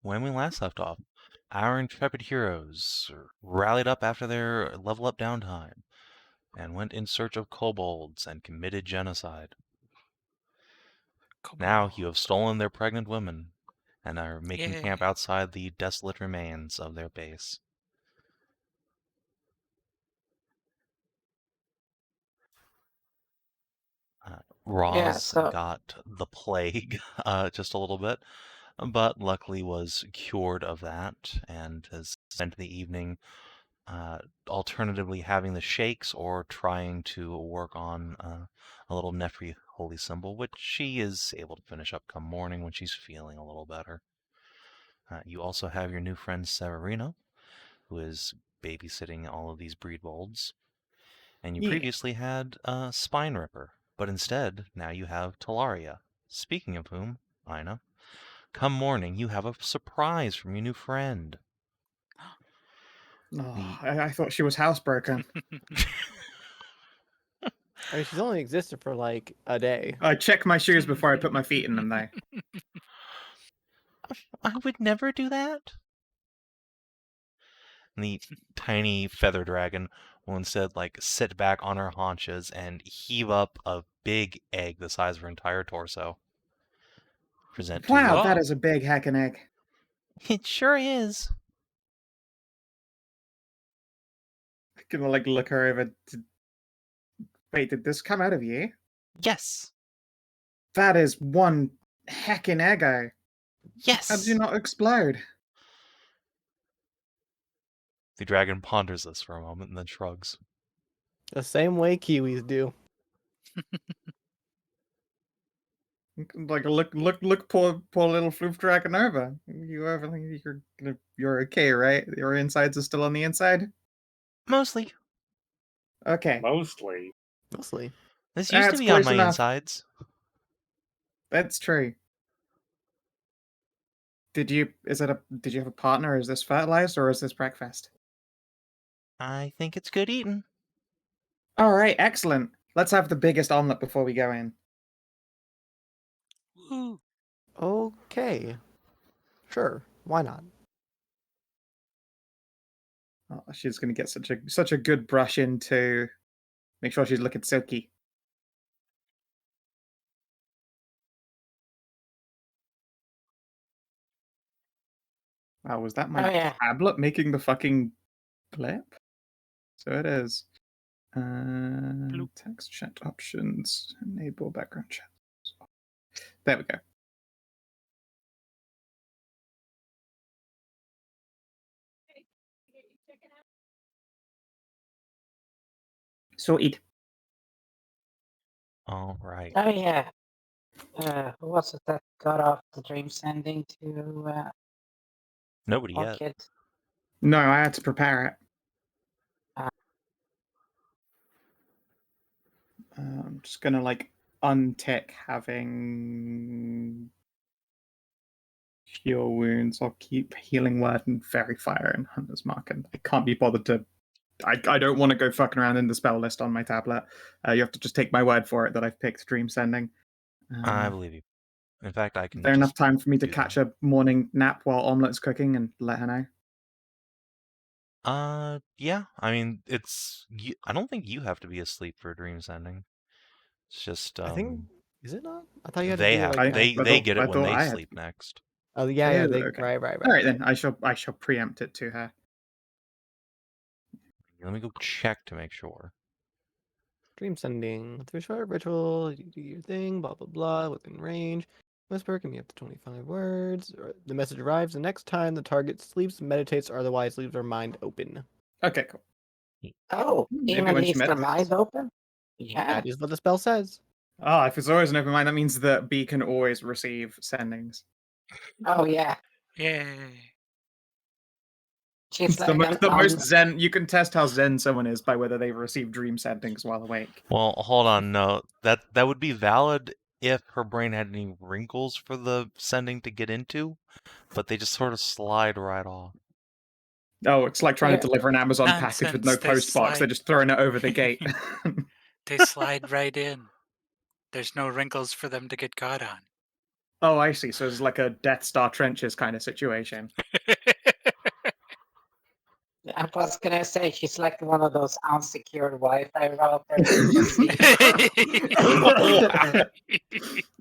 when we last left off, our intrepid heroes rallied up after their level up downtime and went in search of kobolds and committed genocide. Now you have stolen their pregnant women and are making camp outside the desolate remains of their base. Roz got the plague just a little bit, but luckily was cured of that and has spent the evening alternatively having the shakes or trying to work on a little Nefri holy symbol, which she is able to finish up come morning when she's feeling a little better. You also have your new friend Severino, who is babysitting all of these breedbolds. And you previously had Spine Ripper, but instead, now you have Talaria. Speaking of whom, Inah, come morning, you have a surprise from your new friend. Oh, I thought she was housebroken. I mean, she's only existed for like a day. I check my shoes before I put my feet in them, though. I would never do that. And the tiny feather dragon will instead sit back on her haunches and heave up a big egg the size of her entire torso. Present to you. Wow, that is a big heckin' egg. It sure is. I'm gonna look her over. Wait, did this come out of you? Yes. That is one heckin' eggo. Yes. How did you not explode? The dragon ponders this for a moment and then shrugs. The same way kiwis do. Look, poor little floof dragon over. You're okay, right? Your insides are still on the inside? Mostly. Okay. Mostly. This used to be on my insides. That's true. Did you have a partner? Is this fertilized or is this breakfast? I think it's good eating. All right, excellent. Let's have the biggest omelet before we go in. Woo. Okay. Sure. Why not? Oh, she's gonna get such a good brush in to make sure she's looking silky. Wow, was that my tablet making the fucking blip? So it is. Text chat options. Enable background chat. There we go. Sorted. All right. Oh yeah. Who was it that got off the dream sending to Nobody yet. Kids? No, I had to prepare it. I'm just gonna untick having heal wounds. I'll keep healing word and fairy fire and hunter's mark, and I can't be bothered to. I don't want to go fucking around in the spell list on my tablet. You have to just take my word for it that I've picked dream sending. I believe you. In fact, I can. Is there enough time for me to catch a morning nap while Omelet's cooking and let her know? Yeah. I mean, I don't think you have to be asleep for dream sending. It's just. I think. Is it not? I thought you had they to do have. They get it when they sleep next. Oh yeah. Okay. Right. All right then. I shall preempt it to her. Let me go check to make sure. Dream sending. Through short ritual, you do your thing, blah blah blah, within range. Whisper can be up to 25 words. The message arrives the next time the target sleeps, meditates, or otherwise leaves their mind open. Okay, cool. Oh, even leaves their mind open? Yeah. That is what the spell says. Oh, if it's always an open mind, that means that B can always receive sendings. Oh yeah. Yay. She's the most zen. You can test how zen someone is by whether they've received dream sendings while awake. Well, hold on. No, that would be valid if her brain had any wrinkles for the sending to get into, but they just sort of slide right off. Oh, it's like trying to deliver an Amazon package with no post box. They're just throwing it over the gate. They slide right in. There's no wrinkles for them to get caught on. Oh, I see. So it's like a Death Star trenches kind of situation. I was gonna say she's like one of those unsecured Wi-Fi routers.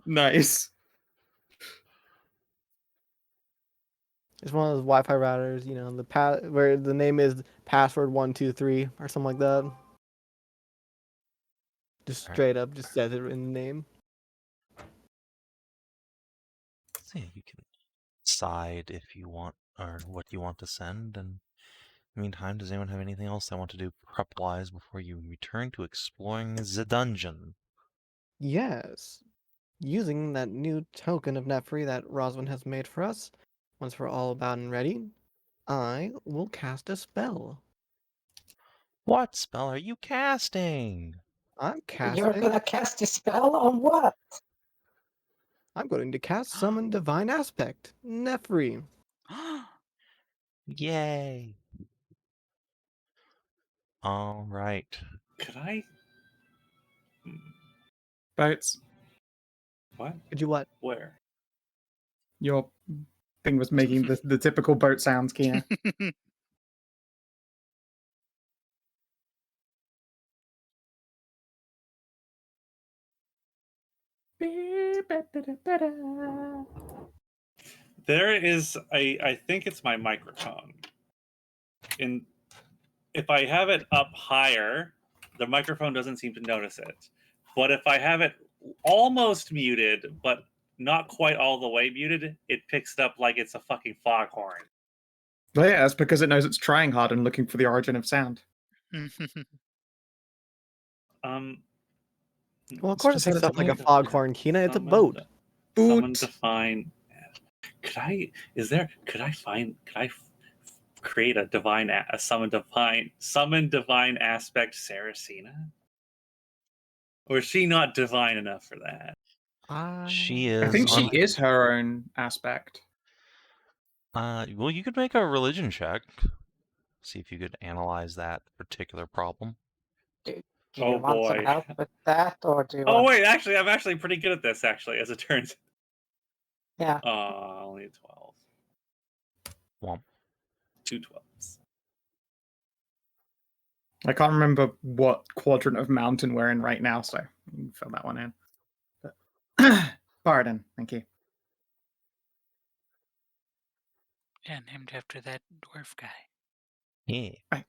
Nice. It's one of those Wi-Fi routers, you know, where the name is password 123 or something like that. Just Alright. straight up, just says it in the name. So yeah, you can decide if you want or what you want to send. And in the meantime, does anyone have anything else they want to do prep-wise before you return to exploring the dungeon? Yes. Using that new token of Nefri that Roswin has made for us, once we're all about and ready, I will cast a spell. What spell are you casting? I'm You're gonna cast a spell on what? I'm going to cast Summon Divine Aspect, Nefri. Yay! All right. Could I? Boats. What? Could you what? Where? Your thing was making the typical boat sounds, Kina. There is I think it's my microphone. If I have it up higher, the microphone doesn't seem to notice it. But if I have it almost muted, but not quite all the way muted, it picks it up like it's a fucking foghorn. Well, yeah, that's because it knows it's trying hard and looking for the origin of sound. Well, of course it picks up like a foghorn, Kina. It's a boat. Someone define. Could I create a summon divine aspect Saracena? Or is she not divine enough for that? She is. I think she is her own aspect. Well, you could make a religion check. See if you could analyze that particular problem. Do you want some help with that, or do you? Wait, actually, I'm actually pretty good at this. Actually, as it turns. Yeah. Only 12. Womp. 2 12s. I can't remember what quadrant of mountain we're in right now, so you can fill that one in. But Pardon, thank you. Yeah, named after that dwarf guy. Yeah. Right.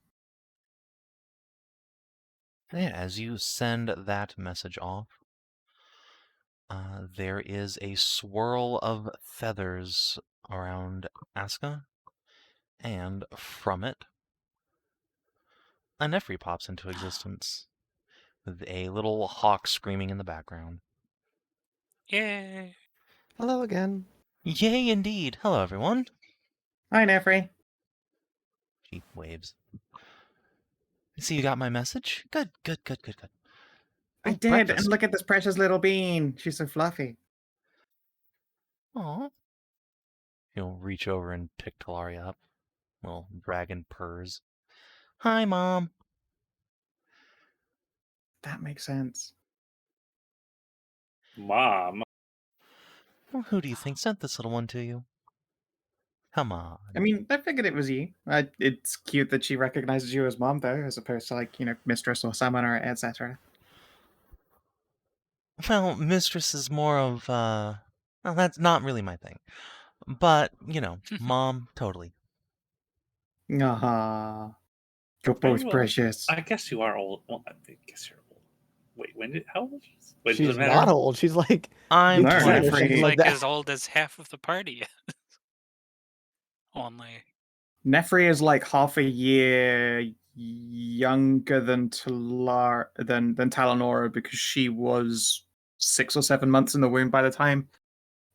Yeah, as you send that message off, there is a swirl of feathers around Aska, and from it, a Nefri pops into existence, with a little hawk screaming in the background. Yay! Hello again. Yay, indeed. Hello, everyone. Hi, Nefri. She waves. See, you got my message? Good. I Oh, did, breakfast. and look at this precious little bean. She's so fluffy. Aw. He'll reach over and pick Taeleer up. Little dragon purrs. Hi, Mom. That makes sense. Mom. Well, who do you think sent this little one to you? Come on. I mean, I figured it was you. It's cute that she recognizes you as mom, though, as opposed to, like, mistress or summoner, etc. Well, mistress is more of, well, that's not really my thing. But, Mom, totally. Aha. You're both precious. I guess you are old. Well, I guess you're old. Wait, how old is she? Wait, She's not old. She's like... I'm No, She's She's like like that. as old as half of the party yet. Only. Nefri is like half a year younger than Talanora because she was 6 or 7 months in the womb by the time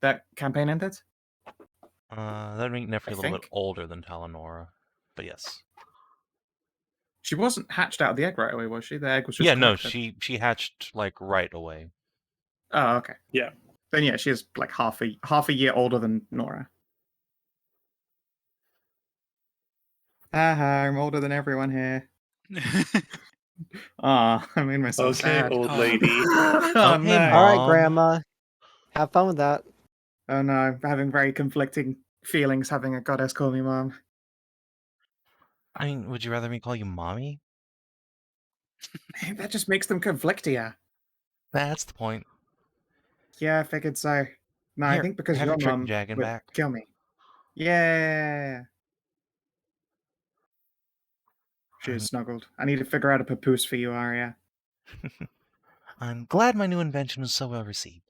that campaign ended. That'd make Nefri I a little bit think. older than Talanora. But yes. She wasn't hatched out of the egg right away, was she? The egg was just Yeah, no, collected. she hatched, like, right away. Oh, okay. Yeah. Then yeah, she is like half a year older than Nora. Haha, I'm older than everyone here. I made myself sad. old lady. Oh, Oh, hey, no. All right, Mom. Grandma. Have fun with that. Oh no, I'm having very conflicting feelings having a goddess call me mom. I mean, would you rather me call you mommy? That just makes them conflictier. That's the point. Yeah, I figured so. No, I Here, think because have your your chicken mom dragon would back. kill me. Yeah. She's snuggled. I need to figure out a papoose for you, Arya. I'm glad my new invention was so well received.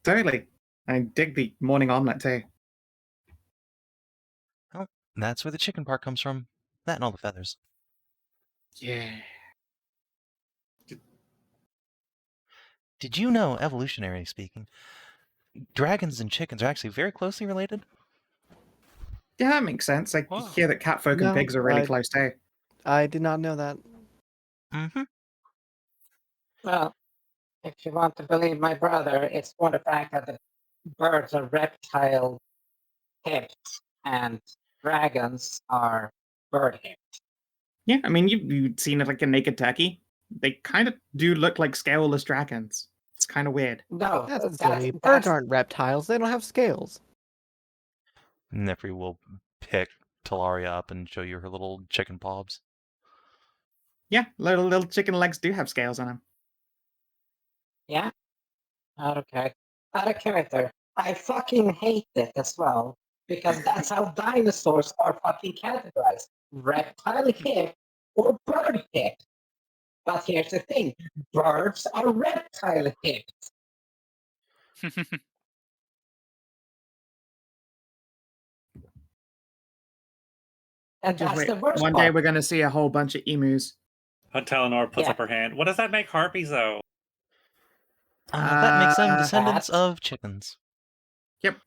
Totally. I dig the morning omelet too. Oh, that's where the chicken part comes from. That and all the feathers. Yeah. Did you know, evolutionarily speaking, dragons and chickens are actually very closely related? Yeah, that makes sense. I Whoa. hear that catfolk and No, pigs are really I- close too. I did not know that. Mm-hmm. Well, if you want to believe my brother, it's more the fact that the birds are reptile hipped and dragons are bird hipped. Yeah, I mean, you've seen it like a naked turkey. They kind of do look like scaleless dragons. It's kind of weird. No, That's silly. Birds aren't reptiles. They don't have scales. Nefri will pick Taeleer up and show you her little chicken paws. Yeah, little chicken legs do have scales on them. Yeah? Okay. Out of character. I fucking hate it as well. Because that's how dinosaurs are fucking categorized. Reptile hip or bird hip. But here's the thing. Birds are reptile hipped. And Just that's wait. the worst One day part. we're going to see a whole bunch of emus. Talanora puts Yeah. up her hand. What does that make harpies, though? That makes them Uh, descendants Bats. of chickens. Yep.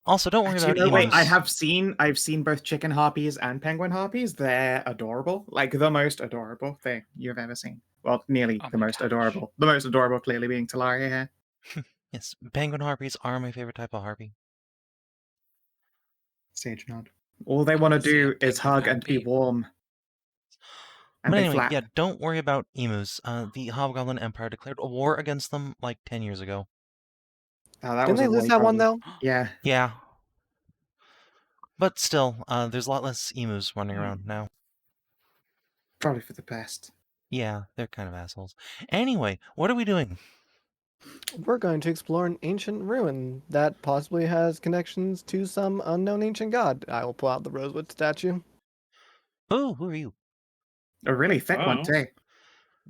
Also, don't worry Actually, about no, wait. emus. I've seen both chicken harpies and penguin harpies. They're adorable, like the most adorable thing you've ever seen. Well, nearly Oh the my most gosh. adorable. The most adorable, clearly being Taelaria here. Yes, penguin harpies are my favorite type of harpy. Sage nod. All they I want to wanna see a do is penguin hug and be harpy. warm. And But they anyway, flap. yeah, don't worry about emus. The Hobgoblin Empire declared a war against them like 10 years ago. Oh, that Didn't was they a lose way that one problem. though? Yeah. Yeah. But still, there's a lot less emus running around now. Probably for the best. Yeah, they're kind of assholes. Anyway, what are we doing? We're going to explore an ancient ruin that possibly has connections to some unknown ancient god. I will pull out the rosewood statue. Oh, who are you? A really thick one, Oh. too.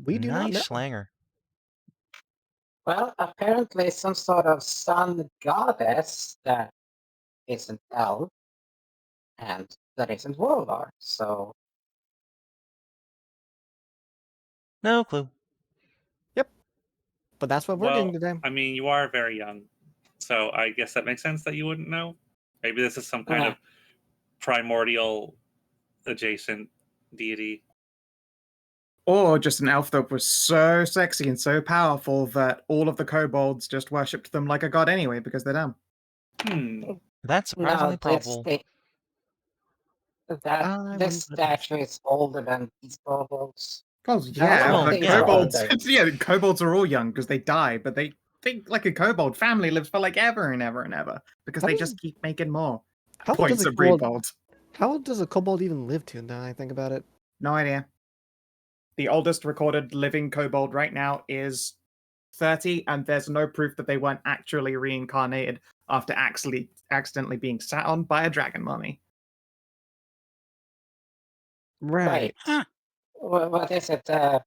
We do not know. Nice slanger. Well, apparently some sort of sun goddess that isn't elf and that isn't warlord. So No clue. But that's what we're Well, doing today. I mean, you are very young, so I guess that makes sense that you wouldn't know. Maybe this is some kind Yeah. of primordial adjacent deity. Or just an elf that was so sexy and so powerful that all of the kobolds just worshipped them like a god anyway because they're dumb. That's surprisingly no, probable. I this wouldn't put it statue is older than these kobolds. Well, I yeah, don't Well, but think yeah. they're kobolds. older. Yeah, kobolds are all young because they die, but they think like a kobold family lives for like ever and ever and ever because How they does- just keep making more. How old Points does a at breed kobold? bolds. How old does a kobold even live to? Now I think about it. No idea. The oldest recorded living kobold right now is 30, and there's no proof that they weren't actually reincarnated after accidentally being sat on by a dragon mummy. Right. Huh. What is it? The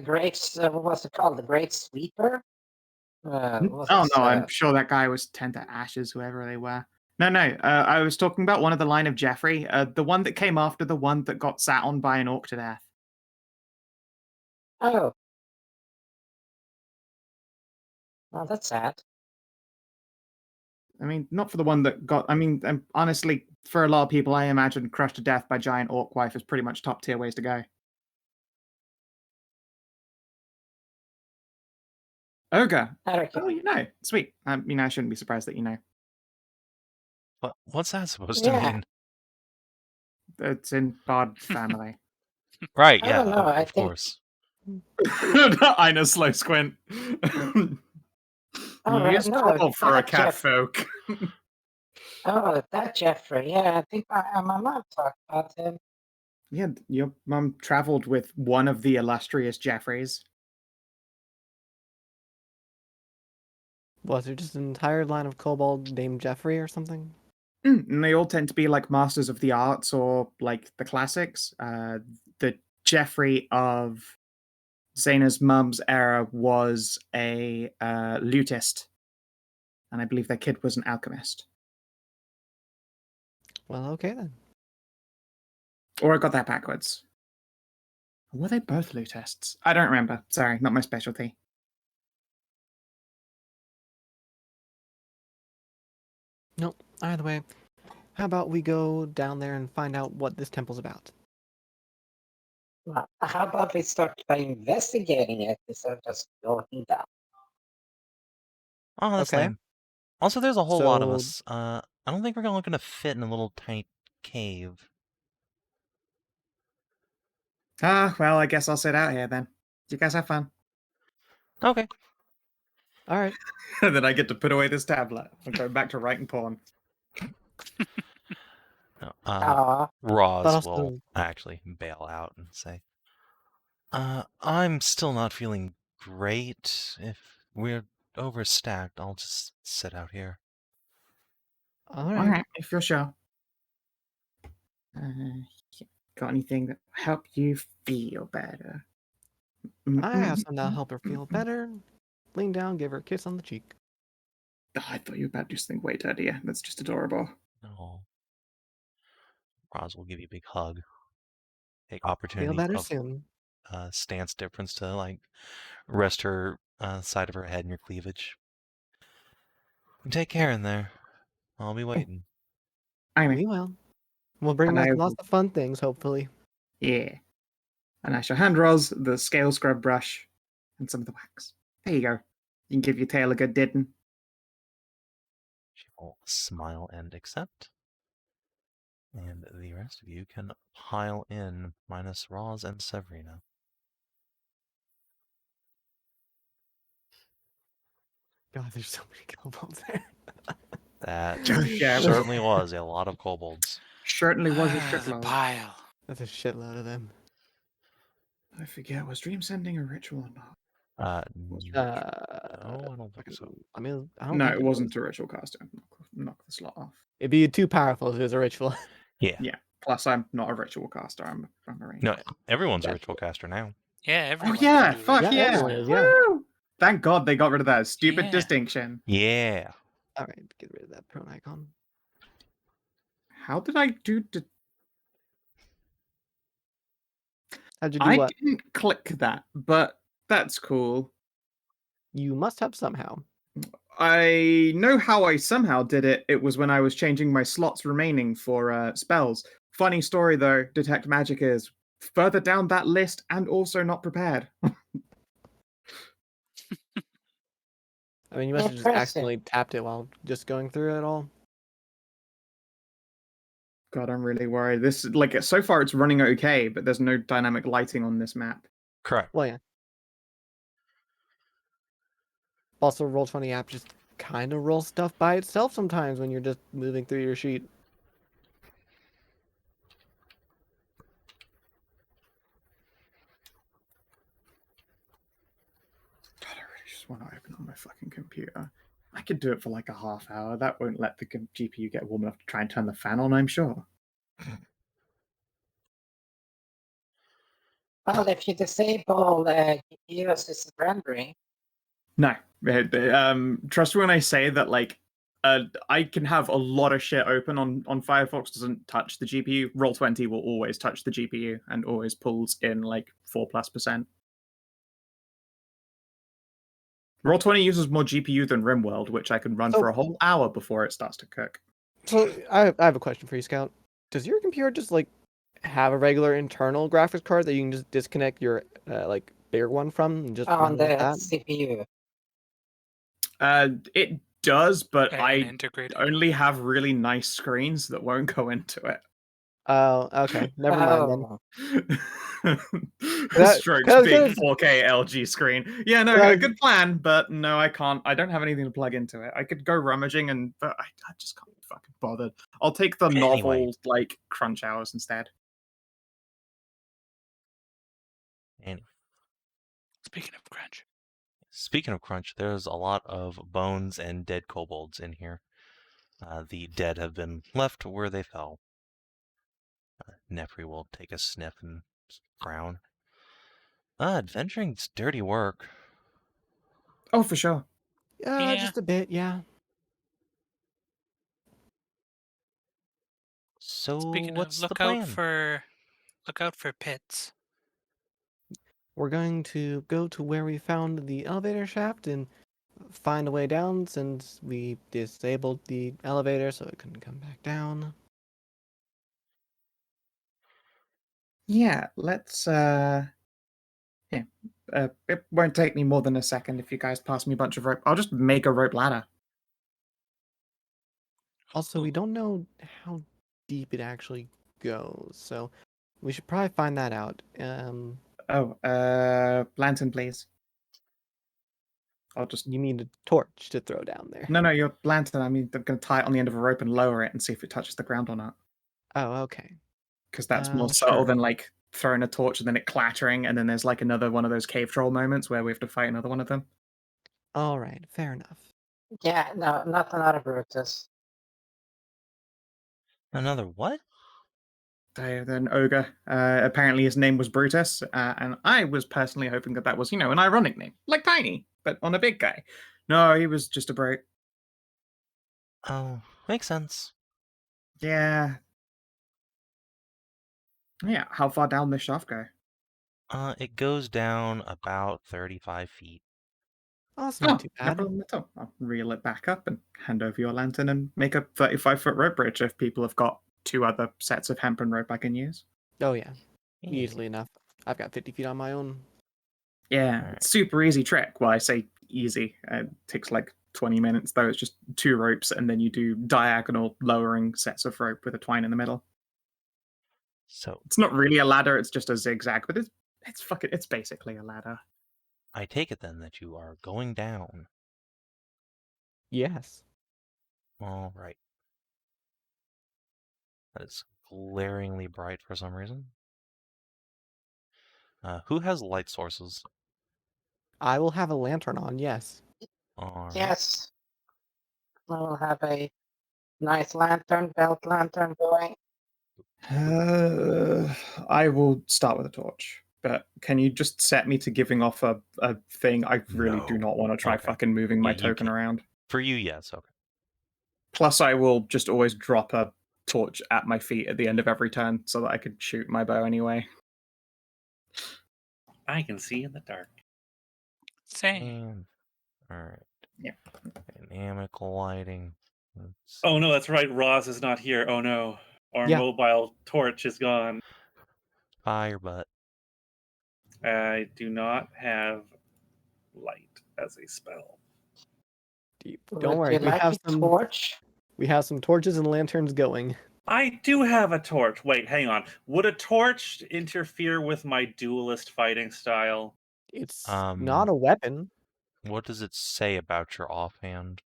great. What's it called? The Great Sweeper. Oh no, I'm sure that guy was 10 to ashes, whoever they were. No, I was talking about one of the line of Jeffrey, the one that came after the one that got sat on by an orc to death. Oh. Well, that's sad. I mean, not for the one that got. I mean, honestly, for a lot of people, I imagine crushed to death by giant orc wife is pretty much top tier ways to go. Ogre. Okay. Oh, you know. Sweet. I mean, I shouldn't be surprised that you know. What's that supposed to Yeah. mean? It's in Bard family. Right, I yeah, don't know, I of think- course. Inah slow squint. Alright, Use no, crawl for a that cat Jeff- folk. Oh, that Jeffrey. Yeah, I think my mom talked about him. Yeah, your mum traveled with one of the illustrious Jeffreys. Was there just an entire line of kobold named Jeffrey or something? And they all tend to be like masters of the arts or like the classics. The Jeffrey of Zana's mum's era was a lutist, and I believe their kid was an alchemist. Well, okay then. Or I got that backwards. Or were they both lutists? I don't remember. Sorry, not my specialty. Nope. Either way, how about we go down there and find out what this temple's about? Well, how about we start by investigating it instead of just going down? Oh, that's Okay. lame. Also, there's a whole lot of So- us. I don't think we're gonna fit in a little tight cave. Well, I guess I'll sit out here then. You guys have fun. Okay. All right. And then I get to put away this tablet. I'm going back to writing porn. No, Aw, Roz But also- will actually bail out and say, I'm still not feeling great. If we're overstacked, I'll just sit out here. All right. All right, if you're sure. Got anything that will help you feel better? I have something that'll help her feel better. Lean down, give her a kiss on the cheek. Oh, I thought you were about to do something way dirtier. That's just adorable. No. Roz will give you a big hug. Take Feel opportunity better of soon. stance difference to like rest her side of her head in your cleavage. And take care in there. I'll be waiting. I mean, We will. We'll bring And back I lots will- of fun things, hopefully. yeah. And I shall hand Roz the scale scrub brush and some of the wax. There you go. You can give your tail a good didding. She will smile and accept. And the rest of you can pile in minus Roz and Severina. God, there's so many kobolds there. That Yeah. certainly was a lot of kobolds. Certainly was a The shitload. pile. That's a shitload of them. I forget, was dream sending a ritual or not? No, I don't think so. I mean, I don't No, think it wasn't a ritual caster. Knock the slot off. It'd be too powerful if it was a ritual. Yeah. Yeah. Plus, I'm not a ritual caster. I'm a ranger. No, everyone's a That's ritual caster now. Yeah, Oh everyone. yeah! can do Fuck rituals yeah! everyone is, yeah. Woo! Thank God they got rid of that stupid Yeah. distinction. Yeah. All right, get rid of that prone icon. How did I do? How'd you do I what? didn't click that, but that's cool. You must have somehow. I know how I somehow did it. It was when I was changing my slots remaining for spells. Funny story though, Detect Magic is further down that list and also not prepared. I mean, you must have just Impressive. accidentally tapped it while just going through it all. God, I'm really worried. This like so far it's running okay, but there's no dynamic lighting on this map. Correct. Well, yeah. Also, Roll20 app just kind of rolls stuff by itself sometimes when you're just moving through your sheet. God, I really just want to open on my fucking computer. I could do it for like a half hour. That won't let the GPU get warm enough to try and turn the fan on, I'm sure. well, if you disable GPU's rendering, No. Trust me when I say that, like, I can have a lot of shit open on Firefox, doesn't touch the GPU. Roll20 will always touch the GPU and always pulls in like 4+%. Roll20 uses more GPU than RimWorld, which I can run So- for a whole hour before it starts to cook. So, I have a question for you, Scout. Does your computer just, like, have a regular internal graphics card that you can just disconnect your, like, bigger one from and just on run the with that? CPU. It does, but And I integrated. only have really nice screens that won't go into it. Oh, okay. Never mind then. Strokes 'cause big it's- 4K LG screen. Yeah, no, a good plan, but no, I can't. I don't have anything to plug into it. I could go rummaging, but I just can't be fucking bothered. I'll take the Anyway. novel like crunch hours instead. Anyway, Speaking of crunch, speaking of crunch, there's a lot of bones and dead kobolds in here. The dead have been left where they fell. Nefri will take a sniff and frown. Adventuring's dirty work. Oh, for sure. Yeah. Just a bit, yeah. So speaking what's of, the plan? look out for pits. We're going to go to where we found the elevator shaft and find a way down since we disabled the elevator so it couldn't come back down. Yeah, let's yeah. It won't take me more than a second if you guys pass me a bunch of rope. I'll just make a rope ladder. Also, we don't know how deep it actually goes, so we should probably find that out. Oh, lantern, please. I'll just You mean a torch to throw down there? no, your lantern. I mean, I'm going to tie it on the end of a rope and lower it and see if it touches the ground or not. Oh, okay. Because that's more subtle Sure. than like throwing a torch and then it clattering, and then there's like another one of those cave troll moments where we have to fight another one of them. All right, fair enough. Yeah, no, not another Brutus. Another what? An ogre. Apparently, his name was Brutus, and I was personally hoping that was, an ironic name, like Tiny, but on a big guy. No, he was just a brute. Oh, makes sense. Yeah. Yeah. How far down this shaft go? It goes down about 35 feet. Oh, that's not too No bad. problem at all. I'll reel it back up and hand over your lantern and make a 35-foot rope bridge if people have got 2 other sets of hempen rope I can use. Oh yeah, Yeah. easily enough. I've got 50 feet on my own. Yeah, Alright. it's super easy trick. Well, I say easy. It takes like 20 minutes, though. It's just 2 ropes, and then you do diagonal lowering sets of rope with a twine in the middle. So It's not really a ladder; it's just a zigzag, but it's basically a ladder. I take it then that you are going down. Yes. All right. That is glaringly bright for some reason. Who has light sources? I will have a lantern on, yes. All right. Yes. I will have a nice lantern, belt lantern going. I will start with a torch, but can you just set me to giving off a thing? I really do No. not want to try Okay. fucking moving my Yeah, you token can- around. For you, yes. Okay. Plus, I will just always drop a torch at my feet at the end of every turn so that I could shoot my bow anyway. I can see in the dark. Same. And all right. Yeah. Dynamic lighting. Oh no, that's right. Roz is not here. Oh no. Our Yeah. mobile torch is gone. Fire butt. I do not have light as a spell. Don't worry, Would you like a torch? we have some torches and lanterns going. I do have a torch. Wait, hang on. Would a torch interfere with my duelist fighting style? It's Um, not a weapon. What does it say about your offhand?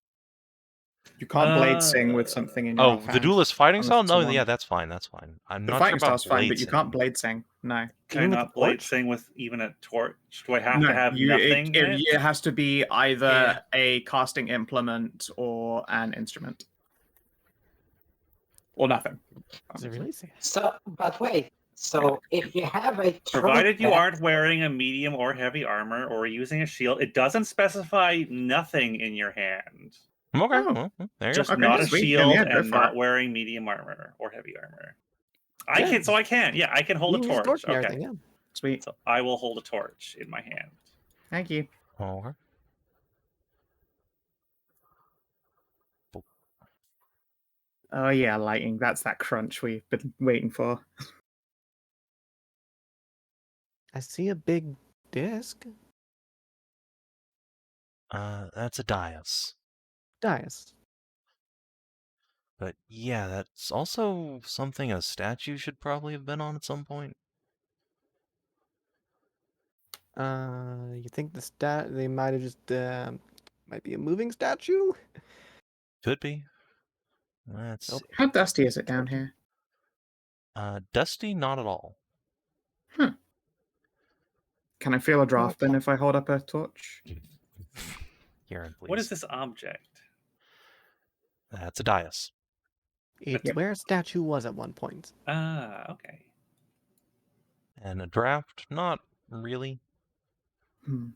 You can't blade sing with something in your Oh, offhand. the duelist fighting unless style? it's a No, wand. yeah, that's fine. That's fine. I'm The not fighting sure about style's fine, but you blade can't sing. blade sing. No. Can I Even with not a blade torch? sing with even a torch? Do I have No, to have nothing in it? it has to be either Yeah. a casting implement or an instrument. Or nothing. Does it really say that? So, but wait. So, if you have a Provided you trumpet- aren't wearing a medium or heavy armor or using a shield, it doesn't specify nothing in your hand. Okay, Oh. well, there you Just go. Okay, not a sweet. Then, shield yeah, go and for not it. wearing medium armor or heavy armor. Yeah. I can. Yeah, I can hold You a can use a torch. and Okay. everything, yeah. Sweet. So I will hold a torch in my hand. Thank you. Okay. Oh yeah, lighting. That's that crunch we've been waiting for. I see a big disc. That's a dais. Dais. But yeah, that's also something a statue should probably have been on at some point. You think they might have just might be a moving statue? Could be. Let's Nope. see. How dusty is it down here? Dusty, not at all. Can I feel a draft then if I hold up a torch? Here, please. What is this object? That's a dais. It's Yep. where a statue was at one point. Ah, okay. And a draft, not really. Hmm.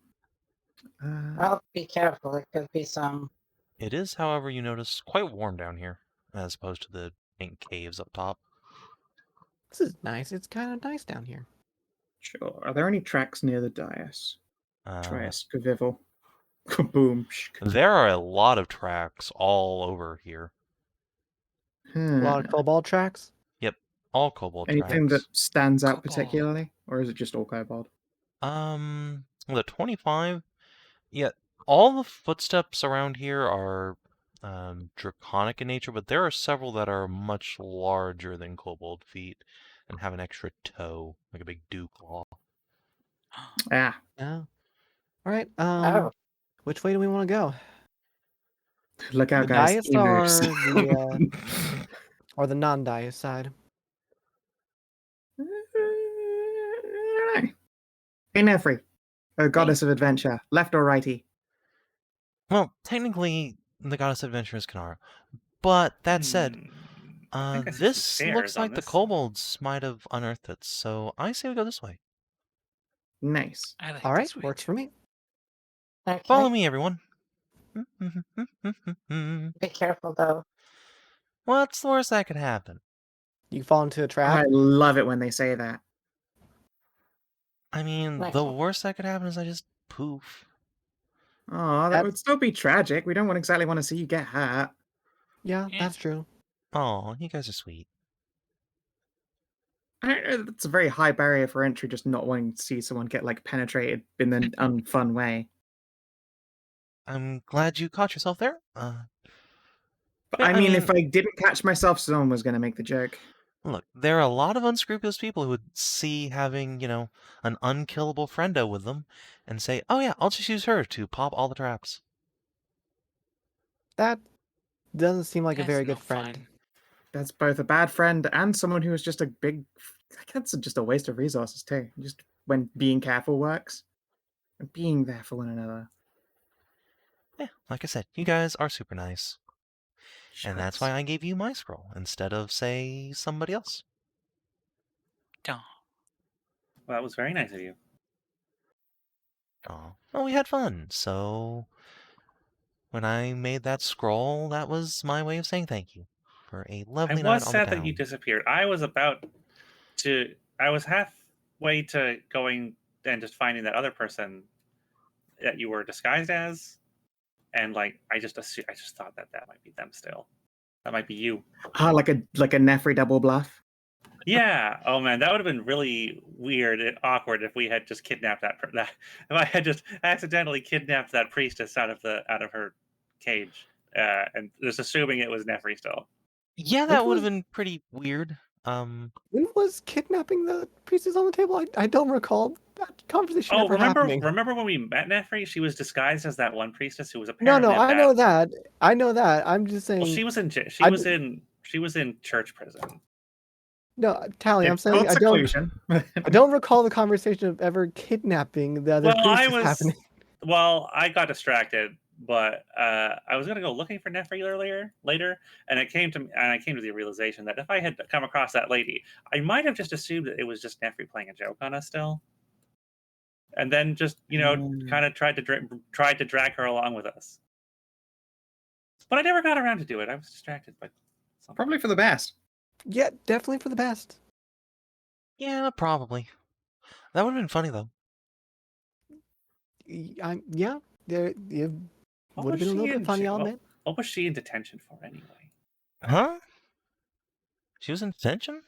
Well, be careful. It could be some. It is, however, you notice, quite warm down here, as opposed to the ink caves up top. This is nice. It's kind of nice down here. Sure. Are there any tracks near the dais? Try a Uh, skavivel. Kaboom. there are a lot of tracks all over here. A lot of kobold tracks. All kobold Anything that tracks. stands out Kobold. particularly? Or is it just all kobold? The 25, yeah, all the footsteps around here are draconic in nature, but there are several that are much larger than kobold feet and have an extra toe, like a big dew claw. Ah. Yeah. All right. Oh, Which way do we want to go? Look out, The guys. dais Emus. or the non-dais side? Inefri, a goddess of adventure. Left or righty? Well, technically, the goddess of adventure is Kinara, but that said, I think I see some this stairs looks on like the this kobolds might have unearthed it, so I say we go this way. Nice. I like All right, this way. works for me. okay. Follow me, everyone. Be careful though. What's the worst that could happen? You fall into a trap. I love it when they say that. I mean, Nice the one. worst that could happen is I just poof. Oh, that That's- would still be tragic. We don't exactly want to see you get hurt. Yeah, Yeah. that's true. Oh, you guys are sweet. It's a very high barrier for entry, just not wanting to see someone get like penetrated in an unfun way. I'm glad you caught yourself there. But Yeah, I I mean, if mean- I didn't catch myself, someone was going to make the joke. Look, there are a lot of unscrupulous people who would see having, an unkillable friendo with them and say, oh yeah, I'll just use her to pop all the traps. That doesn't seem like a That's very no good friend. fun. That's both a bad friend and someone who is just a big. That's just a waste of resources too. Just when being careful works, and being there for one another. Yeah, like I said, you guys are super nice. And that's why Shucks. I gave you my scroll instead of, say, somebody else. Don't. Well, that was very nice of you. Oh, well, we had fun, so when I made that scroll, that was my way of saying thank you for a I lovely was night on the sad town. that you disappeared. I was halfway to going and just finding that other person that you were disguised as, and like I just thought that might be them still. That might be you. Ah, like a Nefri double bluff. Yeah. Oh man, that would have been really weird and awkward if we had just kidnapped that. If I had just accidentally kidnapped that priestess out of her cage, and just assuming it was Nefri still. Yeah, Which that would have was- been pretty weird. When was kidnapping the priestess on the table? I don't recall that conversation Oh, ever happening. remember when we met Nefri? She was disguised as that one priestess who was No, apparently I know that. I know that. I'm just saying. Well, she was in church prison. No, Tally, I'm It's saying called seclusion. I don't recall the conversation of ever kidnapping the other priestess happening. Well, I got distracted, but I was gonna go looking for Nefri later, and I came to the realization that if I had come across that lady, I might have just assumed that it was just Nefri playing a joke on us still, and then just kind of tried to drag her along with us. But I never got around to do it. I was distracted by something. Probably for the best. Yeah, definitely for the best. Yeah, probably. That would have been funny, though. Yeah, it What would have was been a she little bit in funny, jail? I'll admit. What was she in detention for anyway? Huh? She was in detention?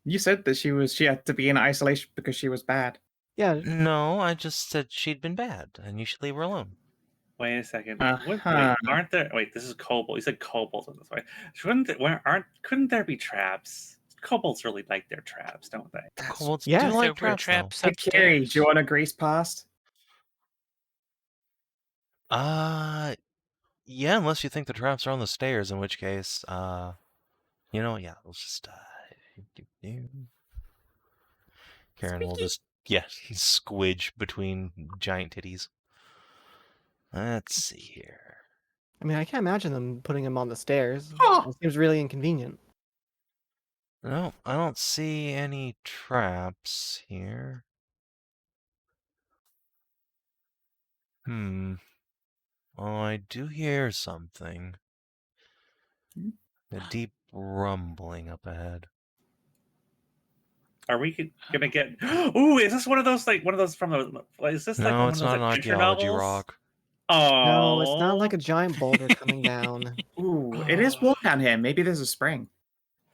You said that she had to be in isolation because she was bad. Yeah, No, I just said she'd been bad, and you should leave her alone. Wait a second. Uh-huh. Aren't there? Wait, this is kobold. You said kobolds on this way. Couldn't there be traps? Kobolds really like their traps, don't they? Kobolds Yeah, do there like There were traps, though. traps Hey, Kiri, upstairs. do you want to grease past? Yeah, unless you think the traps are on the stairs, in which case, yeah, let's just, Karen will just, squidge between giant titties. Let's see here. I mean, I can't imagine them putting him on the stairs. Oh. It seems really inconvenient. No, I don't see any traps here. Oh, I do hear something. A deep rumbling up ahead. Are we gonna get? Ooh, is this one of those from the? Is this like No, one it's of those not an adventure archaeology novels? rock. Oh No, it's not like a giant boulder coming down. Ooh, it is warm down here. Maybe there's a spring.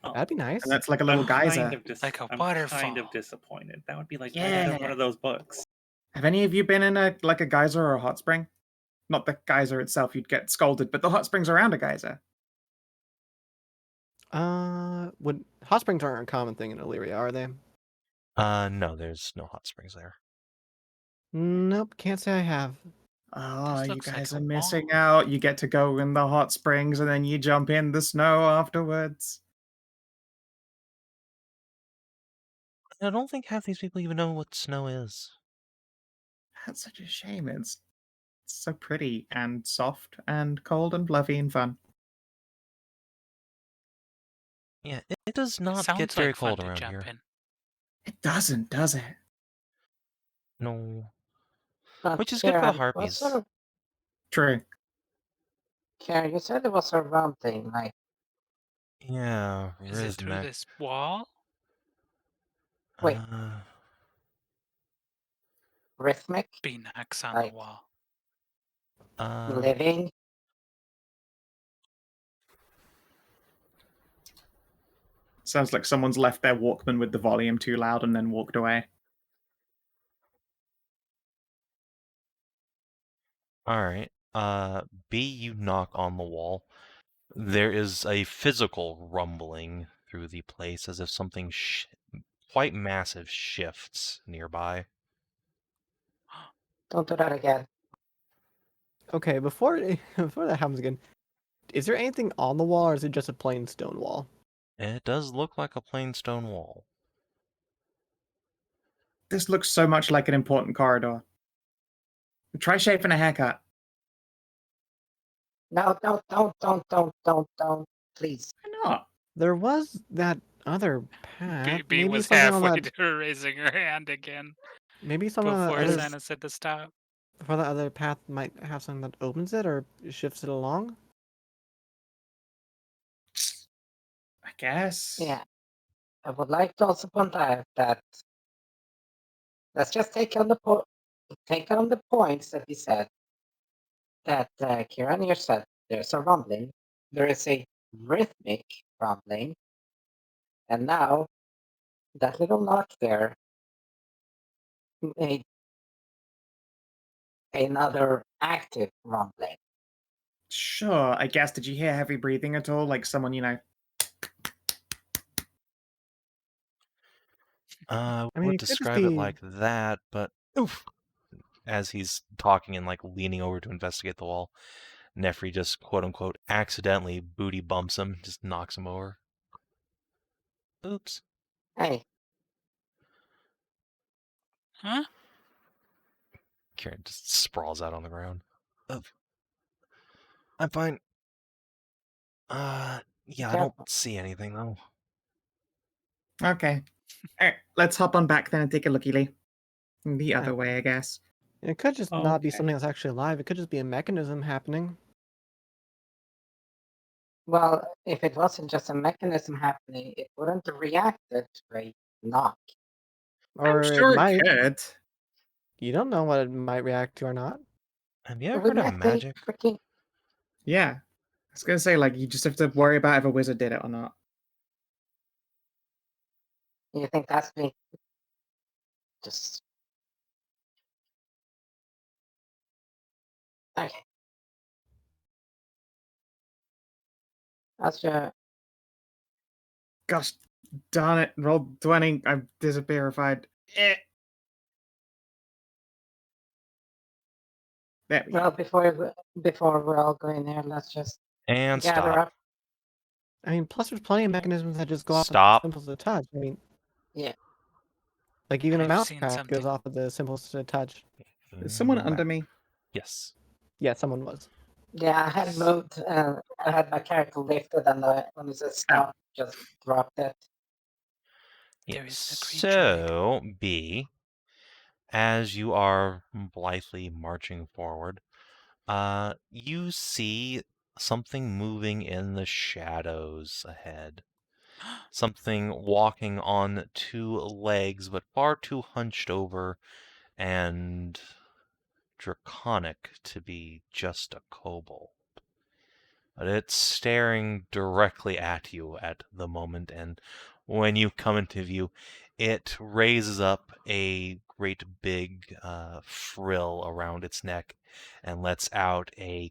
That'd be nice. And that's like a little geyser. Like a I'm kind waterfall. of disappointed. That would be like right out of one Yeah. of those books. Have any of you been in a geyser or a hot spring? Not the geyser itself, you'd get scolded, but the hot springs around a geyser. Would hot springs aren't a common thing in Illyria, are they? No, there's no hot springs there. Nope, can't say I have. Oh, This you looks like guys a are missing wall. out. You get to go in the hot springs and then you jump in the snow afterwards. I don't think half these people even know what snow is. That's such a shame. It's so pretty and soft and cold and fluffy and fun. Yeah, it does not Sounds get very like fun cold to around jump Oh, here. in. It doesn't, does it? No. But Which is good for the Karen, harpies. True. Karen, you said it was a round thing, like Yeah, Is it through rhythmic. this wall? Wait. Uh, rhythmic, Be knocks on Like- the wall. living. Sounds like someone's left their Walkman with the volume too loud and then walked away. Alright. B, you knock on the wall. There is a physical rumbling through the place as if something quite massive shifts nearby. Don't do that again. Okay, before that happens again, is there anything on the wall or is it just a plain stone wall? It does look like a plain stone wall. This looks so much like an important corridor. Try shaving a haircut. No, don't, please. Why not? There was that other path. B maybe was something on halfway that. to her raising her hand again Maybe some of the before other, Zana said to stop. before the other path might have something that opens it or shifts it along. I guess. Yeah. I would like to also point out that let's just take on the points that you said that Kieran here said there's a rumbling, there is a rhythmic rumbling, and now that little knock there made another active rumbling. Sure, I guess. Did you hear heavy breathing at all? Like someone, I mean, would it could just describe it be- like that, but oof. As he's talking and like leaning over to investigate the wall, Nefri just quote unquote accidentally booty bumps him, just knocks him over. Oops. Hey, Huh? Kieran just sprawls out on the ground. I'm fine. Yeah, I careful. don't see anything though. Okay. Alright, let's hop on back then and take a looky-lee. The other Yeah. way, I guess. It could just not be Okay. something that's actually alive. It could just be a mechanism happening. Well, if it wasn't just a mechanism happening, it wouldn't have reacted to a knock. Or I'm sure it might. could. You don't know what it might react to or not. Have you It ever would heard of activate magic? freaking. Yeah. I was gonna say, like, you just have to worry about if a wizard did it or not. You think that's me? Just. Okay. That's your. Gosh darn it. Roll 20. I'm disappearified. There we go. Well, before we all go in here, let's just And gather stop. up. I mean, plus there's plenty of mechanisms that just go off Stop. of the simplest of touch. I mean, Yeah. like even a I've mouse seen pad something. goes off of the simplest of touch. Is someone under me? Yes. Yeah, someone was. Yeah, I had moved. I had my character lifted, and when it said stop, just dropped it. There Yes. is the creature. So, B, as you are blithely marching forward, you see something moving in the shadows ahead. Something walking on two legs, but far too hunched over and draconic to be just a kobold. But it's staring directly at you at the moment, and when you come into view, it raises up a great big frill around its neck and lets out a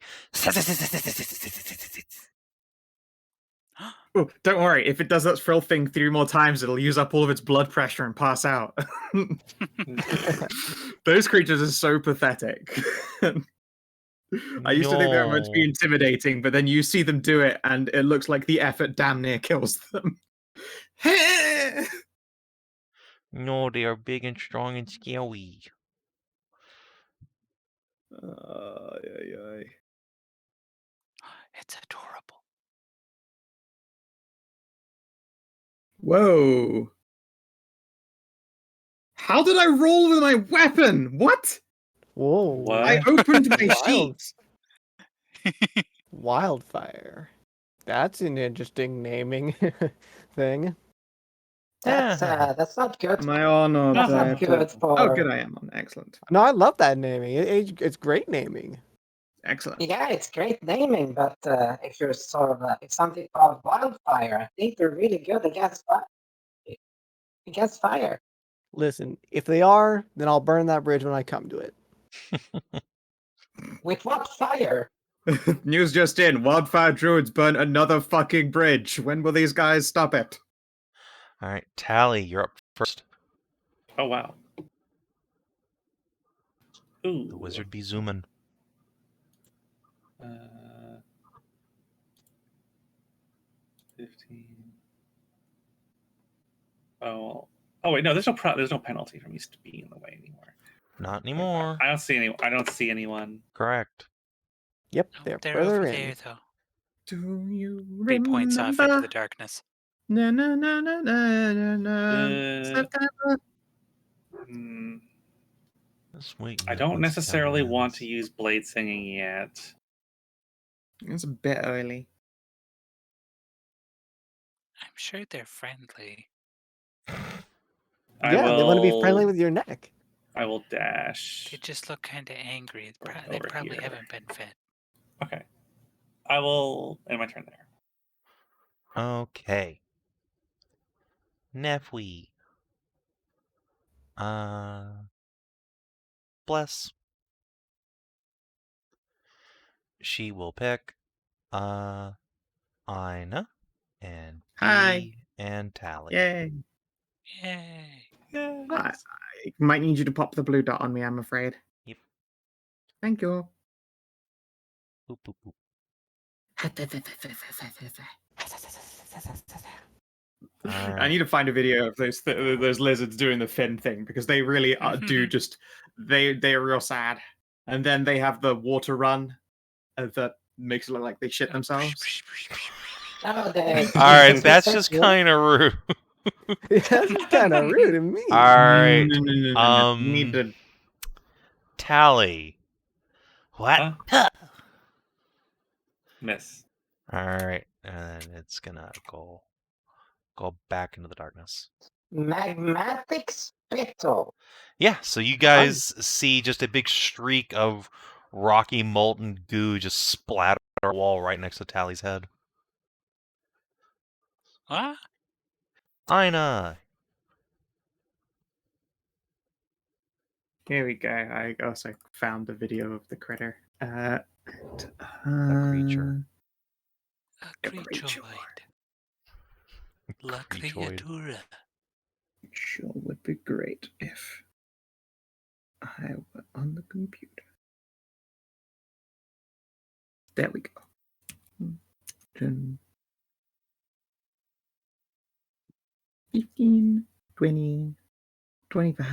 Oh, don't worry. If it does that frill thing 3 more times, it'll use up all of its blood pressure and pass out. Those creatures are so pathetic. I used to think they were meant to be No. intimidating, but then you see them do it, and it looks like the effort damn near kills them. No, they are big and strong and scary. It's adorable. Whoa. How did I roll with my weapon? What? Whoa. What? I opened my Wild. sheet. Wildfire. That's an interesting naming thing. That's not good. Am I on or That's do I not have to- good for. Oh, good, I am on. Excellent. No, I love that naming. It's great naming. Excellent. Yeah, it's great naming, but if you're sort of if something called Wildfire, I think they're really good against fire. Listen, if they are, then I'll burn that bridge when I come to it. With what fire? News just in. Wildfire druids burn another fucking bridge. When will these guys stop it? All right, Tally, you're up first. Oh wow. Ooh. The wizard be zooming. 15. Oh wait, no. There's no penalty for me to be in the way anymore. Not anymore. I don't see any. I don't see anyone. Correct. Yep, Oh, they're they're further over in. there, though. Do you 3 points off into remember? the darkness. Na na na na na na na. September. Hmm, Just wait. I don't necessarily want to use blade singing yet. It's a bit early. I'm sure they're friendly. Yeah, they want to be friendly with your neck. I will dash. They just look kind of angry. Right They over probably here. haven't been fed. Okay. I will end my turn there. Okay. Nefwi. Bless. She will pick Inah and Hi. B and Tally. Yay. Yay. I might need you to pop the blue dot on me, I'm afraid. Yep. Thank you. Boop, boop, boop. I need to find a video of those lizards doing the fin thing because they really do just they're real sad. And then they have the water run that makes it look like they shit themselves. Oh, All right, that's just kind of rude. That's kind of rude to me. All right. No. You need to. Tally. What? Huh? Miss. All right, and it's gonna go back into the darkness. Magmatic spittle. Yeah, so you guys see just a big streak of rocky molten goo just splatter on the wall right next to Tally's head. What? Inah. Here we go. I also found the video of the critter. The creature. A creature. La Creatoid. criatura. It sure would be great if I were on the computer. There we go. 10, 15, 20, 25.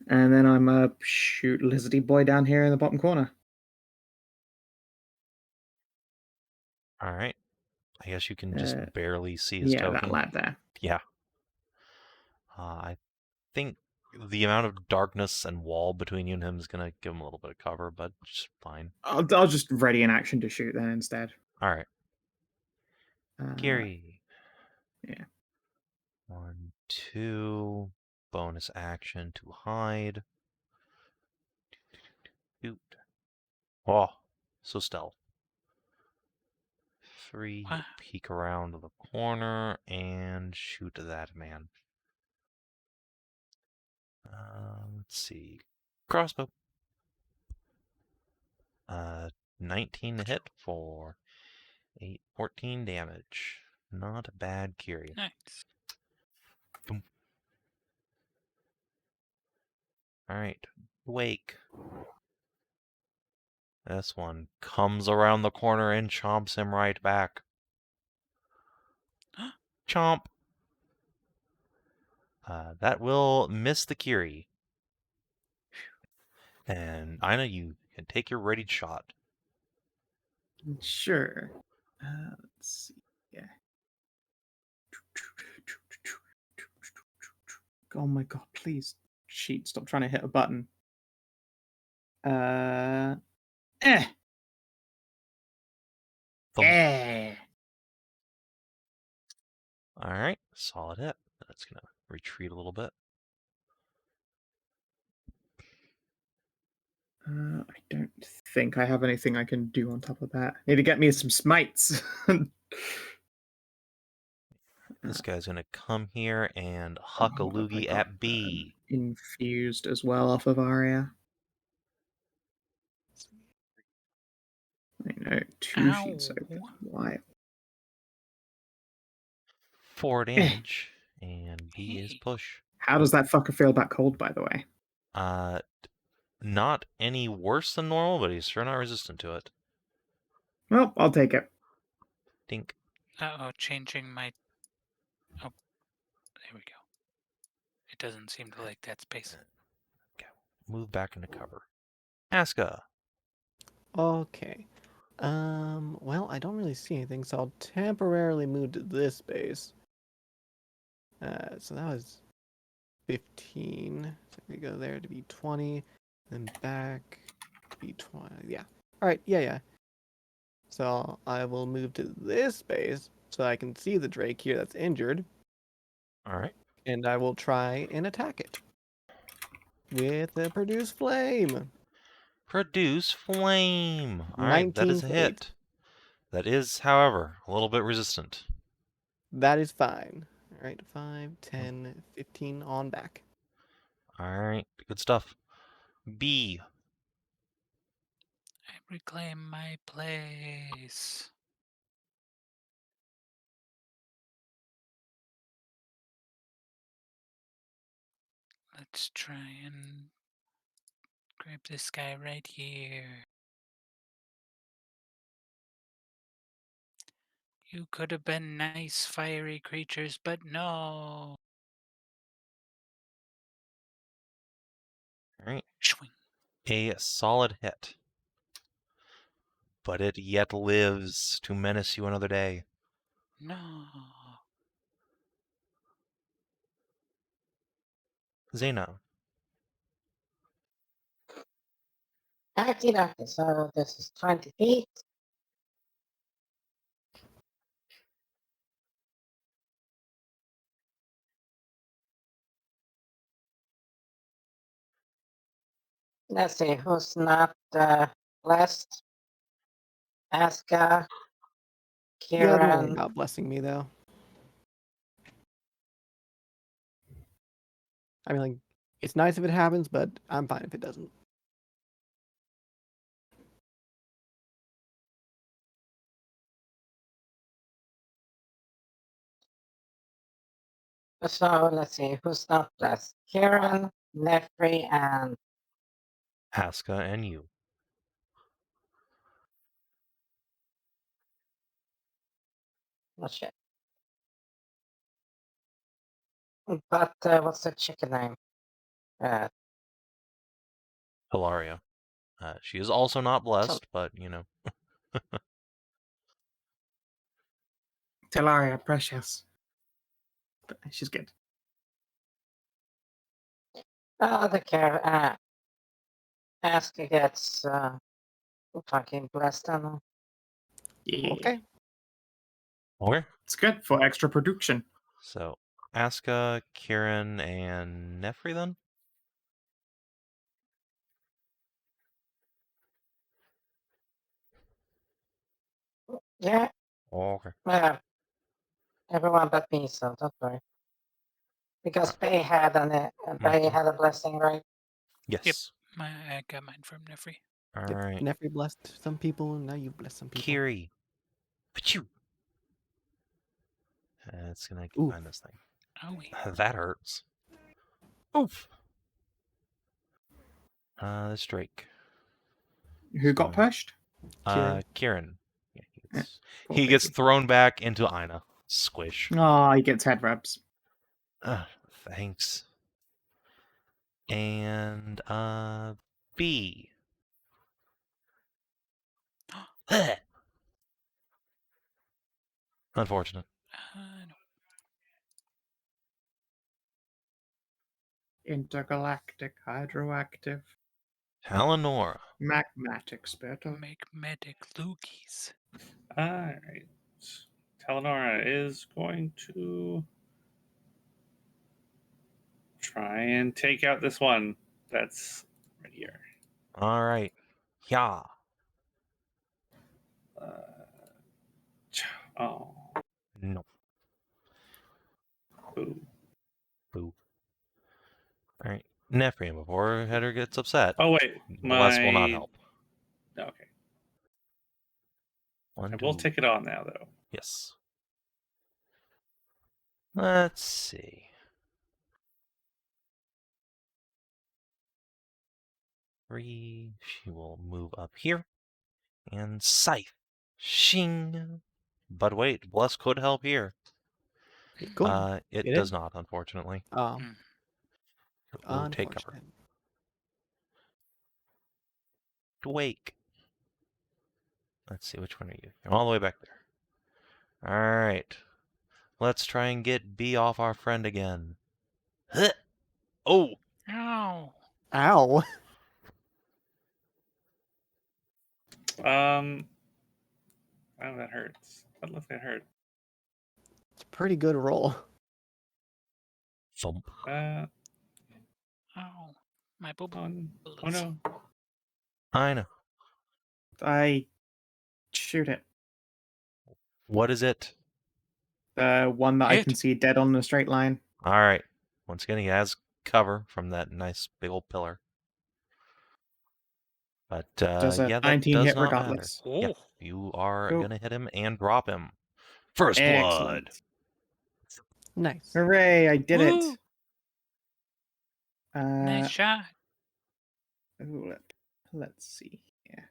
And then I'm a shoot lizardy boy down here in the bottom corner. All right. I guess you can just barely see his Yeah, token. that lad there. Yeah. I think the amount of darkness and wall between you and him is going to give him a little bit of cover, but just fine. I'll just ready an action to shoot then instead. All right. Gary. Yeah. 1, 2. Bonus action to hide. Shoot. Oh, so stealth. 3. Wow. Peek around the corner and shoot that man. Let's see. Crossbow. 19 to hit for 14 damage. Not bad, Kiri. Nice. Boom. Alright. Wake. This one comes around the corner and chomps him right back. Chomp. That will miss the Kiri. And Inah, you can take your readied shot. Sure. Let's see. Yeah. Oh my god, please. Cheat, stop trying to hit a button. Eh. Boom. Eh. Alright, solid hit. That's going to retreat a little bit. I don't think I have anything I can do on top of that. Need to get me some smites. This guy's going to come here and huck a loogie at B. Infused as well off of Aria. I know, 2 sheets open. Ow. Why? 4 damage, and B is push. How does that fucker feel about cold, by the way? Not any worse than normal, but he's sure not resistant to it. Well, I'll take it. Dink. Uh-oh, changing my... Oh, there we go. It doesn't seem to like that space. Okay, move back into cover. Aska. Okay. Well, I don't really see anything, so I'll temporarily move to this space. So that was 15. So we go there to be 20, then back to be 20. Yeah. All right. Yeah. So I will move to this space so I can see the Drake here that's injured. All right. And I will try and attack it with a produce flame. Produce flame. All right, that 19 is a to hit. That is, however, a little bit resistant. That is fine. All right, 5, 10, 15 on back. All right, good stuff. B. I reclaim my place. Let's try and grab this guy right here. You could have been nice fiery creatures, but no. All right. Swing. A solid hit. But it yet lives to menace you another day. No. Zana. Okay, so this is 20 feet. Let's see who's not blessed. Aska, Yeah, don't worry Kieran, about blessing me though. I mean, like, it's nice if it happens, but I'm fine if it doesn't. So let's see, who's not blessed? Kieran, Nefri, and Aska and you. oh shit. But what's the chicken name? Hilaria. She is also not blessed, but you know. Taeleer, precious. But she's good. The care. Aska gets fucking blessed on. Yeah. Okay. Okay. It's good for extra production. So Aska, Kieran, and Nefri then? Yeah, Okay. everyone but me, so don't worry. Because Bay had a blessing, right? Yes. I got mine from Nefri. All Yep. right. Nefri blessed some people, and now you bless some people. Kiri. Achoo. It's gonna Ooh. find this thing. Oh, wait. That hurts. Oof. This Drake. Who got So, pushed? Kieran. Yeah, Poor he gets baby. thrown back into Inah. Squish. Oh, he gets head rubs. Thanks. And B. Unfortunate. No. Intergalactic, hydroactive, Talanora. magmatic spittle. Make medic loogies. Alright. Talanora is going to try and take out this one that's right here. All right. Yeah. Oh, No. boo. Boo. All right. Nefri, before Hedrah gets upset. Oh, wait. Bless will not help. Okay. One, I will two. take it on now, though. Yes. Let's see. Three. She will move up here. And scythe. Shing. But wait, Bless could help here. Cool. It Get does in? not, unfortunately. Mm. We'll take cover. Unfortunate. Wake. Let's see, which one are you? You're all the way back there. Alright. Let's try and get B off our friend again. Huh. Oh! Ow. Ow. Oh, that hurts. That looks like it hurt. It's a pretty good roll. Thump. Ow. My bubble. Oh no. I know. I shoot it. What is it? The one that I Hit. can see dead on a straight line. Alright. Once again, he has cover from that nice big old pillar. But, Does a yeah, that 19 does hit not regardless? matter. Yep, Oh. you are Cool. gonna hit him and drop him. First blood! Excellent. Nice. Hooray, I did Woo. it. Nice shot. Let's see here.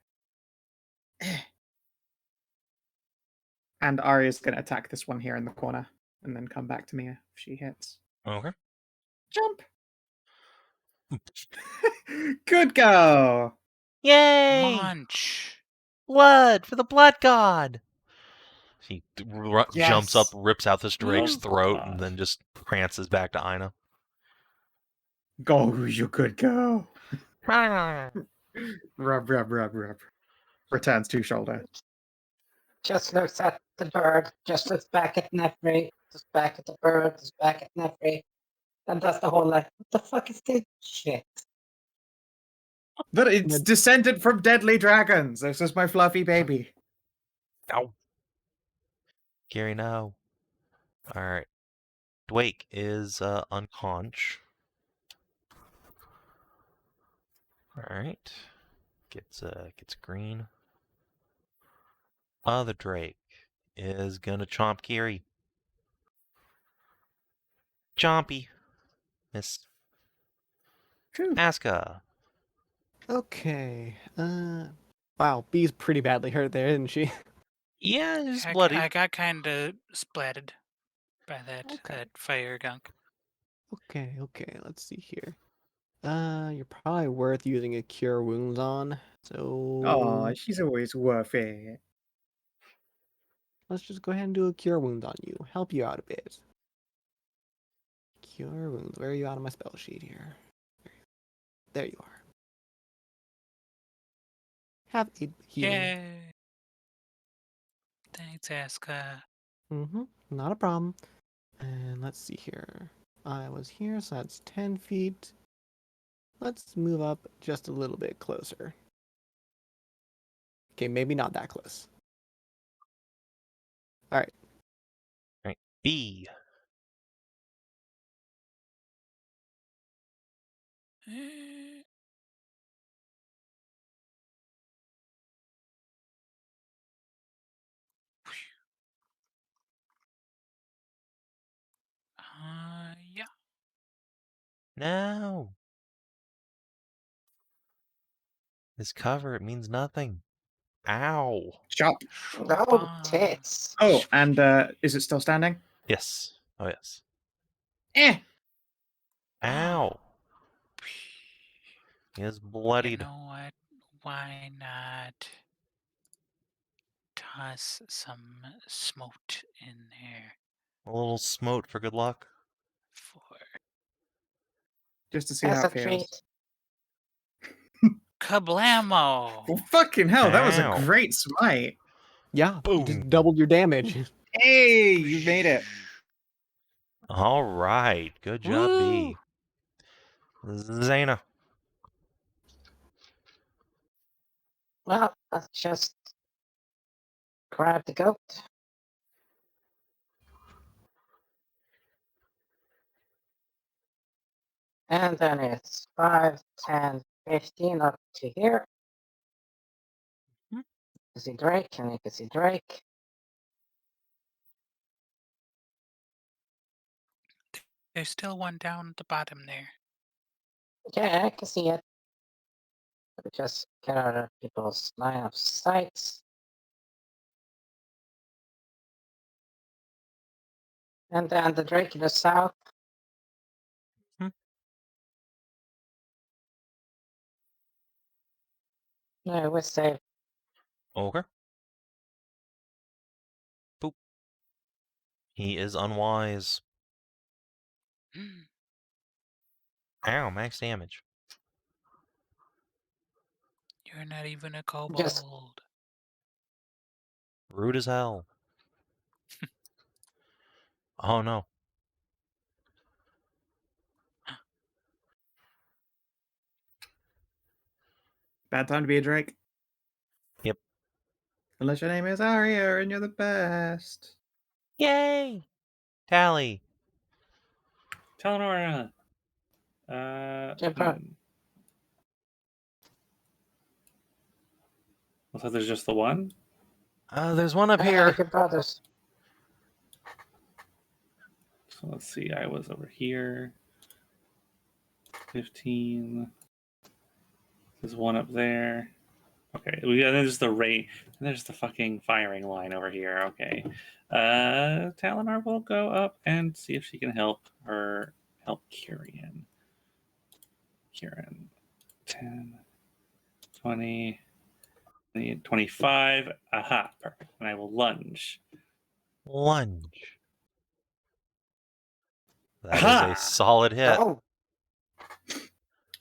And Arya's going to attack this one here in the corner and then come back to me if she hits. Okay. Jump! Good go! Yay! Munch. Blood for the blood god! He jumps up, Yes. rips out this Drake's Woo. throat, God. and then just prances back to Inah. Go, you good go. Rub, rub, rub, rub. Returns to shoulder. Just looks at the bird, just looks back at Nefri, just back at the bird, just back at Nefri. And that's the whole like, what the fuck is this shit? But it's descended from deadly dragons. This is my fluffy baby. Ow. Gary, no. Alright. Dwake is unconch. Alright. Gets green. The Drake is gonna chomp Kiri. Chompy. Miss Phew. Aska. Okay. Wow, Bee's pretty badly hurt there, isn't she? Yeah, he's I bloodied. got kind of splatted by that Okay. that fire gunk. Okay, let's see here. You're probably worth using a cure wounds on. So Oh, she's always worth it. let's just go ahead and do a cure wounds on you. Help you out a bit. Cure wounds. Where are you out on my spell sheet here? There you are. Have 8 healing. Yay! Thanks, Aska. Not a problem. And let's see here. I was here, so that's 10 feet. Let's move up just a little bit closer. Okay, maybe not that close. Alright. Right. B. Yeah. No. This cover, it means nothing. Ow. Sharp. No tits. Oh, and is it still standing? Yes. Oh, yes. Eh. Ow. He is You bloodied. know what? Why not toss some smote in there A little smote for good luck. for Just to see As how a it feels. treat. kablamo? Well, fucking hell, that was a Ow. great smite. Yeah, Boom. just doubled your damage. Hey, you made it. All right. Good job, B. Zana. Well, let's just grab the goat. And then it's 5, 10, 15 up to here. Hmm. You can see Drake, and you can see Drake. There's still one down at the bottom there. Yeah, I can see it. We just get out of people's line of sights. And then the Drake in the south. Hmm. Yeah, we're safe. Okay. Boop. He is unwise. Ow, max damage. You're not even a kobold. Just- Rude as hell. Oh no. Bad time to be a Drake. Yep. Unless your name is Arya and you're the best. Yay! Tally. Talanora. Jump up. Looks like there's just the one. There's one up here. Your brothers. So let's see. I was over here. 15. There's one up there. Okay. There's the rate. And there's the fucking firing line over here. Okay. Talanor will go up and see if she can help Kieran. 10, 20, 25. Aha, perfect. And I will lunge. Lunge. That is Aha! a solid hit. Oh,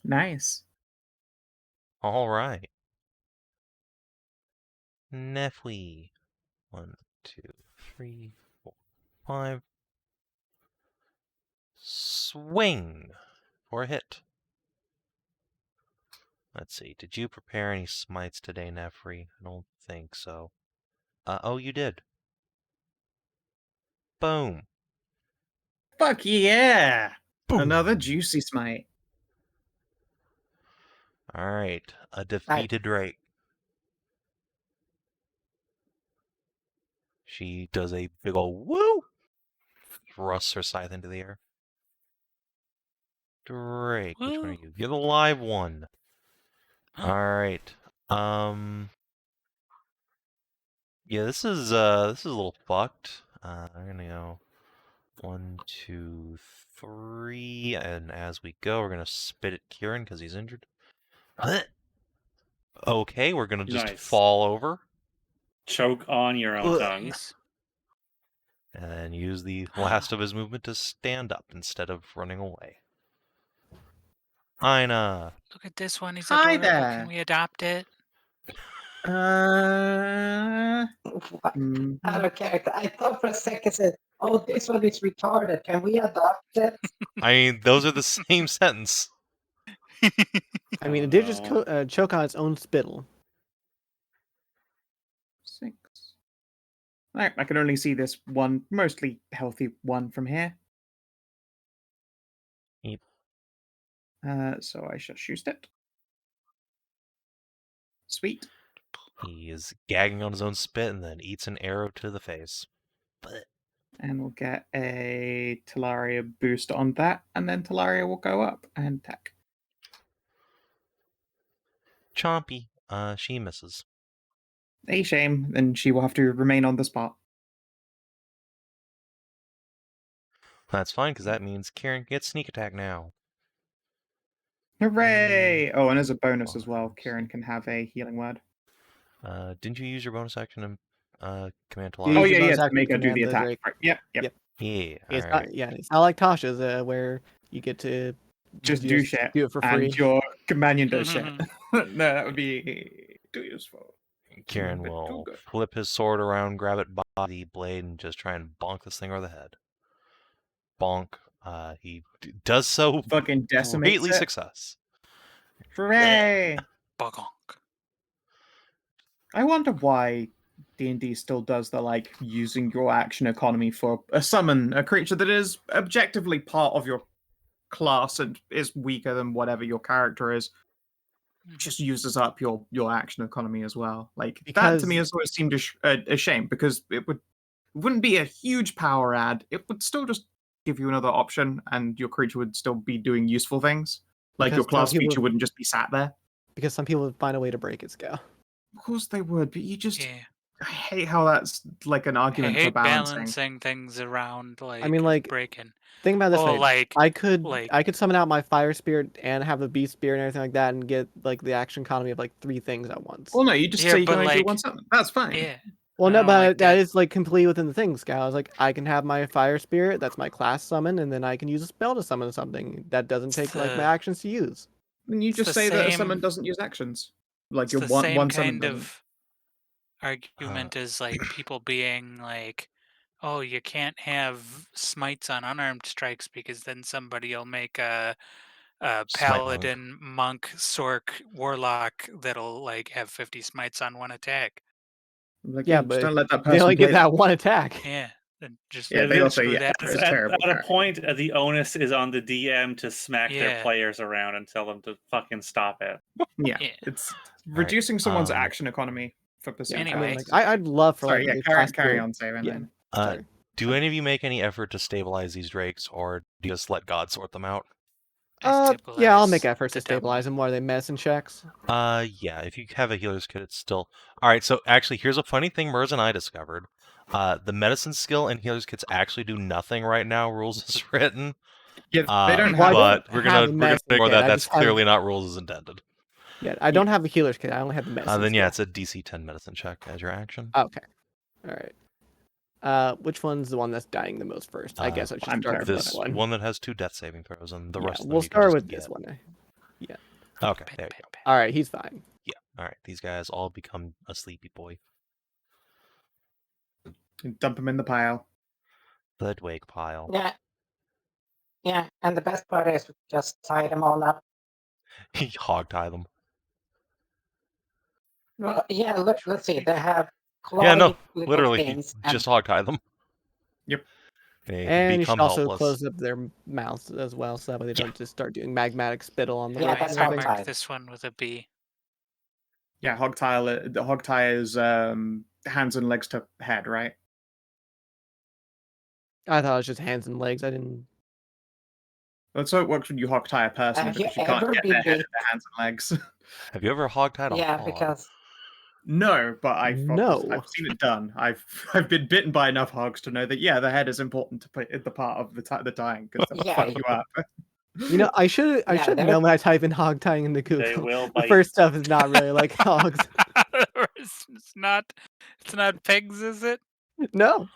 Nice. All right. Nefli. 1, 2, 3, 4, 5. Swing for a hit. Let's see. Did you prepare any smites today, Nefri? I don't think so. Oh, you did. Boom. Fuck yeah. Boom. Another juicy smite. All right. A defeated Drake. She does a big ol' woo. Thrusts her scythe into the air. Drake, which one are Woo. you? You're the live one. All right. Yeah, this is a little fucked. I'm gonna go 1, 2, 3, and as we go, we're gonna spit at Kieran because he's injured. Okay, we're gonna just Nice. fall over Choke on your own Ugh. tongue. Nice. and then use the last of his movement to stand up instead of running away. Inah. Look at this one. He's Hi adorable. there. Can we adopt it? What? Mhm. Out of character. I thought for a second, said, "Oh, this one is retarded. Can we adopt it?" I mean, those are the same sentence. I mean, Oh, it did just no. choke on its own spittle. 6. Alright, I can only see this one mostly healthy one from here. Yep. So I shall shoot it. Sweet. He is gagging on his own spit and then eats an arrow to the face. And we'll get a Taeleer boost on that, and then Taeleer will go up and attack. Chompy. She misses. A shame, and she will have to remain on the spot. That's fine, because that means Kieran gets sneak attack now. Hooray! Oh, and as a bonus as well, 5, Kieran can have a healing word. Didn't you use your bonus action in Command You Talara? Oh, use your yeah, bonus to action make to her do the command the attack. Drake. Right. Yep. Yep. Yeah, It's alright. not, yeah, it's not like Tasha's, where you get to Just do shit, do it for free. and your companion does shit. No, that would be too useful. Kieran But too will good. flip his sword around, grab it by the blade, and just try and bonk this thing over the head. Bonk. He does so Fucking decimates greatly it. success. Hooray! Bugonk. I wonder why D&D still does the, like, using your action economy for a summon, a creature that is objectively part of your class and is weaker than whatever your character is, just uses up your action economy as well. Like, that to me has always seemed a shame, because it wouldn't be a huge power add. It would still just give you another option, and your creature would still be doing useful things. Like, your Because some class people- feature wouldn't just be sat there. Because some people would find a way to break its go. Of course they would, but you just... Yeah. I hate how that's like an I argument for hate balancing. balancing things around, like, I mean, like, breaking. think about it this Oh, way. like, I could like- I could summon out my fire spirit and have a beast spirit and everything like that and get like the action economy of like 3 things at once. Well, no, you just Yeah, say you can but, only do like, one summon. That's fine. yeah. Well, I no, don't but like that that. is like completely within the thing, Scout. I was like, I can have my fire spirit, that's my class summon, and then I can use a spell to summon something that doesn't take like my actions to use. And you It's just the say that a same- summon doesn't use actions. Like It's your the one same summon kind doesn't. of argument as like people being like, "Oh, you can't have smites on unarmed strikes because then somebody will make a Smite monk. paladin, monk, sork, warlock that'll like have 50 smites on one attack." Like, Yeah, just but don't let that they person only play get that one attack. Yeah, and just Yeah, they also screw that. It's At terrible a character. point, the onus is on the DM to smack their Yeah. players around and tell them to fucking stop it. Yeah, Yeah. it's reducing someone's action economy for Yeah, percent. I mean, Anyway. like, I'd love for Sorry, like yeah, the carry class on, Savin. Yeah. then. Sorry. Do any of you make any effort to stabilize these drakes, or do you just let God sort them out? Yeah, I'll make stabilize efforts to the devil. stabilize them while they medicine checks. Yeah, if you have a healer's kit, it's still... Alright, so actually, here's a funny thing Mers and I discovered. The medicine skill and healer's kits actually do nothing right now, rules is written. Yeah, they don't Well, I have. don't But we're have gonna a medicine ignore kit, that. I That's just have- clearly not rules as intended. Yeah, I don't have a healer's kit. I only have the medicine. Then yeah, skill. it's a DC 10 medicine check as your action. Okay. All right. Which one's the one that's dying the most first? I guess I should I'm start with This this one. one that has 2 death saving throws, and the Yeah, rest of them we'll you can start just with get. this one. Okay, Pet, there you pet, go. pet. All right, he's fine. Yeah, alright, these guys all become a sleepy boy. Dump them in the pile. The Dwake pile. Yeah. Yeah, and the best part is we just tie them all up. Hog tie them. Well, yeah, look, let's see. They have clawy Yeah, no, little literally, things, and just hog tie them. Yep. They And you should become also helpless. close up their mouths as well, so that way they don't just start doing magmatic spittle on the Yeah, rope. that's and I how everything. it's marked this one with a B. Yeah, hog tie. The hog tie is hands and legs to head, right? I thought it was just hands and legs. I didn't. That's how it works when you hog tie a person, Have you because you can't ever get been their head bit? and their hands and legs. Have you ever hog-tied a Yeah, hog? because No, but I've No. seen it done. I've been bitten by enough hogs to know that the head is important to put in the part of the tying, because they'll Yeah, fuck you up. You know, I should Yeah, they're- know when I type in hog tying into Google. They will The bite. first stuff is not really like hogs. it's not pigs, is it? No.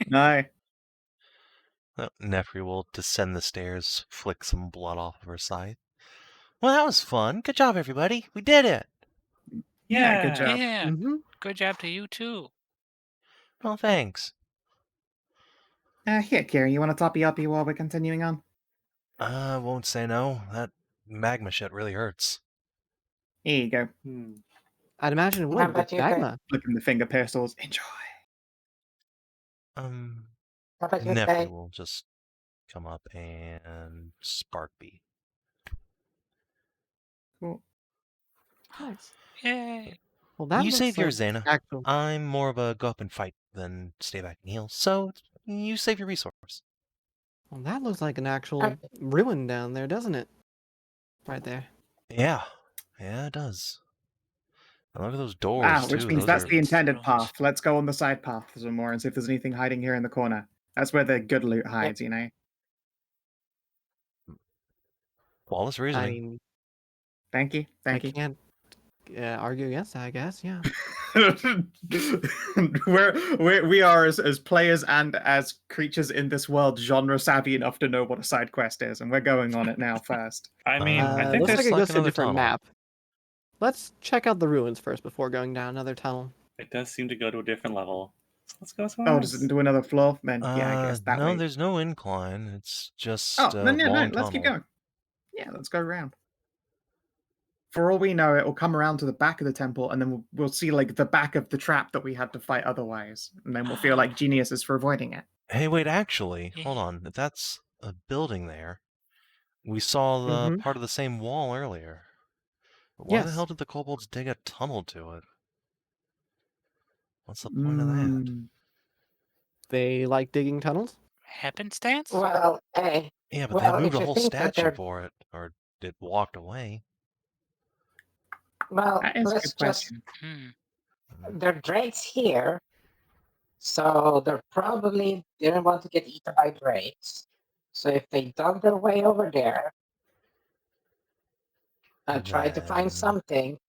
No. Nefri will descend the stairs, flick some blood off of her side. Well, that was fun. Good job, everybody. We did it. Yeah, good job. Yeah. Hmm. Good job to you too. Well, thanks. Here, Kieran, you want to toppy uppy while we're continuing on? I won't say no. That magma shit really hurts. Here you go. I'd imagine it How would with about you guys? magma. Flicking the finger pistols. Enjoy. How about you Nefri say? will just come up and spark bee. Cool. Nice. Yay. Well, that You looks save like yours, Zana. actual. I'm more of a go up and fight than stay back and heal, so you save your resource. Well, that looks like an actual ruin down there, doesn't it? Right there. Yeah, it does. And look at those doors, Ah, which too. means Those that's are... the intended ruins. path. Let's go on the side path some more and see if there's anything hiding here in the corner. That's where the good loot hides, you know? flawless I reasoning. mean, Thank you. Thank I you. can't argue against that, I guess. Yeah. we are as players and as creatures in this world genre savvy enough to know what a side quest is, and we're going on it now first. I mean, I think Looks there's like it like goes to a another different tunnel. map. Let's check out the ruins first before going down another tunnel. it does seem to go to a different level. Let's go somewhere Oh, else. does it do another floor? Then yeah, I guess that no, way. there's no incline. It's just Oh, a no, long let's keep tunnel. going. Yeah, let's go around. For all we know, it will come around to the back of the temple, and then we'll see like the back of the trap that we had to fight otherwise, and then we'll feel like geniuses for avoiding it. Hey, wait, actually, Yeah. hold on. If that's a building there, we saw the Mhm. part of the same wall earlier. Why the Yes. hell did the kobolds dig a tunnel to it? What's the Hmm. point of that? They like digging tunnels. Happenstance? Well, hey, Yeah, but well, they moved if a you whole think that statue they're for it, or it walked away. well, That is a let's good just question. Hmm. there are drakes here, so they probably didn't want to get eaten by drakes. So if they dug their way over there and tried to find Then- something,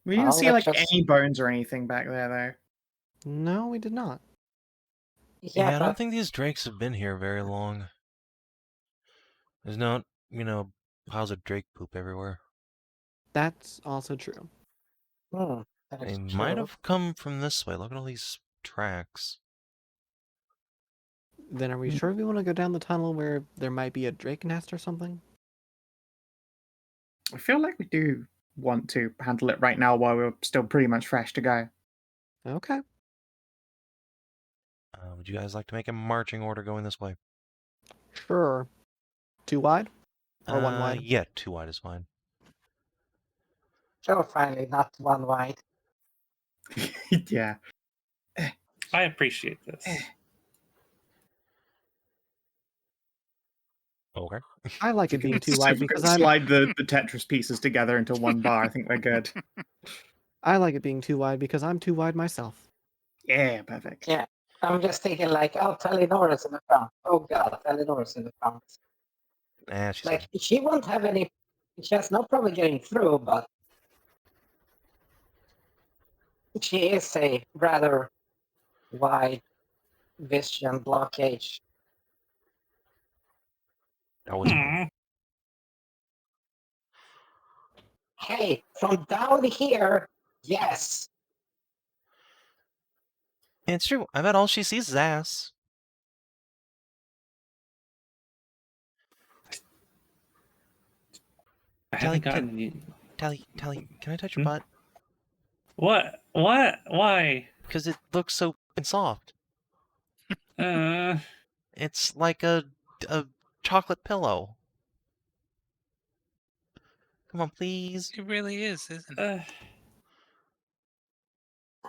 We didn't Well, see like let's just- any bones or anything back there, No, we did not. Yeah, I but don't think these drakes have been here very long. There's not, piles of drake poop everywhere. That's also true. that They is might true. have come from this way. Look at all these tracks. Then are we sure we want to go down the tunnel where there might be a drake nest or something? though. I feel like we do want to handle it right now while we're still pretty much fresh to go. Okay. Would you guys like to make a marching order going this way? Sure. Too wide? Or one wide? Yeah, 2 wide is fine. So finally, not one wide. Yeah. I appreciate this. Okay. I like it being too So wide we can because I'm slide the Tetris pieces together into one bar. I think we're good. I like it being too wide because I'm too wide myself. Yeah, perfect. Yeah, I'm just thinking like, oh, Talenora's in the front. Oh god, Talenora's in the front. She's Like, fine. she won't have any. She has no problem getting through, but she is a rather wide vision blockade. That was Hmm. Hey, from down here, yes. It's true. I bet all she sees is ass. I haven't Tally, gotten you. Tally, can I touch your Hmm? butt? What? What? Why? Because it looks so f***ing soft. Uh, It's like a chocolate pillow. Come on, please. It really is, isn't it? uh,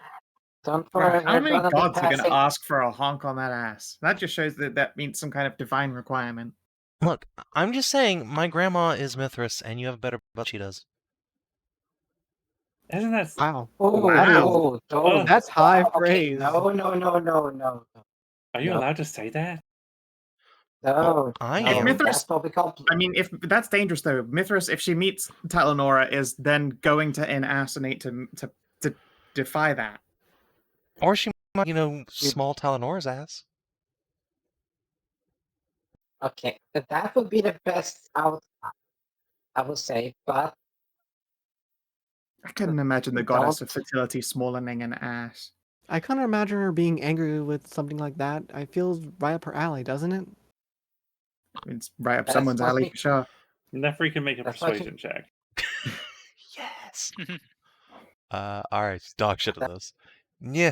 Don't Bro, worry, how we're many gonna be gods are going passing. to ask for a honk on that ass? That just shows that that means some kind of divine requirement. Look, I'm just saying, my grandma is Mithras, and you have a better butt she does. Isn't that Wow. Oh, Wow. don't. That's high Okay, praise. no. Are you No. allowed to say that? No. I If am. Mithras, That's what we call. I mean, if that's dangerous though. Mithras, if she meets Talanora, is then going to inassonate to defy that. Or she might, small Talanora's ass. Okay, that would be the best outcome, I would say, but I couldn't imagine the goddess of Don't. fertility smallening an ass. I kind of imagine her being angry with something like that. It feels right up her alley, doesn't it? It's right up That's someone's what alley we- for sure. Nefri can make a That's what persuasion check. Yes. Alright, dog shit at this. Yeah.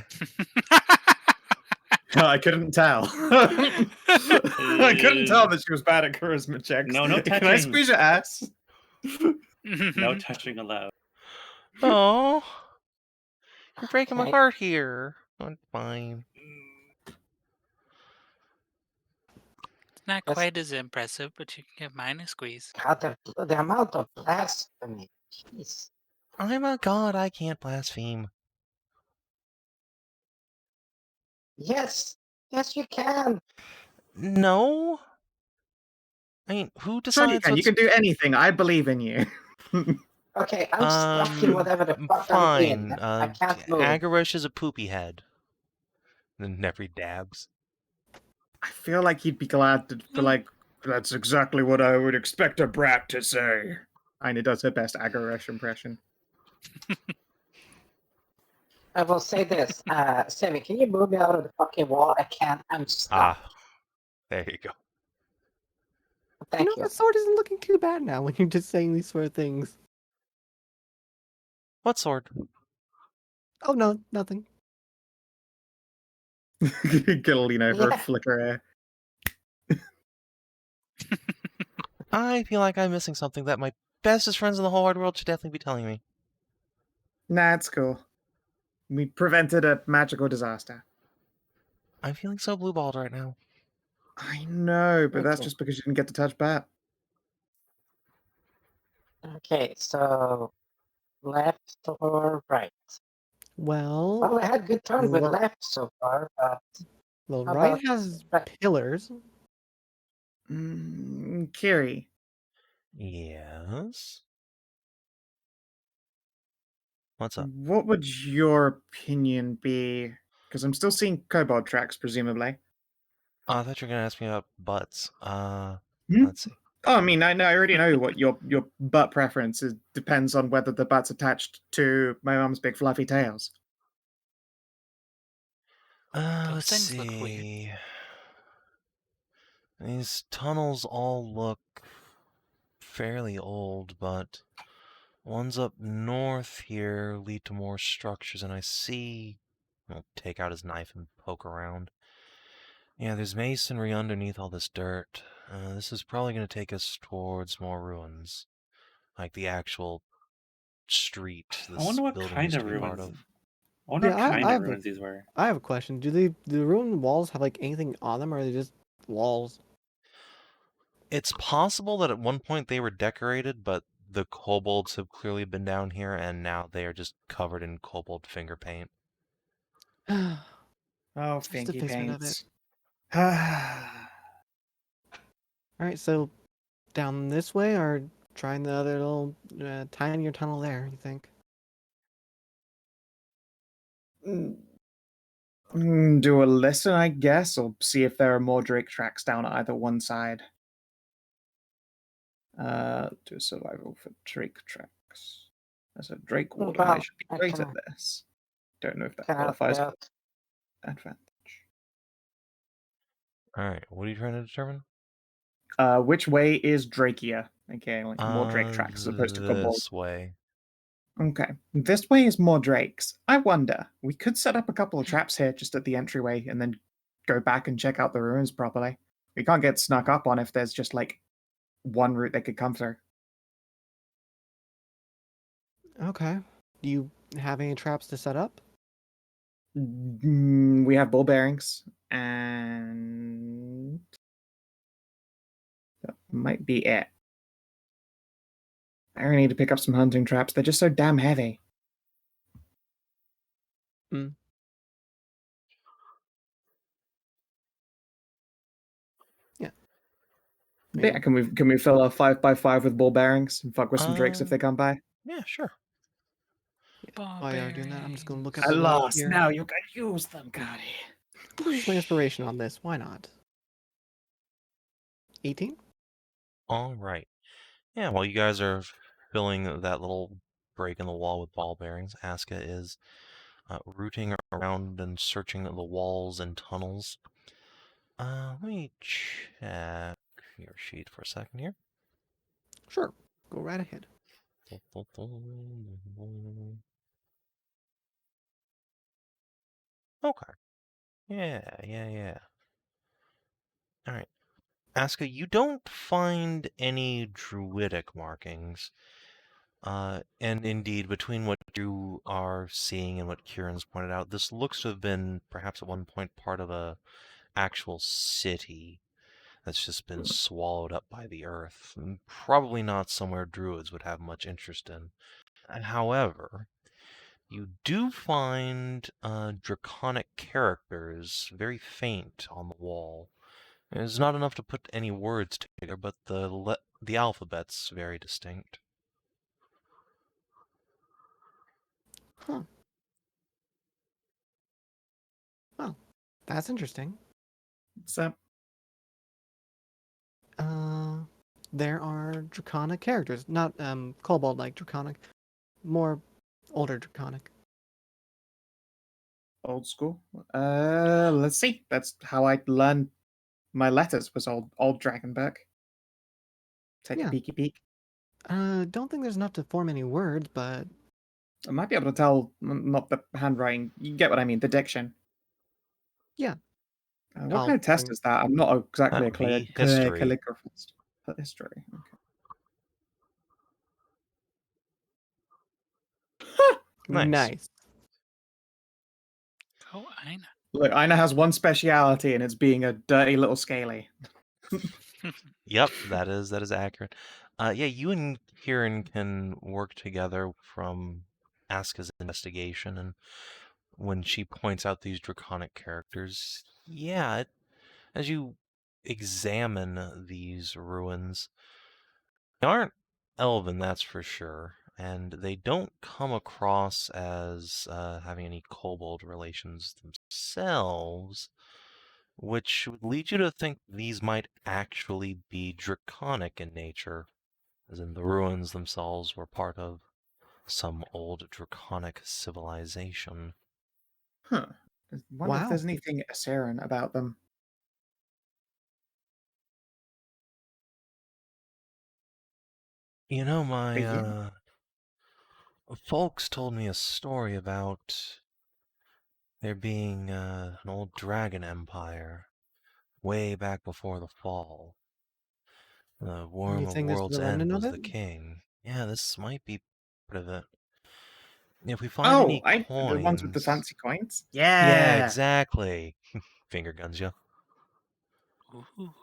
I couldn't tell. I couldn't tell that she was bad at charisma checks. No, no Can I touching. squeeze your ass? No touching allowed. Oh, you're breaking my Okay. heart here. I'm fine. It's not Yes. quite as impressive, but you can give mine a squeeze. God, the amount of blasphemy. Jeez. I'm a god, I can't blaspheme. Yes, you can. No? I mean, who Sure you decides can. You what's... can do anything. I believe in you. Okay, I'm stuck in whatever the fuck I'm in. Fine. I can't move. Agarish is a poopy head. Then Nefri dabs. I feel like he'd be glad to be like, that's exactly what I would expect a brat to say. Aina does her best Agarish impression. I will say this, Savin, can you move me out of the fucking wall? I can't. I'm stuck. There you go. Thank you know, that sword isn't looking too bad now when you're just saying these sort of things. What sword? Oh no, nothing. Gonna lean over, Yeah. flicker hair. I feel like I'm missing something that my bestest friends in the whole wide world should definitely be telling me. Nah, it's cool. We prevented a magical disaster. I'm feeling so blue-balled right now. I know, but that's Okay. just because you didn't get to touch Bat. Okay, so left or right? Well, Well, I had good turn with Well- left so far, but well, how right about has right? pillars. Kiri, Yes? What's up? what would your opinion be? Because I'm still seeing kobold tracks, presumably. Oh, I thought you were going to ask me about butts. Hmm? Let's see. Oh, I mean, I already know what your butt preference is. Depends on whether the butt's attached to my mum's big fluffy tails. Those Let's things look weird. see. These tunnels all look fairly old, but ones up north here lead to more structures, and I see... I'll take out his knife and poke around. Yeah, there's masonry underneath all this dirt. This is probably going to take us towards more ruins. Like the actual street this I wonder what building kind used of to be part ruins. of. I wonder Yeah, what I kind of have a- ruins these were. I have a question. Do the ruined walls have like anything on them, or are they just walls? It's possible that at one point they were decorated, but the kobolds have clearly been down here, and now they are just covered in kobold finger paint. Oh, Just a finky fist rid of paints. All right, so down this way, or trying the other little tinier tunnel there? You think? Do a listen, I guess, or see if there are more Drake tracks down at either one side. Do a survival for Drake tracks. As a Drakewarden, I Well, should be I great can- at this. Don't know if that Can help qualifies out. for advantage. Alright, what are you trying to determine? Which way is Drakea? Okay, like more Drake tracks as opposed to kobold. This way. Okay, this way is more Drakes. I wonder, we could set up a couple of traps here just at the entryway and then go back and check out the ruins properly. We can't get snuck up on if there's just like one route they could come through. Okay. Do you have any traps to set up? We have ball bearings, and that might be it. I really need to pick up some hunting traps. They're just so damn heavy. Mm. Yeah. Yeah, can we fill a 5x5 with ball bearings and fuck with some drakes if they come by? Yeah, sure. While you're doing that, I'm just going to look up At the map last, here. now you can use them, Gary. Use my inspiration on this. Why not? 18? All right. Yeah, while you guys are filling that little break in the wall with ball bearings, Aska is rooting around and searching the walls and tunnels. Let me check your sheet for a second here. Sure. Go right ahead. Okay. Yeah. All right. Aska, you don't find any druidic markings. And indeed, between what you are seeing and what Kieran's pointed out, this looks to have been perhaps at one point part of a actual city that's just been swallowed up by the earth. Probably not somewhere druids would have much interest in. However, you do find draconic characters, very faint, on the wall. It's not enough to put any words together, but the alphabet's very distinct. Huh. Well, that's interesting. So, There are draconic characters, not kobold like draconic, more older draconic. old school. Let's see. That's how I learned my letters. Was old Dragonberg. Take Yeah. a peeky peek. Don't think there's enough to form any words, but I might be able to tell, not the handwriting. You get what I mean. The diction. yeah. What I'll kind of test bring- is that? I'm not exactly That a would be history. calligraphist. History. Okay. Nice. Oh, Inah. Look, Inah has one speciality, and it's being a dirty little scaly. Yep, that is accurate. Yeah, you and Kieran can work together from Aska's investigation, and when she points out these draconic characters, yeah, as you examine these ruins, they aren't elven, that's for sure, and they don't come across as having any kobold relations themselves, which would lead you to think these might actually be draconic in nature, as in the ruins themselves were part of some old draconic civilization. Huh. I wonder if Wow. there's anything Asaran about them. You know, my Yeah. folks told me a story about there being an old dragon empire way back before the fall. The Worm You of think this is World's a End remnant of was it? the king. Yeah, this might be part of it. If we find Oh, any the ones with the coins... fancy coins? Yeah, Yeah. exactly. Finger guns you. Ooh.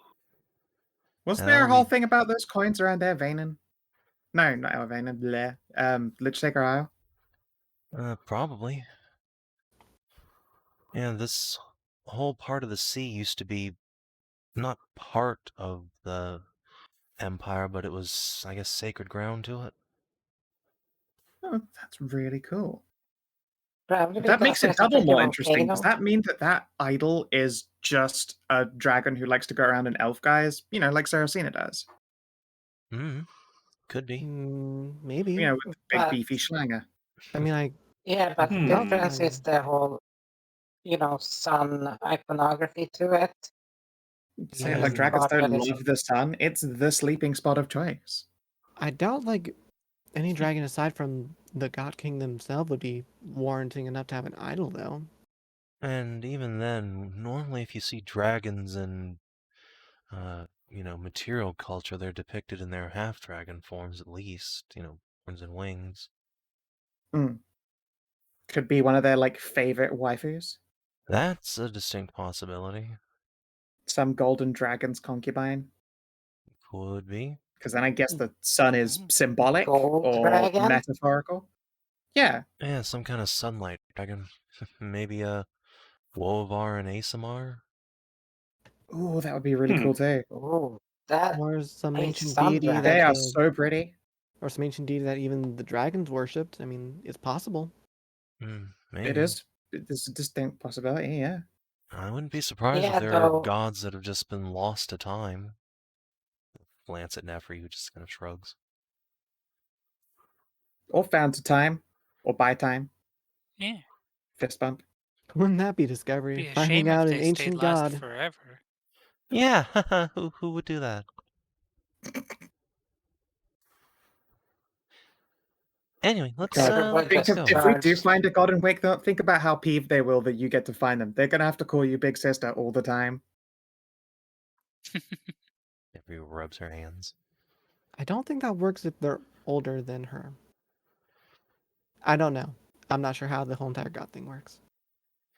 Wasn't That there a would whole be thing about those coins around there, Vanen? No, not Vanen. Bleh. Lichtaker Isle. probably. Yeah, this whole part of the sea used to be not part of the empire, but it was, I guess, sacred ground to it. Oh, that's really cool. Probably That because makes it there's a double freaking more interesting. Does volcano. that mean that idol is just a dragon who likes to go around in elf guise? You know, like Saracena does. Could be. Maybe. You know, with the big But beefy schlanger. I mean, yeah, but the Hmm. difference is the whole, sun iconography to it. Say Yeah, it like the dragons part don't that is- love the sun. It's the sleeping spot of choice. I doubt any dragon aside from the God King themselves would be warranting enough to have an idol, though. And even then, normally if you see dragons in, material culture, they're depicted in their half-dragon forms at least, horns and wings. Could be one of their like favorite waifus. That's a distinct possibility. Some golden dragon's concubine. Could be. Because then I guess the sun is symbolic Gold or dragon? metaphorical. Yeah. Yeah, some kind of sunlight dragon. Maybe a Wovar and Asamar. Ooh, that would be really cool too. Ooh, that Or some Hey, ancient sun deity dragon. that They are the- so pretty. or some ancient deity that even the dragons worshipped. I mean, it's possible. Maybe. It is. It's a distinct possibility, yeah. I wouldn't be surprised Yeah, if there are though- gods that have just been lost to time. Glance at Nefri, who just kind of shrugs. Or found to time. Or by time. Yeah. Fist bump. Wouldn't that be discovery? Be a Finding shame out if an they stayed ancient lost god. forever. Yeah, who would do that? Anyway, let's God, Everybody think let's of, go. if we do charged. find a god and wake them up, think about how peeved they will that you get to find them. They're gonna have to call you big sister all the time. Nefri rubs her hands. I don't think that works if they're older than her. I don't know. I'm not sure how the whole entire god thing works.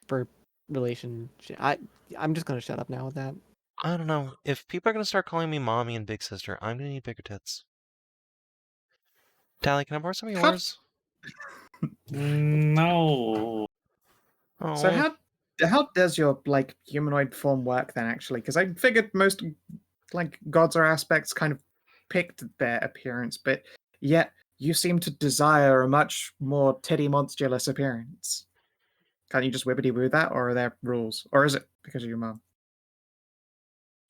For relationship, I'm just gonna shut up now with that. I don't know. If people are gonna start calling me mommy and big sister, I'm gonna need bigger tits. Tally, can I borrow some of How- yours? No. Oh, So how does your like humanoid form work then actually? Because I figured most like gods or aspects kind of picked their appearance, but yet you seem to desire a much more titty monstrous appearance. Can't you just wibbity woo that, or are there rules? Or is it because of your mom?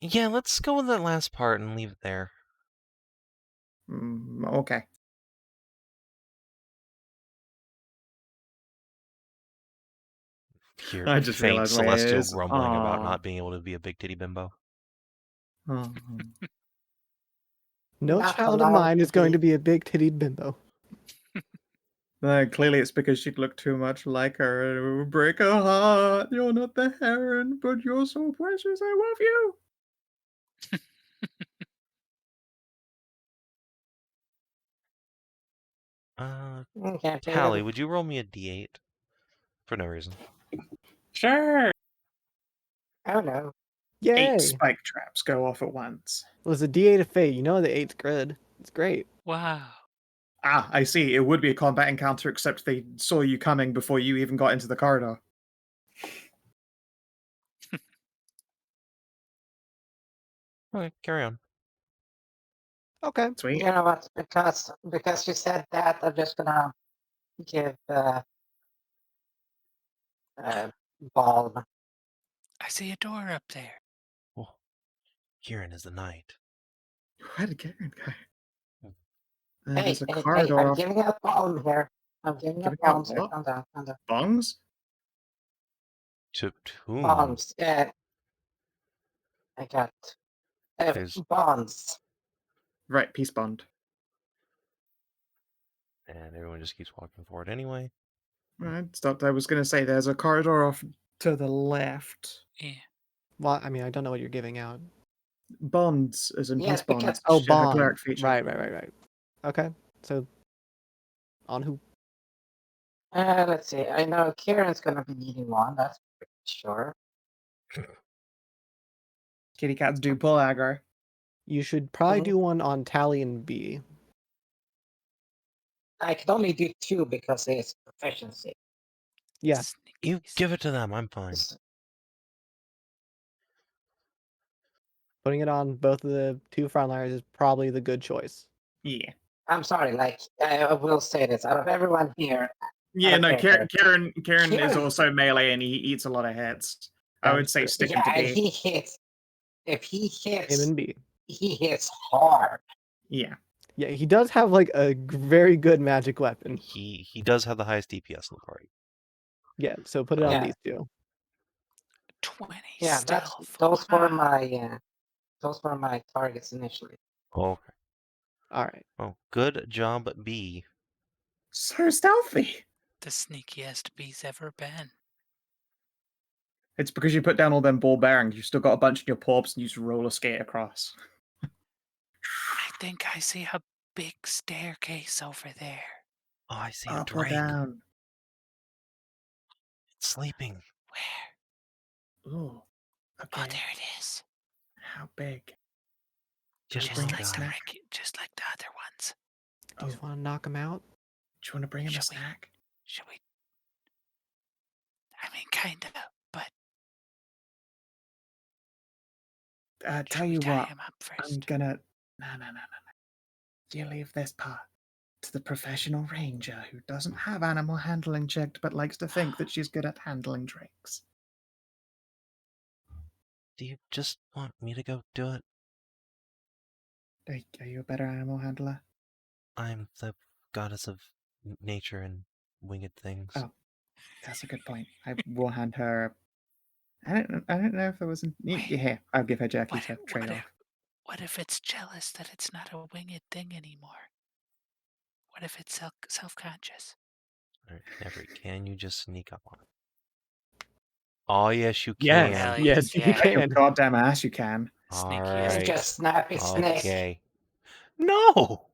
yeah, let's go with that last part and leave it there. Okay. Hear I just faint realized what it celestial is. grumbling about Aw. not being able to be a big titty bimbo. Oh. No Not child of allowed mine to is going be- to be a big tittied bimbo. Clearly it's because she'd look too much like her and it would break her heart. You're not the heron, but you're so precious. I love you. Okay, Tally, would you roll me a d8? For no reason. Sure. Oh no. Yay! 8 spike traps go off at once. Well, it's a D8 of fate. You know the 8's good. It's great. Wow. Ah, I see. It would be a combat encounter, except they saw you coming before you even got into the corridor. Okay, carry on. Okay. Sweet. You know what? Because you said that, I'm just gonna give Ball. I see a door up there. Oh, Kieran is the knight. Where did Garen go? Hey, There's a hey, corridor I'm off giving out Balm here. I'm giving out Giving out bombs here. what? Calm down, calm down. bongs. To whom? Bombs. I got There's- bonds. Right, peace bond. And everyone just keeps walking forward anyway. Right, stopped. I was going to say there's a corridor off to the left. Yeah. Well, I mean, I don't know what you're giving out. Bonds, as in Yeah, peace bonds. because- Oh, which have a bond. cleric feature. Right. Okay. So, on who? Let's see. I know Kieran's gonna be needing one. That's pretty sure. Kitty cats do pull aggro. You should probably Mhm. do one on Tally and B. I can only do 2 because it's proficiency. Yeah. You Sneaky give it to them, I'm fine. Putting it on both of the two frontliners is probably the good choice. Yeah. I'm sorry. Like I will say this: out of everyone here, Yeah, no, Okay, Kieran is Kieran- also melee and he eats a lot of hits. I That would is say true. stick him yeah, to and B. he hits. If he Him hits, and B. he hits hard. Yeah. Yeah, he does have like a very good magic weapon. He does have the highest DPS in the party. Yeah, so put it on Yeah. these two. 20 Yeah, that's stealth. those were Wow. my targets initially. Okay. All right. Oh, good job, B. So stealthy. The sneakiest bee's ever been. It's because you put down all them ball bearings. You've still got a bunch in your paws and you just roller skate across. I think I see a big staircase over there. Oh, I see a Up or drake. down. sleeping. Where? Ooh. Okay. Oh, there it is. How big? Just bring like a Just that. snack? just like the other ones. Do you just want to knock him out? Do you want to bring him a Should we? snack? Should we? I mean, kind of, but Tell should we you tie what, him up I'm first? gonna. No. You leave this part to the professional ranger who doesn't have animal handling checked but likes to think that she's good at handling drakes. Do you just want me to go do it? Are you a better animal handler? I'm the goddess of nature and winged things. Oh. That's a good point. I will hand her. I don't know if there was. Wait. Here, I'll give her jerky to trade off. What if it's jealous that it's not a winged thing anymore? What if it's self-conscious? Alright, Never. Can you just sneak up on it? Oh, yes, you Yes, can. Hell Yes, you yeah. Bet your can. goddamn ass you can. Sneakiest. Alright. Just snappy snake. Okay. No!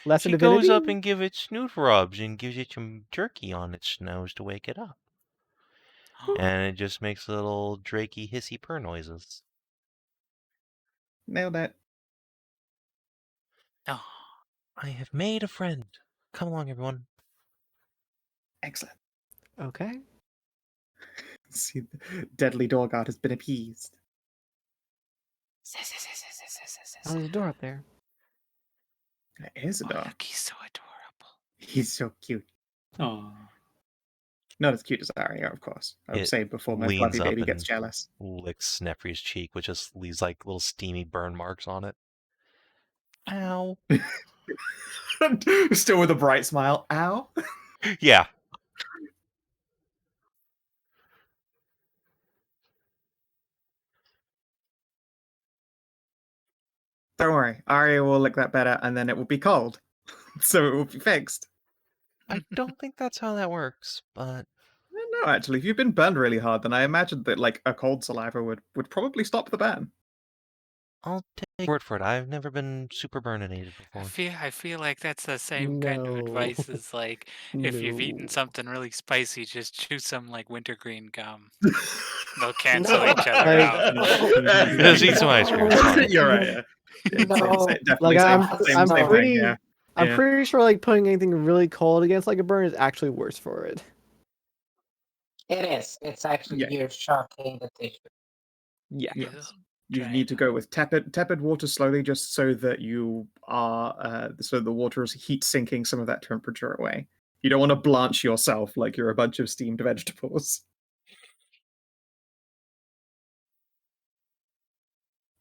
Lesson She divinity. goes up and gives it snoot rubs and gives it some jerky on its nose to wake it up. And it just makes little drakey hissy purr noises. Nailed it. Oh, I have made a friend. Come along, everyone. Excellent. Okay. See, the deadly door guard has been appeased. Oh, there's a door up there. There is a oh, door. look, he's so adorable. He's so cute. Oh. Not as cute as Arya, of course. I would It say before my leans fluffy up baby gets and jealous. licks Sneffry's cheek, which just leaves like little steamy burn marks on it. Ow. Still with a bright smile. Ow. Yeah. Don't worry. Arya will lick that better and then it will be cold. So it will be fixed. I don't think that's how that works, but No, actually, if you've been burned really hard, then I imagine that like a cold saliva would probably stop the burn. I'll take your word for it. I've never been super burninated I before. feel like that's the same kind of advice No. as like if you've eaten No. something really spicy, just chew some like wintergreen gum. They'll cancel each other Like- out. Just eat some ice cream. It's fine. You're right. Yeah. Yeah, No. definitely Like same I'm thing. pretty Yeah. I'm Yeah. pretty sure like putting anything really cold against like a burn is actually worse for it. It is. It's actually Yeah. you're shocking the tissue. Yeah. Yes. You Try need it. to go with tepid water slowly, just so that you are so the water is heat sinking some of that temperature away. You don't want to blanch yourself like you're a bunch of steamed vegetables.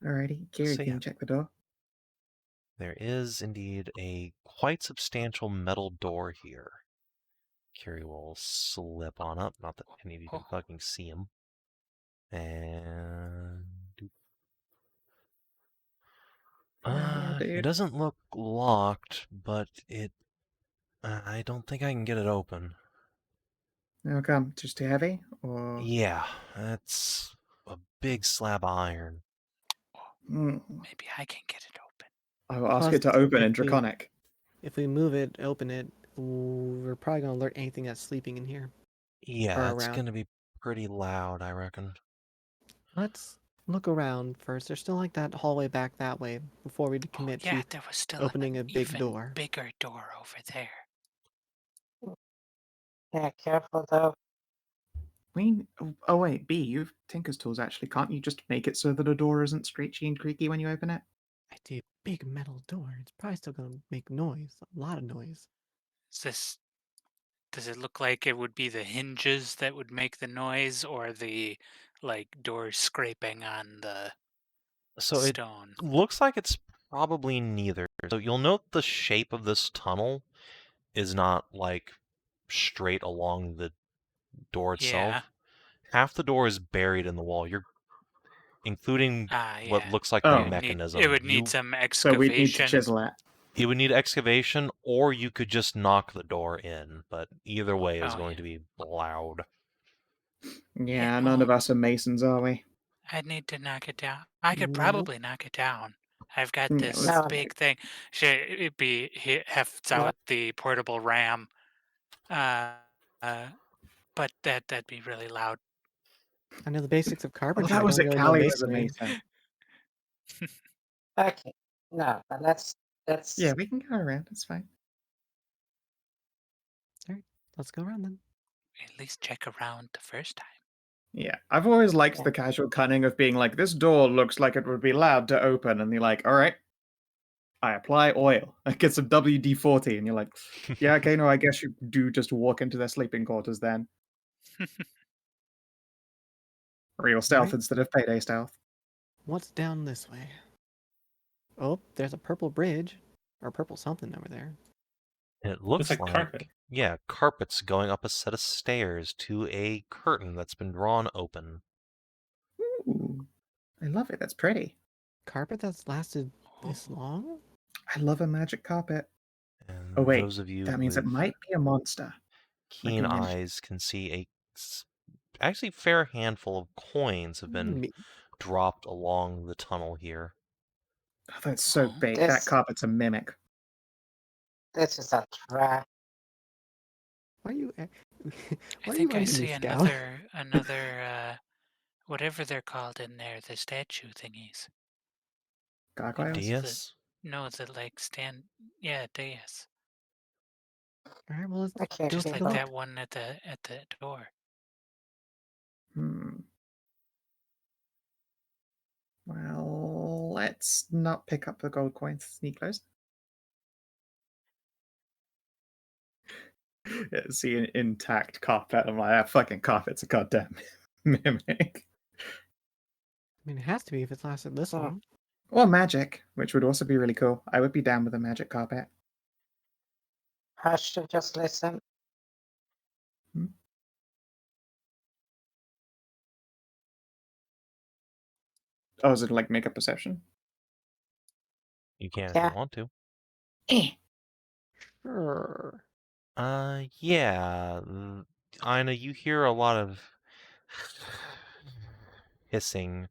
Alrighty, Kiri, So, can yeah. you check the door? There is indeed a quite substantial metal door here. Kiri will slip on up, not that any of you can fucking see him. And Yeah, it dude. doesn't look locked, but it I don't think I can get it open. How come? Just too heavy? Or Yeah, that's a big slab of iron. Hmm. Maybe I can get it open. I will ask Plus, it to open in if we- Draconic. If we move it, open it, we're probably gonna alert anything that's sleeping in here. Yeah, Or that's around. gonna be pretty loud, I reckon. Let's look around first. There's still like that hallway back that way before we commit Yeah, to there was still opening a an big even door. bigger door over there. Yeah, careful though. Oh wait, B, you've Tinker's tools actually. Can't you just make it so that a door isn't screechy and creaky when you open it? It's a big metal door. It's probably still gonna make noise. A lot of noise. Does it look like it would be the hinges that would make the noise or the like door scraping on the So it stone? looks like it's probably neither. So you'll note the shape of this tunnel is not like straight along the door itself. Yeah. Half the door is buried in the wall. You're including what Yeah. looks like Oh. the It would mechanism. It would need some So we need to excavation. chisel it. It would need excavation, or you could just knock the door in. But either way is Oh, going yeah. to be loud. Yeah, It none of won't. us are masons, are we? I'd need to knock it down. I could Nope. probably knock it down. I've got Yeah, this let's- big thing. It'd be hefts out the portable ram. but that'd be really loud. I know the basics of Oh, carpentry. that I was don't it. really know Callie was masonry. amazing. Okay. No, but let's Yeah, we can go around. It's fine. Let's go around then. At least check around the first time. Yeah, I've always liked Yeah. the casual cunning of being like, this door looks like it would be loud to open, and you're like, all right, I apply oil. I get some WD-40, and you're like, yeah, okay, no, I guess you do just walk into their sleeping quarters then. Real stealth Right. instead of payday stealth. What's down this way? Oh, there's a purple bridge. Or purple something over there. It looks like like, carpet. yeah, carpet's going up a set of stairs to a curtain that's been drawn open. Ooh, I love it. That's pretty. Carpet that's lasted this long? I love a magic carpet. And Oh, wait, those of you that means it with might be a monster. keen like a ninja. eyes can see a actually fair handful of coins have been Me- dropped along the tunnel here. Oh, that's so Oh, big. That This- carpet's a mimic. This is a trap. Why are you? I Why are you think I riding see me, Scout? another whatever they're called in there, the statue thingies. Gargoyles? Diaz? No, the like stand. Yeah, dais. All right, well, let's I can't go Just take like a look. that one at the door. Well, let's not pick up the gold coins. Sneak close. Yeah, see an intact carpet. I'm like, that fucking carpet's a goddamn mimic. I mean, it has to be if it's lasted this Hmm. long. Or magic, which would also be really cool. I would be down with a magic carpet. Hush to just listen. Oh, is it like make a perception? You can if Yeah. you want to. Sure. Yeah. Inah, you hear a lot of hissing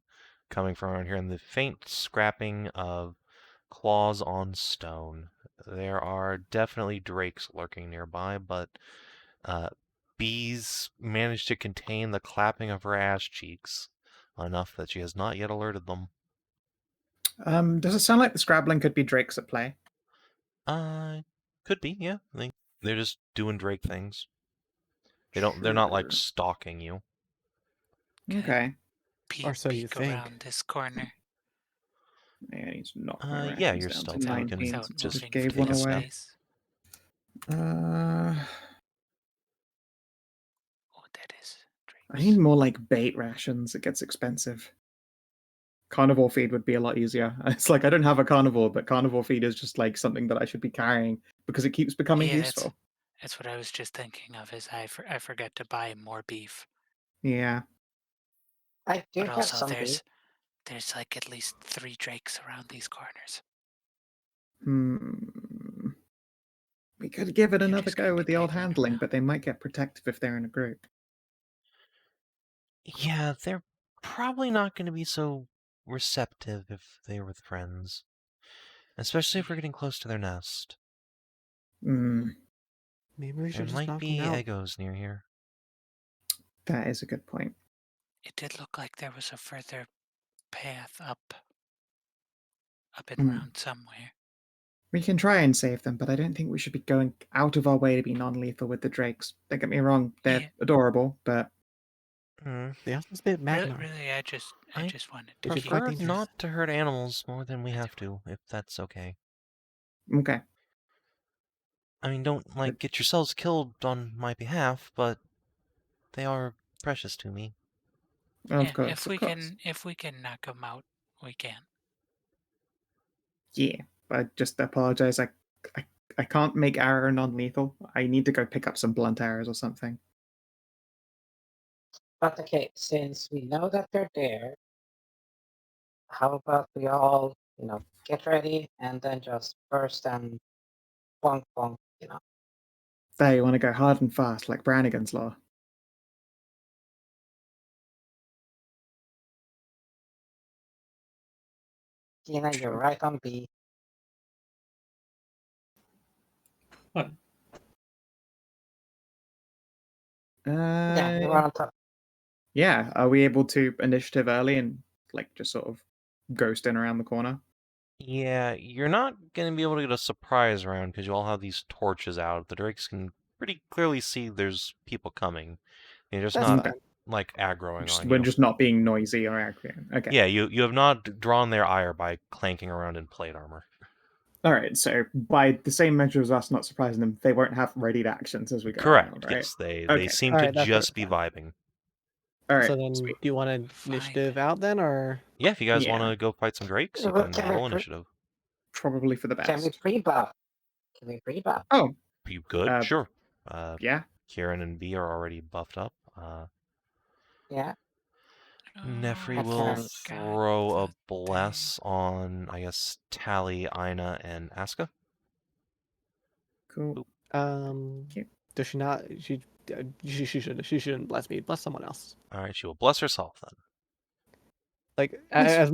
coming from around here and the faint scrapping of claws on stone. There are definitely drakes lurking nearby, but Bees managed to contain the clapping of her ass cheeks enough that she has not yet alerted them. Does it sound like the scrabbling could be drakes at play? Could be, yeah. They're just doing Drake things. They're not like Sure. stalking you. Okay. Or so you Peek think. around this corner. Yeah, he's knocked my Yeah, rations you're down to stealthy. You can 19 Without since I just just moving gave from one take a the away. step. space. Oh, that is I drakes. need more like bait rations. It gets expensive. Carnivore feed would be a lot easier. It's like I don't have a carnivore, but carnivore feed is just like something that I should be carrying because it keeps becoming Yeah, useful. That's what I was just thinking of. Is I forgot to buy more beef, Yeah. I do but have also some beef. there's like at least 3 drakes around these corners. We could give it You're another just go gonna with be the old taking it handling, around. but they might get protective if they're in a group. Yeah, they're probably not going to be so receptive if they're with friends. Especially if we're getting close to their nest. Hmm. Maybe we There should just might knock be them out. Eggos near here. That is a good point. It did look like there was a further path up and around somewhere. We can try and save them, but I don't think we should be going out of our way to be non-lethal with the drakes. Don't get me wrong, they're Yeah. adorable, but They also spit magma. Really, I just wanted to Which is keep quite Prefer dangerous. not to hurt animals more than we have to, if that's okay. okay. I mean, don't get yourselves killed on my behalf, but they are precious to me. Of Yeah, course, if of we course. can knock them out, we can. Yeah, I just apologize. I can't make arrow non-lethal. I need to go pick up some blunt arrows or something. But okay, since we know that they're there, how about we all, get ready and then just burst and bonk bonk, There, you want to go hard and fast, like Brannigan's Law. Inah, you're Sure. right on B. What? Yeah, you want to Yeah, are we able to initiative early and like just sort of ghost in around the corner? Yeah, you're not going to be able to get a surprise round because you all have these torches out. The drakes can pretty clearly see there's people coming. You're just That's not fine. like aggroing on We're you. just not being noisy or acting. Okay. Yeah, you have not drawn their ire by clanking around in plate armor. All right. So by the same measure as us not surprising them, they won't have readied actions as we go Correct. around, right? Yes, they Okay. seem All to right, that's just perfectly be fine. vibing. All right. So then, sweet. do you want to Fine. initiative out then, or Yeah, if you guys Yeah. want to go fight some drakes, you Well, can can we roll pre- initiative. Probably for the can we best. pre-buff? Can we pre-buff? Oh, You good? Sure. yeah. Kieran and V are already buffed up. Yeah. Nefri I will can't. throw a bless on, I guess, Tally, Inah, and Aska. Cool. Cute. does she not? She shouldn't bless me. Bless someone else. All right, she will bless herself then. Like That's- as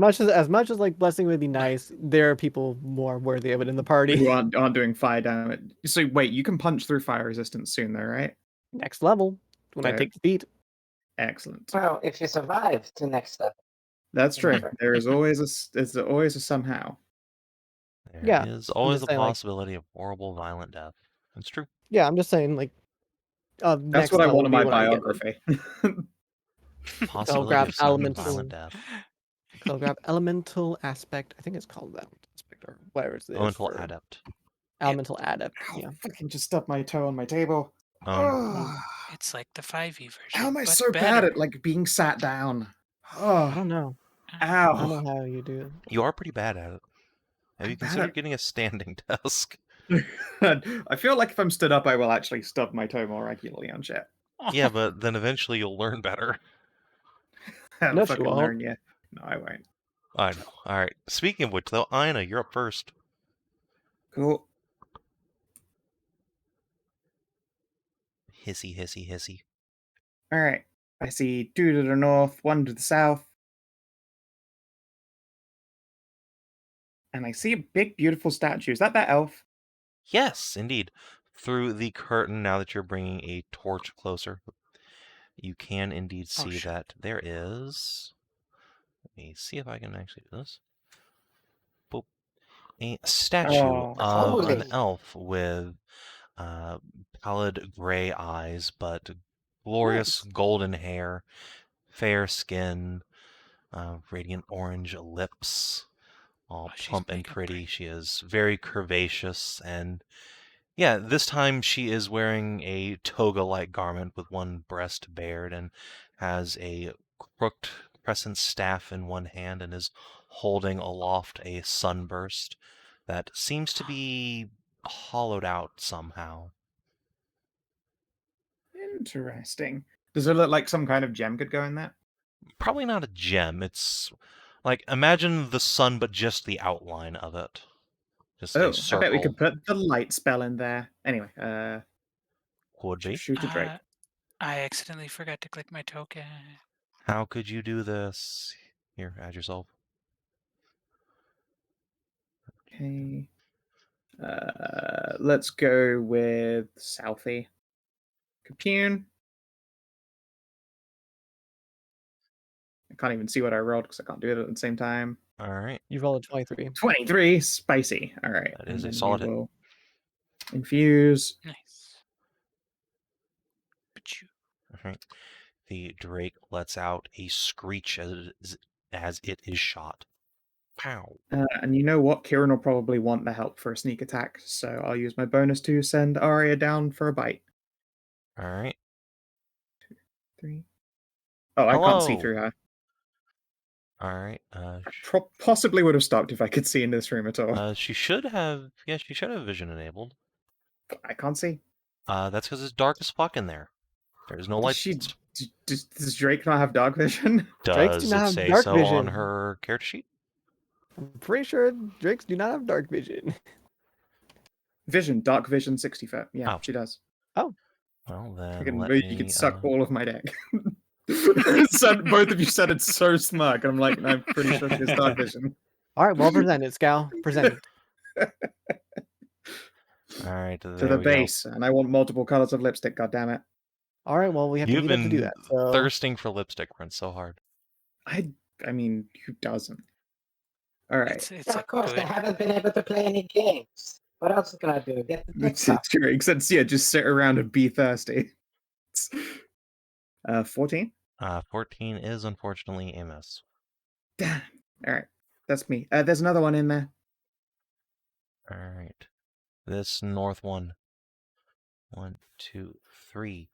much as like blessing would be nice, there are people more worthy of it in the party. Who aren't doing fire damage. So wait, you can punch through fire resistance soon, though, right? Next level when I So- take the feat. Excellent. Well, if you survive to next step. That's true. Remember. There is always there's always a somehow. There Yeah, is always just the saying, like- possibility of horrible, violent death. That's true. Yeah, I'm just saying like. That's Next what I level want in would my be when I get it. biography. Possibility grab of sudden elemental- violent death. So grab elemental aspect. I think it's called that aspect or whatever it is. Elemental for adept. Elemental adept. Ow, Yeah. fucking just stubbed my toe on my table. Oh, It's like the 5e version. How am I but so bad better. at like being sat down? I Oh, don't know. I ow. don't know how you do it. you are pretty bad at it. Have you I'm bad considered at- getting a standing desk? I feel like if I'm stood up, I will actually stub my toe more regularly on shit. Yeah, but then eventually you'll learn better. I'll No, she fucking won't. learn you. No, I won't. I know. All right. Speaking of which, though, Inah, you're up first. Cool. Hissy, hissy, hissy. All right. I see two to the north, one to the south. And I see a big, beautiful statue. Is that elf? Yes, indeed. Through the curtain, now that you're bringing a torch closer, you can indeed see shit. that there is. Let me see if I can actually do this. Boop. A statue Oh, of an holy. elf with pallid gray eyes, but glorious golden hair, fair skin, radiant orange lips, all Oh, she's plump and big and pretty. pretty. She is very curvaceous, and yeah, this time she is wearing a toga-like garment with one breast bared and has a crooked crescent staff in one hand and is holding aloft a sunburst that seems to be hollowed out somehow. interesting. Does it look like some kind of gem could go in that? Probably not a gem. It's like, imagine the sun, but just the outline of it. Just Oh, a circle. I bet we could put the light spell in there. Anyway, Would be. shoot a Drake. I accidentally forgot to click my token. How could you do this? Here, add yourself. Okay. Let's go with Southie. Capune. I can't even see what I rolled because I can't do it at the same time. All right. You rolled a 23. 23, spicy. All right. That is a then we solid hit. will infuse. Nice. But you. All right. The Drake lets out a screech as it is shot. Pow. And you know what? Kieran will probably want the help for a sneak attack, so I'll use my bonus to send Arya down for a bite. All right. 3. Oh, I can't see Hello. through her. All right. Possibly would have stopped if I could see into this room at all. She should have. Yeah, she should have vision enabled. I can't see. That's because it's dark as fuck in there. There's no light. Does Drake not have dark vision? Drakes do Does not it have say dark so on vision. her character sheet? I'm pretty sure drakes do not have dark vision. Vision, dark vision, 60 foot. Yeah, Oh. she does. Well, then Freaking let you me, could suck all of my deck. Both of you said it so smug, and I'm like, I'm pretty sure she has dark vision. All right, well presented, Scal. Presented. All right. To the base, and I want multiple colors of lipstick. God damn it! All right, well, we have to You've meet up to do been that. So thirsting for lipstick prints so hard. I mean, who doesn't? All right. It's Yeah, a of course, they good. haven't been able to play any games. What else is gonna do? Get the good stuff. True. Except, yeah, just sit around and be thirsty. 14? 14 is unfortunately a miss. Damn. All right. That's me. There's another one in there. All right. This north one. 1, 2, 3,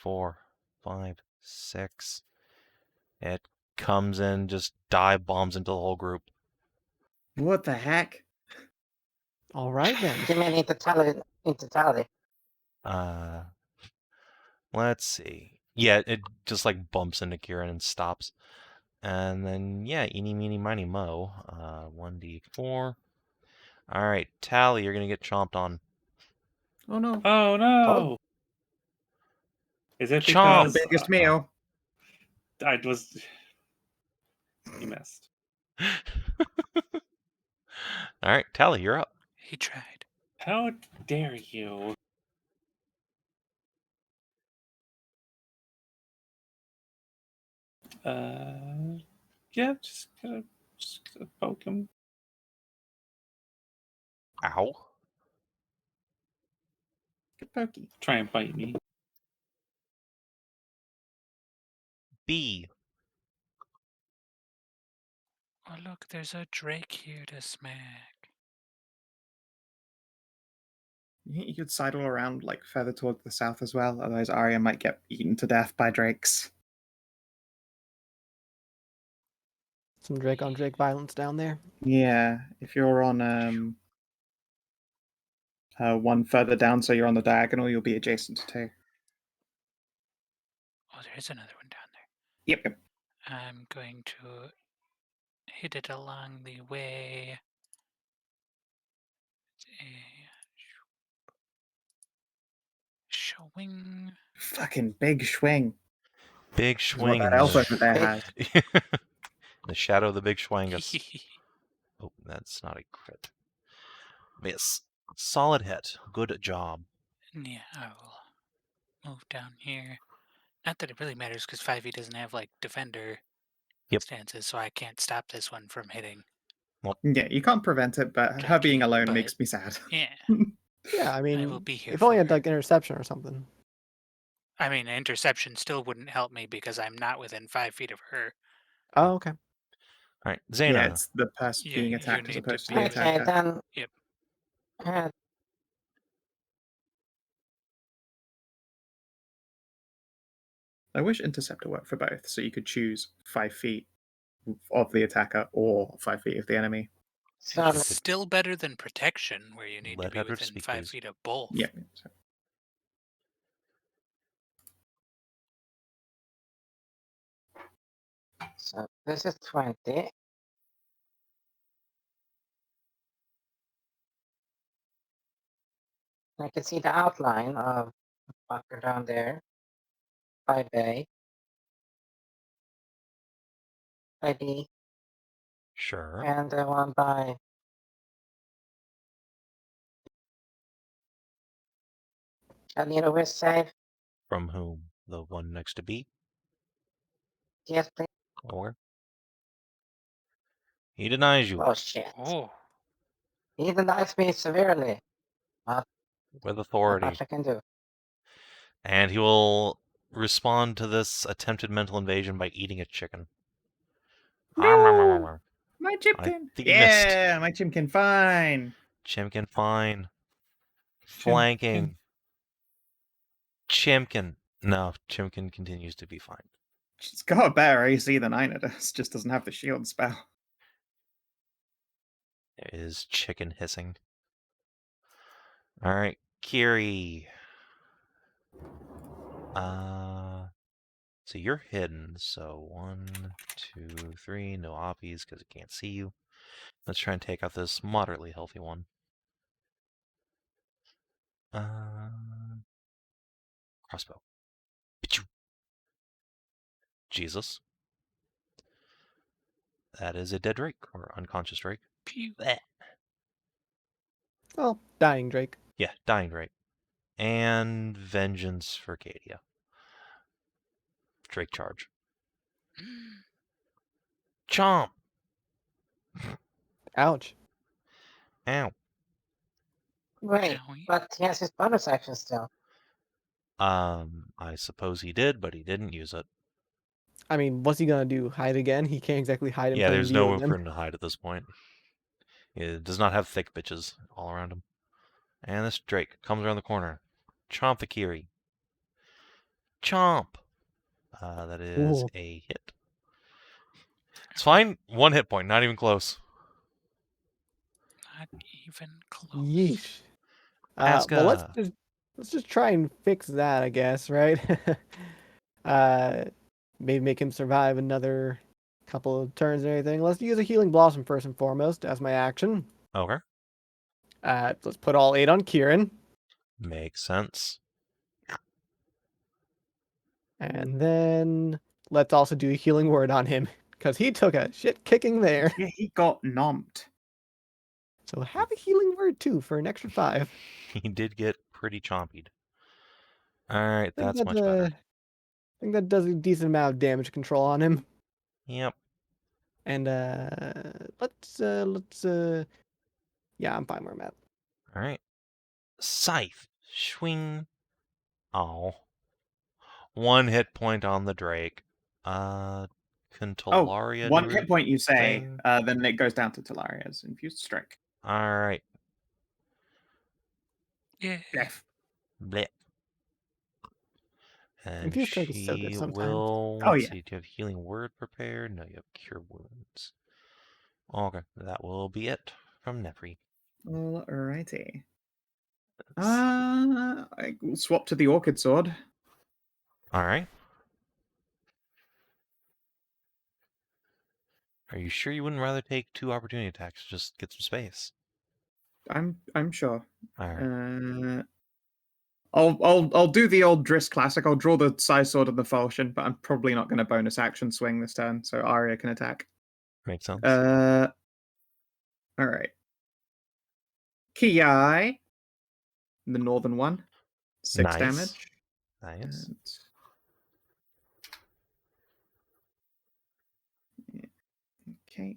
4, 5, 6. It comes in, just dive bombs into the whole group. What the heck? all right then. You may need to tally. Let's see. Yeah, it just like bumps into Kieran and stops. And then, yeah, eeny, meeny, miny, mo. 1d4. All right, Tally, you're going to get chomped on. Oh no. Oh no! Is it Chomp! because The biggest meal. I was? You missed. All right, Tally, you're up. He tried. How dare you? Yeah, just gonna poke him. Ow. Good pokey. Try and bite me. B. Oh look, there's a Drake here to smack. You could sidle around like further towards the south as well, otherwise Arya might get eaten to death by drakes. Some Drake on Drake violence down there. Yeah, if you're on one further down, so you're on the diagonal, you'll be adjacent to two. Oh, there is another one down there. Yep. I'm going to hit it along the way. Showing. Fucking big swing. Big Is what swing that in elf the, over there has. the shadow of the big schwangus. Oh, that's not a crit. Miss. Solid hit. Good job. Yeah, I will move down here. Not that it really matters because 5e doesn't have like defender Yep. stances, so I can't stop this one from hitting. Yeah, you can't prevent it, but her being Drakey, alone but- makes me sad. Yeah, Yeah, I mean, will be here if only for had her. like interception or something. I mean, interception still wouldn't help me because I'm not within 5 feet of her. Oh, okay. All right, Zana. Yeah, it's the person Yeah, being you attacked as need to opposed to be the with- Okay, attacker. then. Yep. I wish Interceptor worked for both, so you could choose 5 feet of the attacker or 5 feet of the enemy. So, It's still better than protection, where you need to Let be Hedrah within speak, 5 please. feet of both. Yeah. so this is 20. I can see the outline of the fucker down there. By Bay. By B. Sure. And the one by. I need a whiz save. From whom? The one next to B? Yes, please. Or? He denies you Oh shit. Oh, He denies me severely. with Not authority. much I can do. And he will respond to this attempted mental invasion by eating a chicken. No! My I chimkin! think you missed. Yeah, my chimkin, fine! Chimkin fine. Flanking. Chimkin. No, Chimkin continues to be fine. She's got a better AC than Inah does, just doesn't have the shield spell. There is chicken hissing. Alright, Kiri. So you're hidden. So 1, 2, 3. No oppies because it can't see you. Let's try and take out this moderately healthy one. Crossbow. Pichu. Jesus. That is a dead Drake, or unconscious Drake. pew. Bleh. Well, dying Drake. Yeah, dying Drake. And Vengeance for Cadia. Drake charge. Chomp! Ouch. Ow. Wait, Owie. but he has his bonus action still. I suppose he did, but he didn't use it. I mean, what's he gonna do? Hide again? He can't exactly hide in Yeah, plain there's view nowhere of for them. him to hide at this point. It does not have thick bitches all around him. And this Drake comes around the corner. Chomp the Kiri. Chomp! That is Ooh. a hit. It's fine. 1 hit point, not even close. Not even close. Yeesh. Aska. Well, let's just try and fix that, I guess, right? Maybe make him survive another couple of turns or anything. Let's use a Healing Blossom first and foremost as my action. Okay. Let's put all 8 on Kieran. Makes sense. And then let's also do a Healing Word on him, because he took a shit kicking there. Yeah, he got nomped. So have a Healing Word too for an extra 5. He did get pretty chompied. Alright, I think that's much better. I think that does a decent amount of damage control on him. Yep. And yeah, I'm fine where I'm at. Alright. Scythe. Swing. Oh. 1 hit point on the Drake. Can Oh, Talanora one do hit her point you say, thing? then it goes down to Talaria's infused strike. Alright. Yeah. F. Blech. And Infused strike is so good she sometimes. will... Oh, Let's yeah. see, do you have Healing Word prepared? No, you have Cure Wounds. Okay, that will be it from Nefri. Alrighty. I will swap to the Orchid Sword. Alright. Are you sure you wouldn't rather take 2 opportunity attacks to just get some space? I'm sure. Alright. I'll do the old Driss classic. I'll draw the Size Sword and the Falchion, but I'm probably not going to bonus action swing this turn, so Arya can attack. Makes sense. All right. Kiai, the northern one, 6 Nice. damage. Nice. Okay.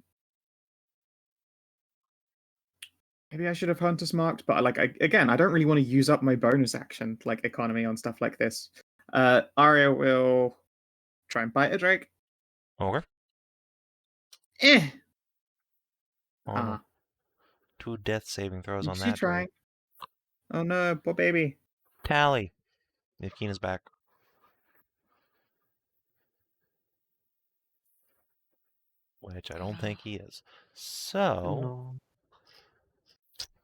Maybe I should have Hunter's Marked, but again, I don't really want to use up my bonus action, like economy on stuff like this. Arya will try and bite a Drake. Okay. Eh. Oh no. 2 death saving throws on She that trying. Drake. Oh no, poor baby. Tally. If Keena's back. Which I don't think he is. So, No.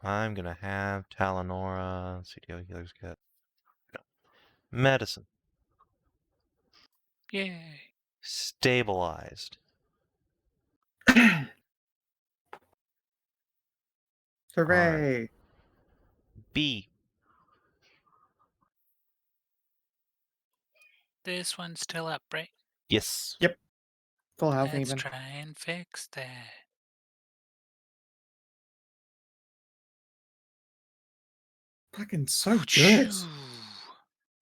I'm going to have Talanora. CTO healers get. No. Medicine. Yay. Stabilized. Hooray. B. This one's still up, right? Yes. Yep. Full health Let's even. try and fix that. Fucking so good. Choo.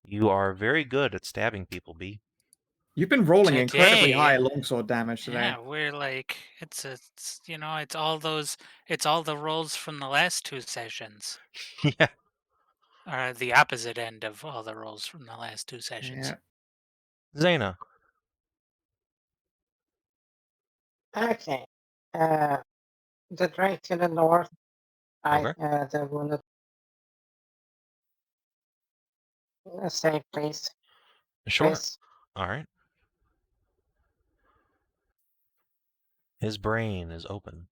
You are very good at stabbing people, B. You've been rolling incredibly Today, high longsword damage today. Yeah, we're like it's all the rolls from the last 2 sessions. Yeah. Or the opposite end of all the rolls from the last 2 sessions. Yeah. Zana. Okay. The Drake to the north. Okay. The wounded. Save, please. Sure. Please. Alright. His brain is open.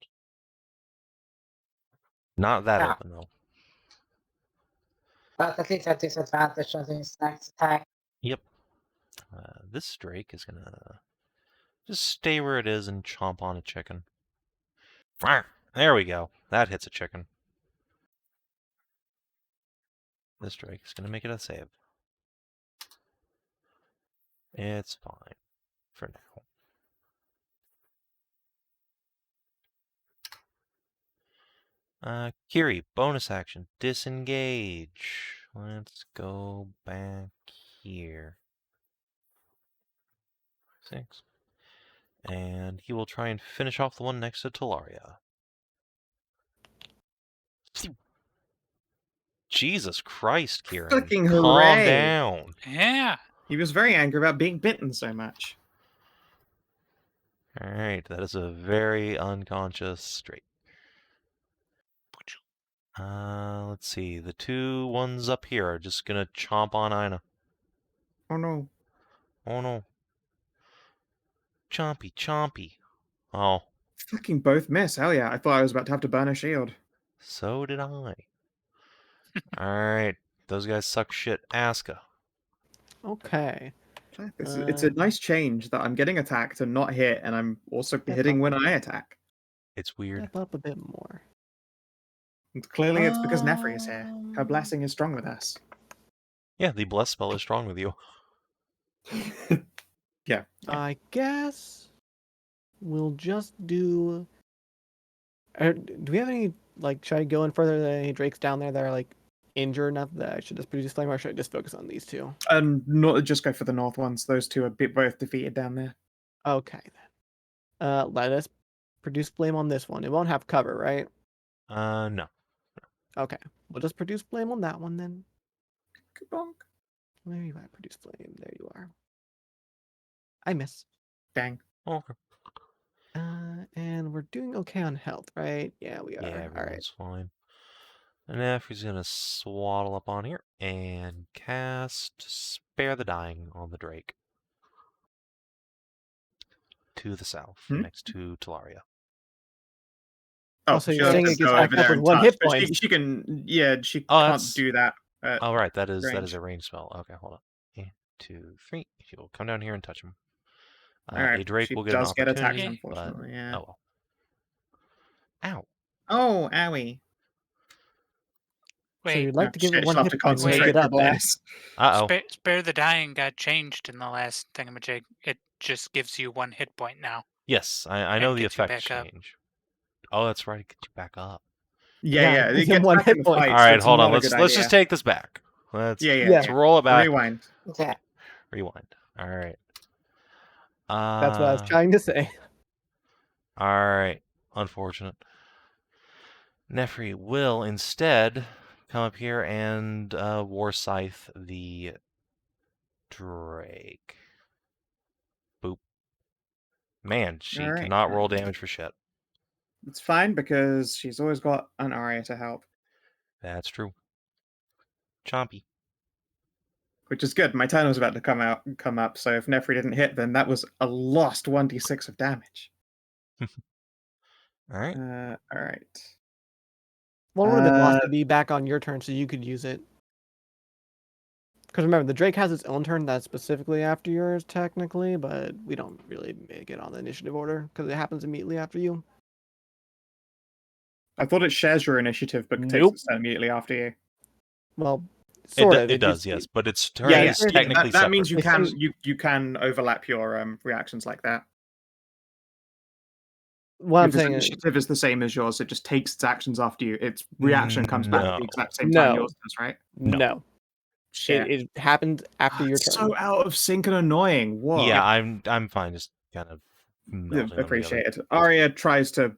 Not that Yeah. open, though. But at least at disadvantage on his next attack. Yep. This Drake is going to just stay where it is and chomp on a chicken. There we go. That hits a chicken. This Drake is going to make it a save. It's fine. For now. Kiri, bonus action. Disengage. let's go back here. 6. And he will try and finish off the one next to Talaria. Jesus Christ, Kieran. Fucking Calm hooray. down. Yeah. He was very angry about being bitten so much. Alright, that is a very unconscious Drake. Let's see. The 2 ones up here are just gonna chomp on Inah. Oh no. Oh no. Chompy, chompy. Oh, Fucking both miss. Hell yeah. I thought I was about to have to burn a shield. so did I. Alright, those guys suck shit. Aska. Okay. It's a nice change that I'm getting attacked and not hit, and I'm also hitting when I attack. It's weird. Step up a bit more. And clearly it's because Nefri is here. Her blessing is strong with us. Yeah, the bless spell is strong with you. Yeah. I guess we'll just do. Do we have any should I go in further than any drakes down there that are injured enough that I should just produce flame, or should I just focus on these 2? Not just go for the north ones. Those 2 are both defeated down there. Okay then. Let us produce flame on this one. It won't have cover, right? No. Okay. We'll just produce flame on that one then. Kabonk. Where you at? Produce flame. There you are. I miss. Dang. Okay. And we're doing okay on health, right? Yeah, we are. Yeah, All right. everyone's fine. And Nefri's gonna swaddle up on here and cast Spare the Dying on the Drake. To the south, next to Talaria. Oh, so you're she'll saying just it gets go back over up there with and 1 touch, hit but point. She can, yeah, she Oh, can't that's- do that. Oh, right, that is range. a ranged spell. Okay, hold on. 1, 2, 3. She will come down here and touch him. Alright, A Drake she will get an does get attacked, opportunity, but unfortunately, yeah. oh well. Ow. Oh, owie. So Wait, you'd like to give it Shit, 1 she'll have hit to point and make concentrate it for up, eh? bless. Uh-oh. Spare the Dying got changed in the last thingamajig. It just gives you 1 hit point now. Yes, I know And the gets you effect back up. change. Oh, that's right. It gets you back up. Yeah, give it him gets 1 back in hit the point. fight, All so right, it's hold on. not a good Let's just idea. take this back. Let's Yeah. roll it back. Rewind. Yeah. Rewind. All right. That's what I was trying to say. All right. Unfortunate. Nefri will instead come up here and War Scythe the Drake. Boop. Man, she All right. cannot roll damage for shit. It's fine because she's always got an Arya to help, That's true. Chompy. which is good. My turn was about to come up, so if Nefri didn't hit, then that was a lost 1d6 of damage. All right. All right. Well, it would have been lost to be back on your turn so you could use it. Because remember, the Drake has its own turn that's specifically after yours, technically, but we don't really make it on the initiative order because it happens immediately after you. I thought it shares your initiative, but takes Nope. its turn immediately after you. Well, sort of. It does, yes, but its turn Yeah, is technically that means you separate. can you can overlap your reactions like that. What I'm If its saying is, initiative is the same as yours, it just takes its actions after you. Its reaction comes back at the exact same time yours does, right? no. Shit. It happened after your turn. So out of sync and annoying. What? Yeah, I'm fine. Just kind of melding them Appreciate together. it. Arya tries to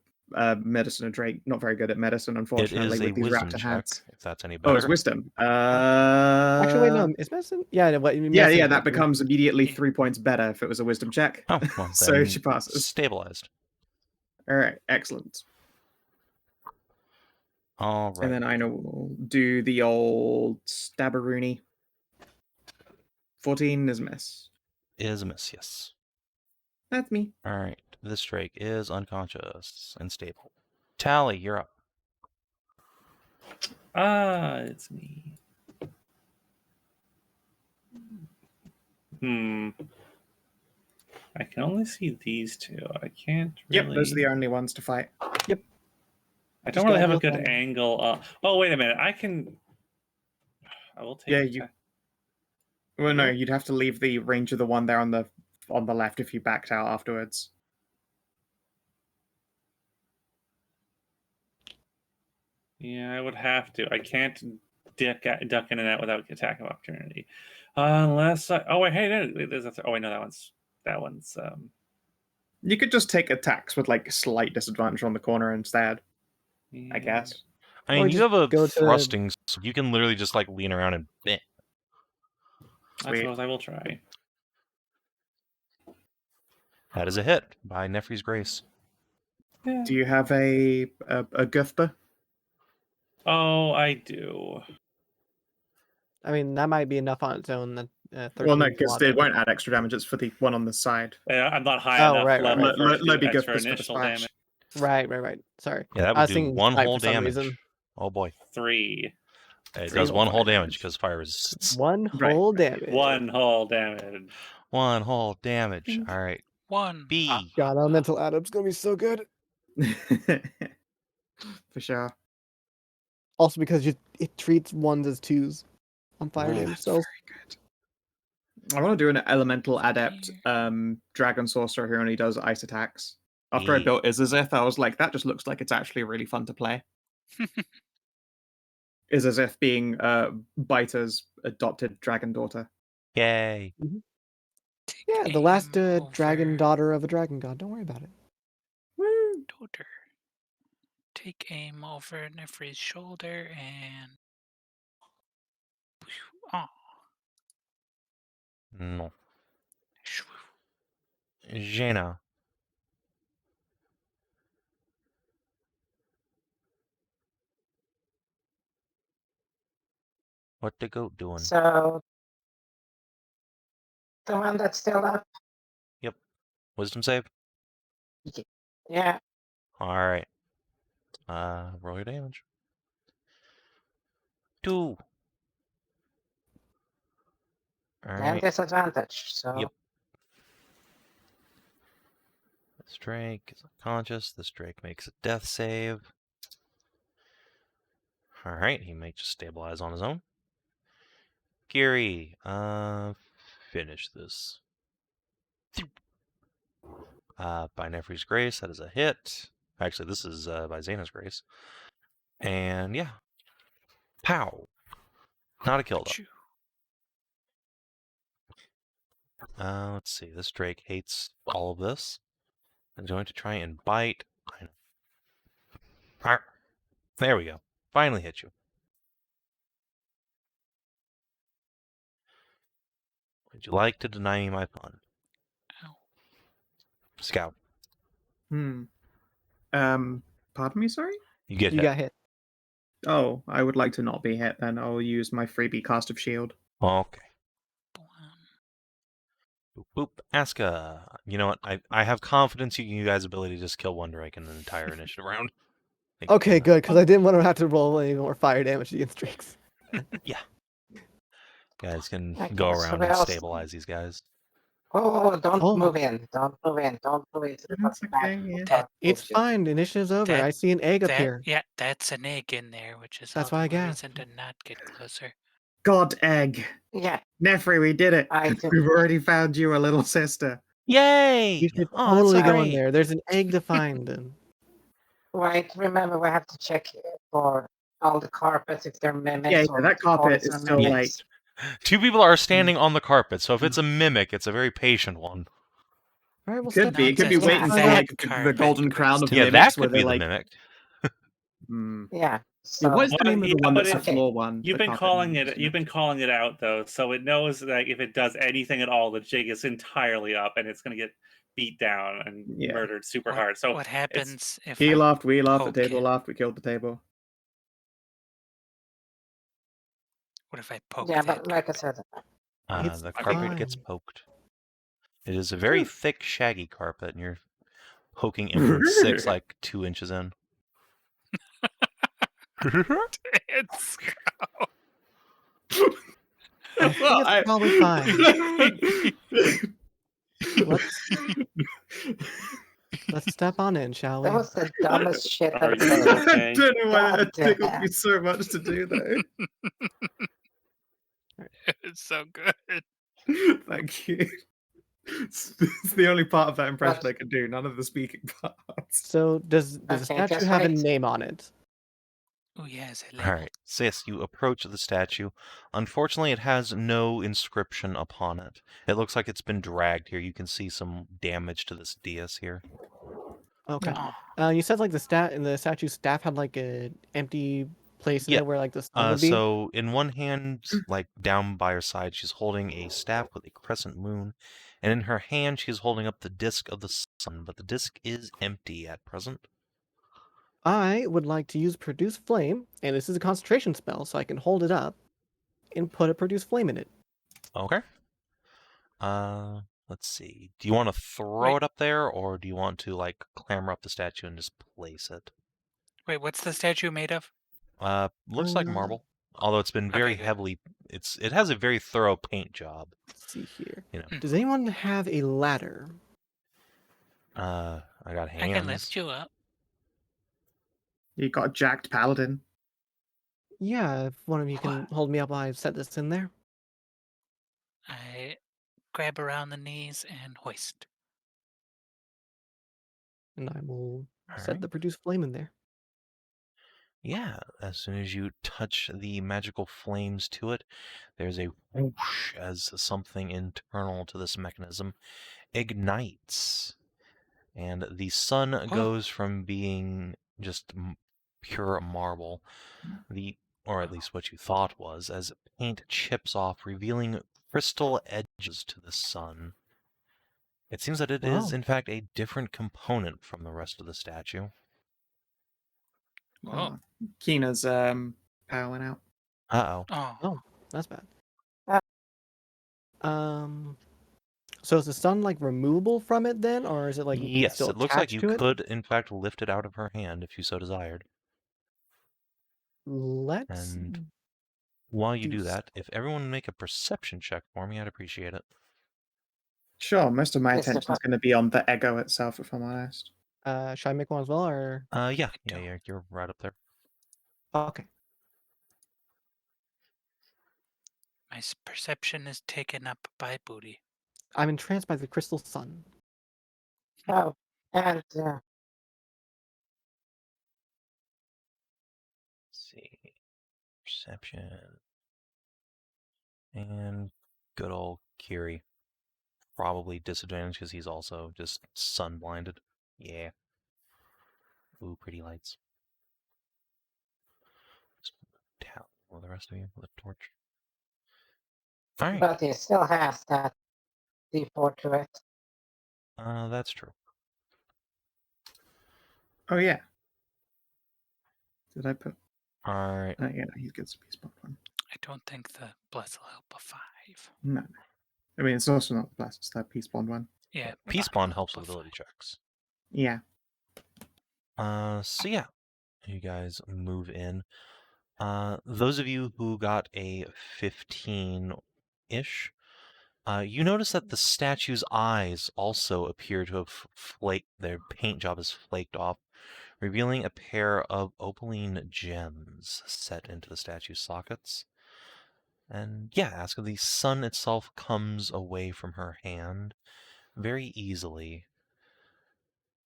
medicine a Drake. Not very good at medicine, It unfortunately, is a with these wisdom raptor check, hands. if that's any Oh, better. it's wisdom. Actually, wait, no. Is medicine? Yeah, Yeah, that becomes immediately 3 points better if it was a wisdom check. Oh, well, So then she passes. Stabilized. All right, excellent. All right. And then Inah will do the old stabberoonie. 14 is a miss. Is a miss, yes. That's me. All right. This Drake is unconscious and stable. Tally, you're up. It's me. I can only see these 2. I can't really... Yep, those are the only ones to fight. Yep. I don't really have a good angle. Oh, wait a minute. I will take... Yeah, you... Well, no, you'd have to leave the range of the one there on the left if you backed out afterwards. Yeah, I would have to. I can't duck in and out without attack of opportunity. Unless oh wait, hey, there's a oh wait, no, that one's You could just take attacks with like slight disadvantage on the corner instead, I guess. I Or mean, you just have a go to- thrusting, so you can literally just like lean around and bit. I suppose I will try. That is a hit by Nefri's Grace. Yeah. Do you have a Guthba? Oh, I do. I mean, that might be enough on its own. That 13 Well, no, is a because lot it better. won't add extra damage. It's for the one on the side. I'm not high Oh, enough right, right, level right. for it to do Lobby extra Guthba's for the initial splash. damage. Right. Sorry. Yeah, that I would was do thinking one smite whole for some damage. reason. Oh boy. 3. It Three does whole one whole fire damage damage. because fire resists. One Right, whole right. damage. 1 whole damage. One whole damage. All right. 1. B. God, Elemental Adam's gonna be so good. For sure. Also because it treats ones as twos on fire Ooh. damage spells. I want to do an elemental adept dragon sorcerer who only does ice attacks. After I Yeah. built Izazith, I was like, that just looks like it's actually really fun to play. Izazith being Biter's adopted dragon daughter. Yay. Yeah, the last Game dragon over. daughter of a dragon god. Don't worry about it. Woo! Daughter. Take aim over Nefri's shoulder and. Oh. No. Jaina. What the goat doing? So the one that's still up. Wisdom save? Yeah. Alright. Roll your damage. 2. And Alright. disadvantage. So Yep. This Drake is unconscious. This Drake makes a death save. Alright, he may just stabilize on his own. Kiri, finish this. By Nefri's Grace, that is a hit. Actually, this is by Zana's Grace. And yeah. Pow! Not a kill though. Let's see. This Drake hates all of this. I'm going to try and bite. There we go. Finally hit you. Would you like to deny me my fun? Ow. Scout. Pardon me, sorry? You get You hit. got hit. Oh, I would like to not be hit then. I'll use my freebie cast of shield. Okay. Boop, boop. Aska. You know what? I have confidence in you guys' ability to just kill one Drake in an entire initiative round. Thank you Okay, for that. good, because I didn't want to have to roll any more fire damage against drakes. Guys can Okay, go so around what and else? stabilize these guys. don't Oh. move in. Don't move in. Don't move into the That's fucking back. okay, yeah. That- It's Bullshit. fine. Initiative's over. That- I see an egg up That, here. yeah, that's an egg in there, which is That's all why I the more gasped. reason to not get closer. God egg. Yeah, Nefri, we did it. I do. We've already found you a little sister. Yay! You should Oh, that's totally go in great. there. There's an egg to find. And Right, remember we have to check for all the carpets if they're mimics. Yeah, or that carpet kobolds is or still mimics. like 2 people are standing on the carpet, so if it's a mimic, it's a very patient one. all right, we'll could step be. It could be Nonsense. waiting for Yeah, like that the carpet golden crown of goes Yeah, to- that mimics where could be they're the like. mimic. Yeah. Yeah, So what's the Well, name of the yeah, one but that's the it- floor one? You've The been carpet calling one, it. isn't You've been calling it out though, so it knows that if it does anything at all, the jig is entirely up, and it's going to get beat down and Yeah. murdered super What, hard. So what happens if He I laughed, we laughed, the poke table it? laughed, we killed the table. What if I poke yeah, that but like I carpet? said, It's The carpet gets fine. poked. It is a very thick, shaggy carpet, and you're poking inference 6 like 2 inches in. It's I think it's probably fine. Let's step on in, shall we? that was the dumbest shit Are I've you heard. okay? I don't know why that God tickled damn. me so much to do though. it's so good. Thank you. It's the only part of that impression What? I could do, none of the speaking parts. So does the Okay, statue just have a wait. name on it? Oh, yeah, is it All labeled? right. So yes, you approach the statue. Unfortunately, it has no inscription upon it. It looks like it's been dragged here. You can see some damage to this dais here. Okay. Oh, You said like the statue's staff had like a empty place in Yeah. it where like the sun would be. So in one hand, like down by her side, she's holding a staff with a crescent moon, and in her hand, she's holding up the disk of the sun. But the disk is empty at present. I would like to use produce flame, and this is a concentration spell, so I can hold it up and put a produce flame in it. Okay. Let's see. Do you want to throw Wait. it up there, or do you want to like clamber up the statue and just place it? Wait, what's the statue made of? Looks like marble, although it's been very good. heavily. It has a very thorough paint job. Let's see here. You know. Does anyone have a ladder? I got hands. I can lift you up. You got a jacked paladin. Yeah, if one of you can hold me up while I set this in there. I grab around the knees and hoist. And I will All set right. the produce flame in there. Yeah, as soon as you touch the magical flames to it, there's a whoosh as something internal to this mechanism ignites. And the sun goes from being just pure marble, or at least what you thought was, as paint chips off, revealing crystal edges to the sun. It seems that it is, in fact, a different component from the rest of the statue. Whoa. Kina's power went out. Uh-oh. Oh, that's bad. Uh. So is the sun like removable from it then, or is it like Yes, still it looks like attached you to it? could, in fact, lift it out of her hand if you so desired. Let's And while you do do that, if everyone make a perception check for me, I'd appreciate it. Sure, most of my Yes, attention is going to be on the ego itself, if I'm honest. should I make one as well, or Yeah, don't. you're right up there. okay? My perception is taken up by booty. I'm entranced by the crystal sun. Oh, and Let's see. Perception. And good old Kiri. Probably disadvantaged because he's also just sun blinded. Yeah. Ooh, pretty lights. Just tap for the rest of you with a torch. Alright. but it still has that D4 to it. That's true. Oh, yeah. Did I put... Alright. yeah, he gets a peace bond one. I don't think the bless will help a 5. No. I mean, it's also not the blast, it's that peace bond one. Yeah. Peace but Bond it'll helps help with a ability 5. checks. Yeah. So yeah, you guys move in. Those of you who got a 15-ish, you notice that the statue's eyes also appear to have flaked, their paint job is flaked off, revealing a pair of opaline gems set into the statue's sockets. And yeah, Aska, the sun itself comes away from her hand very easily.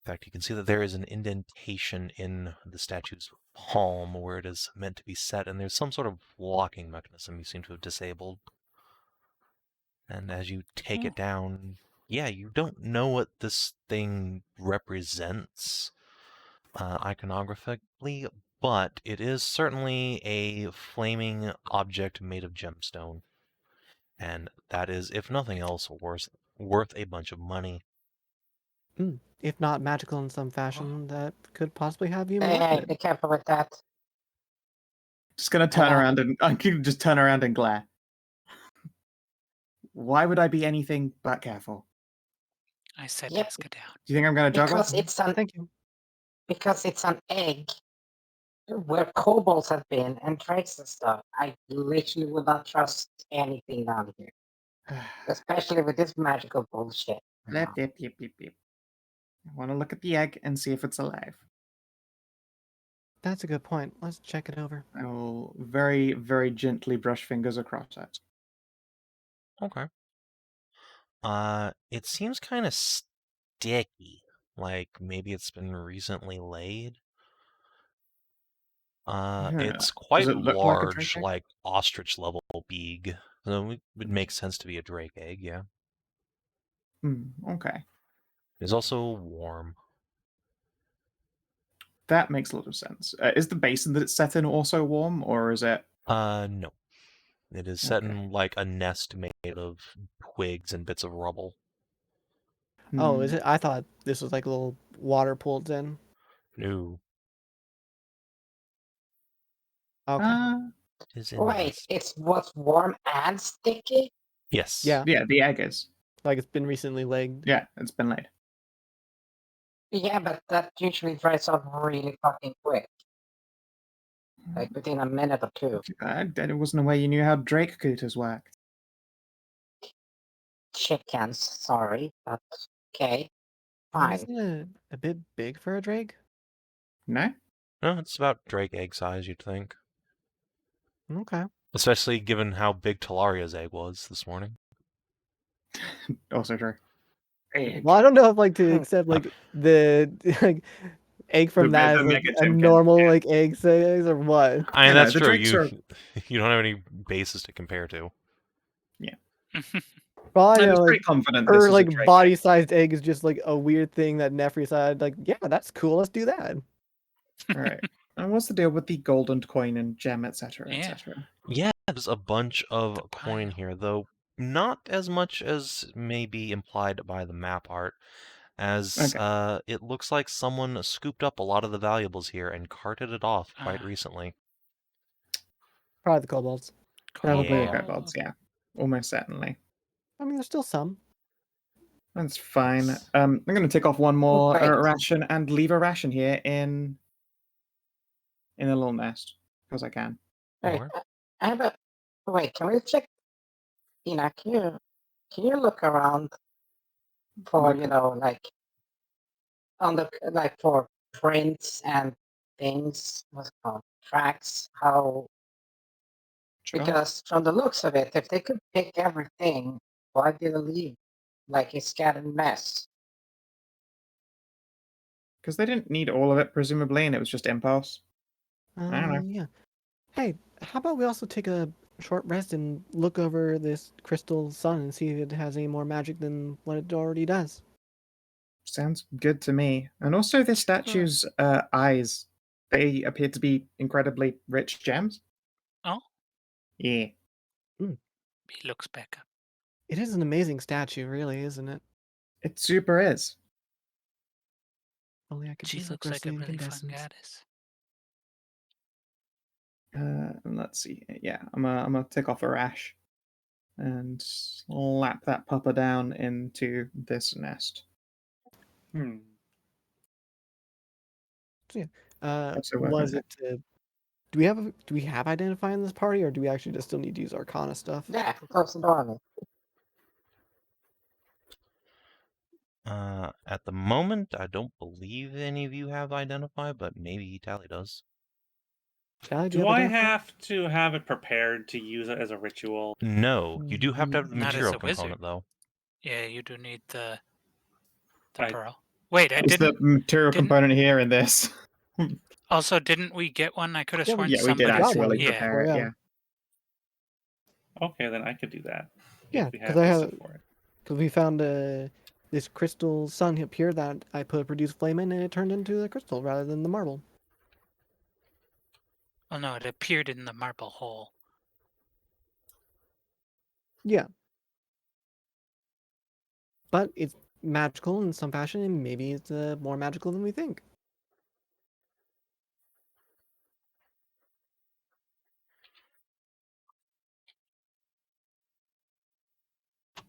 In fact, you can see that there is an indentation in the statue's palm where it is meant to be set, and there's some sort of locking mechanism you seem to have disabled. And as you take it down, yeah, you don't know what this thing represents iconographically, but it is certainly a flaming object made of gemstone. And that is, if nothing else, worth a bunch of money. If not magical in some fashion, that could possibly have you Hey, molested. be careful with that. Just gonna turn around and... I can just turn around and glare. Why would I be anything but careful? I set Yep. Aska down. Do you think I'm gonna juggle? Because it's an Thank you. because it's an egg where kobolds have been and drakes and stuff. I literally would not trust anything down here, especially with this magical bullshit. Blip, blip, blip, blip, blip. I want to look at the egg and see if it's alive. That's a good point. Let's check it over. I will very, very gently brush fingers across it. Okay. It seems kind of sticky. Like maybe it's been recently laid. It's Does quite it look like a drake large, egg? like ostrich level beak. So it would make sense to be a drake egg, yeah. Okay. It's also warm. That makes a lot of sense. Is the basin that it's set in also warm, or is it? No. It is set Okay. in like a nest made of twigs and bits of rubble. Oh, is Hmm. it? I thought this was like a little water pooled in. No. Okay. It is in the Wait, nest. it's what's warm and sticky? Yes. Yeah, Yeah, the egg is. like it's been recently laid. Yeah, it's been laid. Yeah, but that usually dries up really fucking quick. Like within a minute or two. I wasn't aware you knew how drake cooters work. Chickens, sorry, but okay. Fine. Isn't it a bit big for a drake? No? No, it's about drake egg size, you'd think. Okay. Especially given how big Talaria's egg was this morning. Also true. Egg. Well, I don't know if like to Hmm. accept like the like egg from The that as like mega a chimkin, normal yeah. like egg size or what? I mean, know, that's the true. drakes are- You don't have any basis to compare to. Well, I I'm know just like pretty confident this her is a like drake body egg. sized egg is just like a weird thing that Nefri said. Like, yeah, that's cool. Let's do that. Right. And what's the deal with the golden coin and gem, etc., Yeah. etc.? Yeah, there's a bunch of The coin pile. here, though not as much as may be implied by the map art, as Okay. it looks like someone scooped up a lot of the valuables here and carted it off quite Ah. recently. Probably the kobolds. Probably the Yeah. kobolds, yeah. Almost certainly. I mean, there's still some. That's fine. Yes. I'm going to take off one more Wait. ration and leave a ration here in a little nest because I can. Wait, Or I have a. Wait, can we check? Inah, can you look around for Look- like on the like for prints and things? What's it called? Tracks? How? Sure. Because from the looks of it, if they could pick everything, why did they leave like a scattered mess? Because they didn't need all of it, presumably, and it was just impulse. I don't know. Yeah. Hey, how about we also take a short rest and look over this crystal sun and see if it has any more magic than what it already does? Sounds good to me. And also, this statue's eyes, they appear to be incredibly rich gems. Oh, Yeah. he looks back up. It is an amazing statue, really, isn't it? It super is. Only I could She be so looks like a glistening really fun incandescence. goddess. Let's see. Yeah, I'm gonna take off a rash and slap that pupper down into this nest. Hmm. Also work Was on it? Do we have identify in this party, or do we actually just still need to use Arcana stuff? Yeah, close the door. at the moment, I don't believe any of you have identify, but maybe Tally does. Tally, do Do you I Identify? have to have it prepared to use it as a ritual? No, you do have to have the Not as material a wizard. component, though. Yeah, you do need the I- pearl. Wait, I Is the didn't. material didn't- component here in this? Also, didn't we get one? I could have Yeah, sworn Yeah, we somebody. did got one. actually Yeah. prepare it. Yeah. Yeah. Okay, then I could do that. Yeah, if we 'cause have I the have- stuff for it. Because we found this crystal sun up here that I put produce flame in, and it turned into the crystal rather than the marble. Well, no, it appeared in the marble hole. Yeah. But it's magical in some fashion, and maybe it's more magical than we think.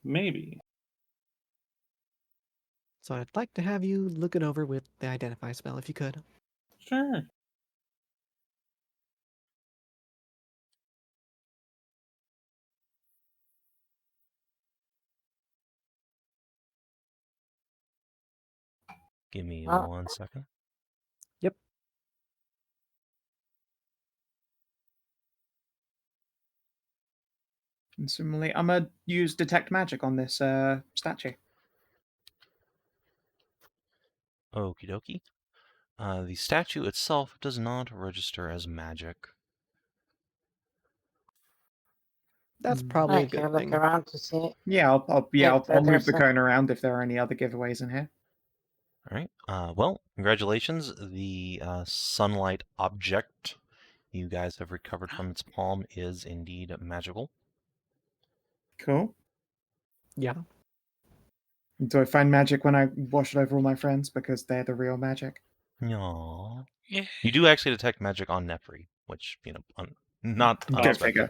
Maybe. So I'd like to have you look it over with the identify spell, if you could. Sure. Give me Uh, 1 second. Yep. And similarly, I'm gonna use detect magic on this statue. Okie dokie. The statue itself does not register as magic. That's probably a I can good look thing. around to see. Yeah, I'll If move there's the a- cone around if there are any other giveaways in here. All right. Well, congratulations. The sunlight object you guys have recovered from its palm is indeed magical. Cool. Yeah. Do I find magic when I wash it over all my friends because they're the real magic? Aww. Yeah. You do actually detect magic on Nefri, which not Go unexpected. figure.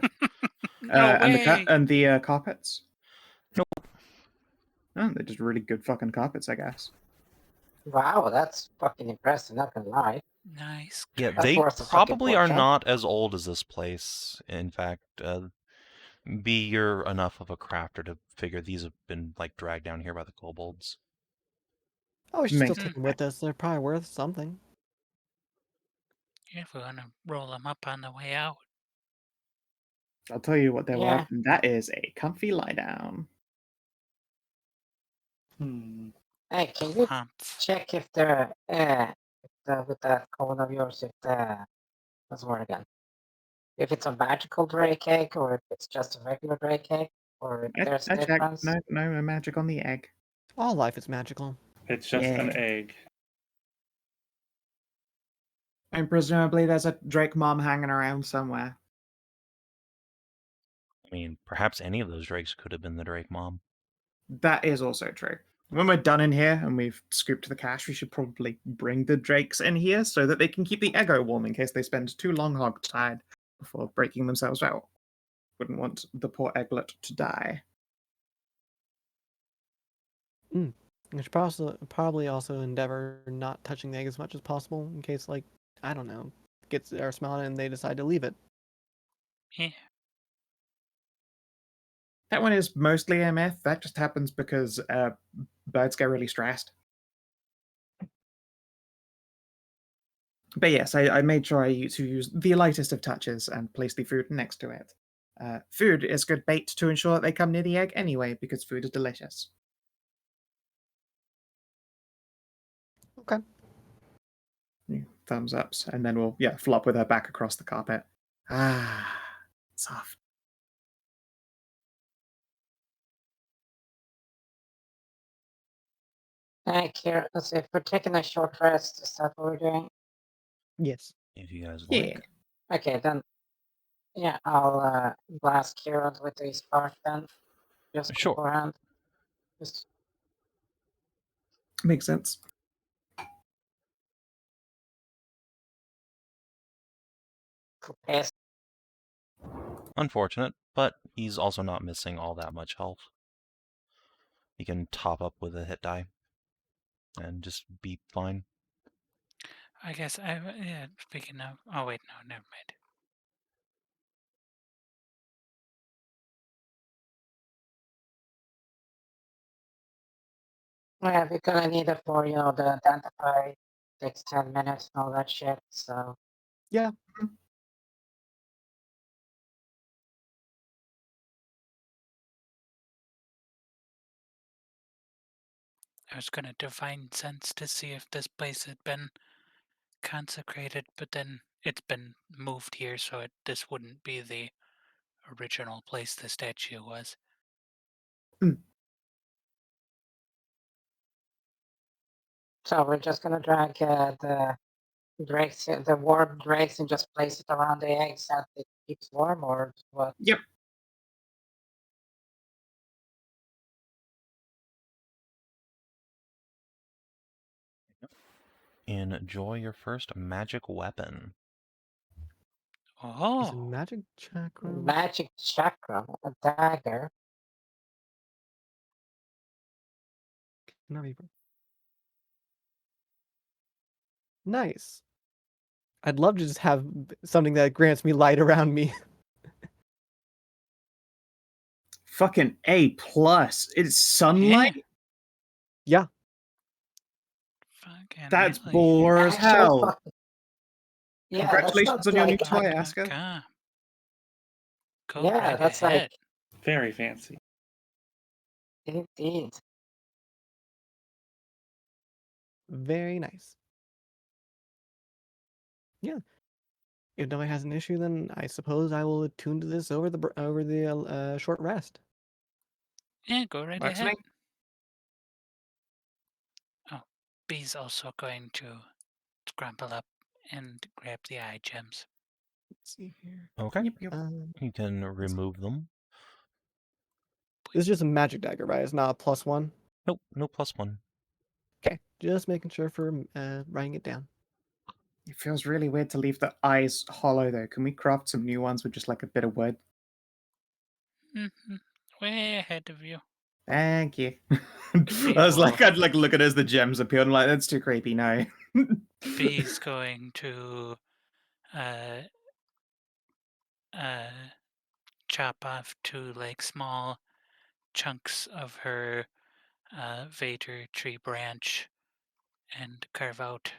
No And way. the carpets. Nope. Oh, they're just really good fucking carpets, I guess. Wow, that's fucking impressive. Not gonna lie. Nice. Yeah, That's they worth a fucking probably are fortune. not as old as this place. In fact, B, you're enough of a crafter to figure these have been like dragged down here by the kobolds. Oh, we should still Makes take them with us. They're probably worth something. Yeah, if we're gonna roll them up on the way out. I'll tell you what they're Yeah. worth, and that is a comfy lie down. Hey, can you Humph. check if with that cone of yours, if what's the word again? If it's a magical drake egg or if it's just a regular drake egg, or if there's a I checked. difference? No magic on the egg. All life is magical. It's just an Yeah. egg. And presumably there's a Drake mom hanging around somewhere. I mean, perhaps any of those drakes could have been the Drake mom. That is also true. When we're done in here and we've scooped the cash, we should probably bring the drakes in here so that they can keep the ego warm in case they spend too long hog-tied before breaking themselves out. Wouldn't want the poor egglet to die. We should probably also endeavor not touching the egg as much as possible in case, like, I don't know, gets our smell and they decide to leave it. Yeah. That one is mostly a myth. That just happens because birds get really stressed. But yes, I made sure to use the lightest of touches and place the food next to it. Food is good bait to ensure that they come near the egg anyway, because food is delicious. Okay. Thumbs ups, and then we'll flop with her back across the carpet. Ah, soft. Thank you. Let's see, if we're taking a short rest, is that what we're doing? Yes. If you guys Yeah. like. Okay, then. Yeah, I'll blast Kieran with his spark then. Just Sure. beforehand. Just Makes sense. pass. Unfortunate, but he's also not missing all that much health. He can top up with a hit die and just be fine. I guess yeah, speaking of oh wait, no, never mind. Yeah, because I need it for, the identify. Takes 10 minutes and all that shit, so. Yeah. I was gonna divine sense to see if this place had been consecrated, but then it's been moved here, so this wouldn't be the original place the statue was. So we're just gonna drag the drakes, the warm drakes, and just place it around the eggs so it keeps warm, or what? Yep. Enjoy your first magic weapon. Is a Oh, magic chakra. Magic chakra, a dagger. Not be. Nice. I'd love to just have something that grants me light around me. Fucking A+. It's sunlight? Yeah. fucking That's really. baller as Actual hell. fucking- Yeah, Congratulations that's on not your new like toy, Fucking Aska. God. Go Yeah, right that's ahead. Very fancy. indeed. Very nice. If nobody has an issue, then I suppose I will attune to this over the short rest. Yeah, go right Works for ahead. me. Oh, B's also going to scramble up and grab the eye gems. Let's see here. Okay. Yep. You can remove them. This is just a magic dagger, right? It's not a +1. Nope, no +1. Okay, just making sure for writing it down. It feels really weird to leave the eyes hollow, though. Can we craft some new ones with just like a bit of wood? Way ahead of you. Thank you. Be I was like, cool. I'd like look at it as the gems appeared. I'm like, that's too creepy. No. B's going to chop off 2 like small chunks of her Vader tree branch and carve out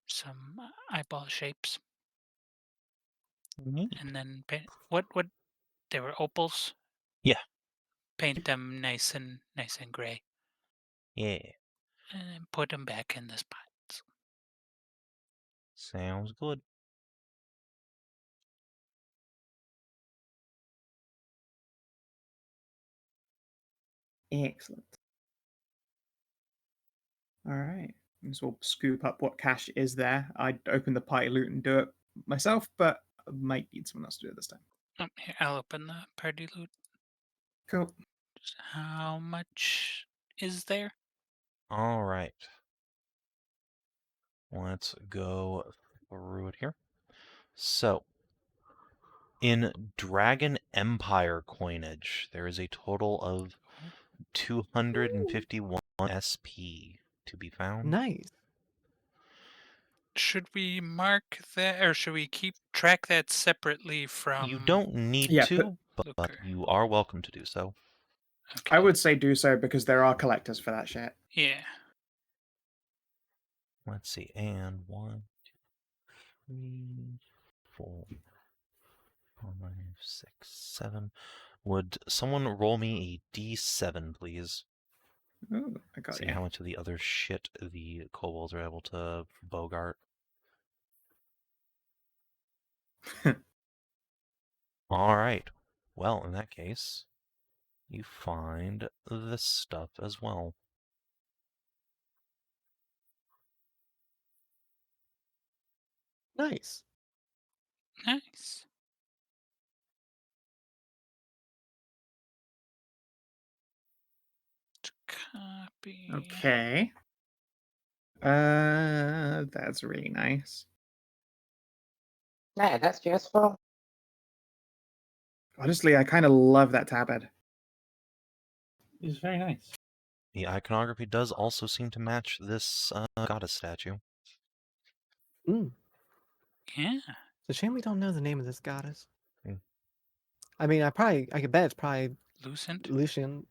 some eyeball shapes, Neat. and then paint. What? They were opals. Yeah. Paint them nice and gray, Yeah. and then put them back in the spots. Sounds good. Excellent. All right. So we'll scoop up what cash is there. I'd open the party loot and do it myself, but I might need someone else to do it this time. Oh, here, I'll open the party loot. Cool. Just how much is there? All right. Let's go through it here. So, in Dragon Empire coinage, there is a total of 251 SP to be found. Nice. Should we mark that, or should we keep track that separately from? You don't need Yeah, to, but Looker? you are welcome to do so. Okay. I would say do so because there are collectors for that shit. Yeah. Let's see. And 1, 2, 3, 4, 5, 6, 7. Would someone roll me a D7, please? Ooh, I got See you. how much of the other shit the kobolds are able to bogart. All right. Well, in that case, you find this stuff as well. Nice. Nice. Copy. Okay. That's really nice. Yeah, that's useful. Honestly, I kind of love that tabard. It's very nice. The iconography does also seem to match this goddess statue. Mm. Yeah. It's a shame we don't know the name of this goddess. Hmm. I mean, I could bet it's probably Lucent. Lucian,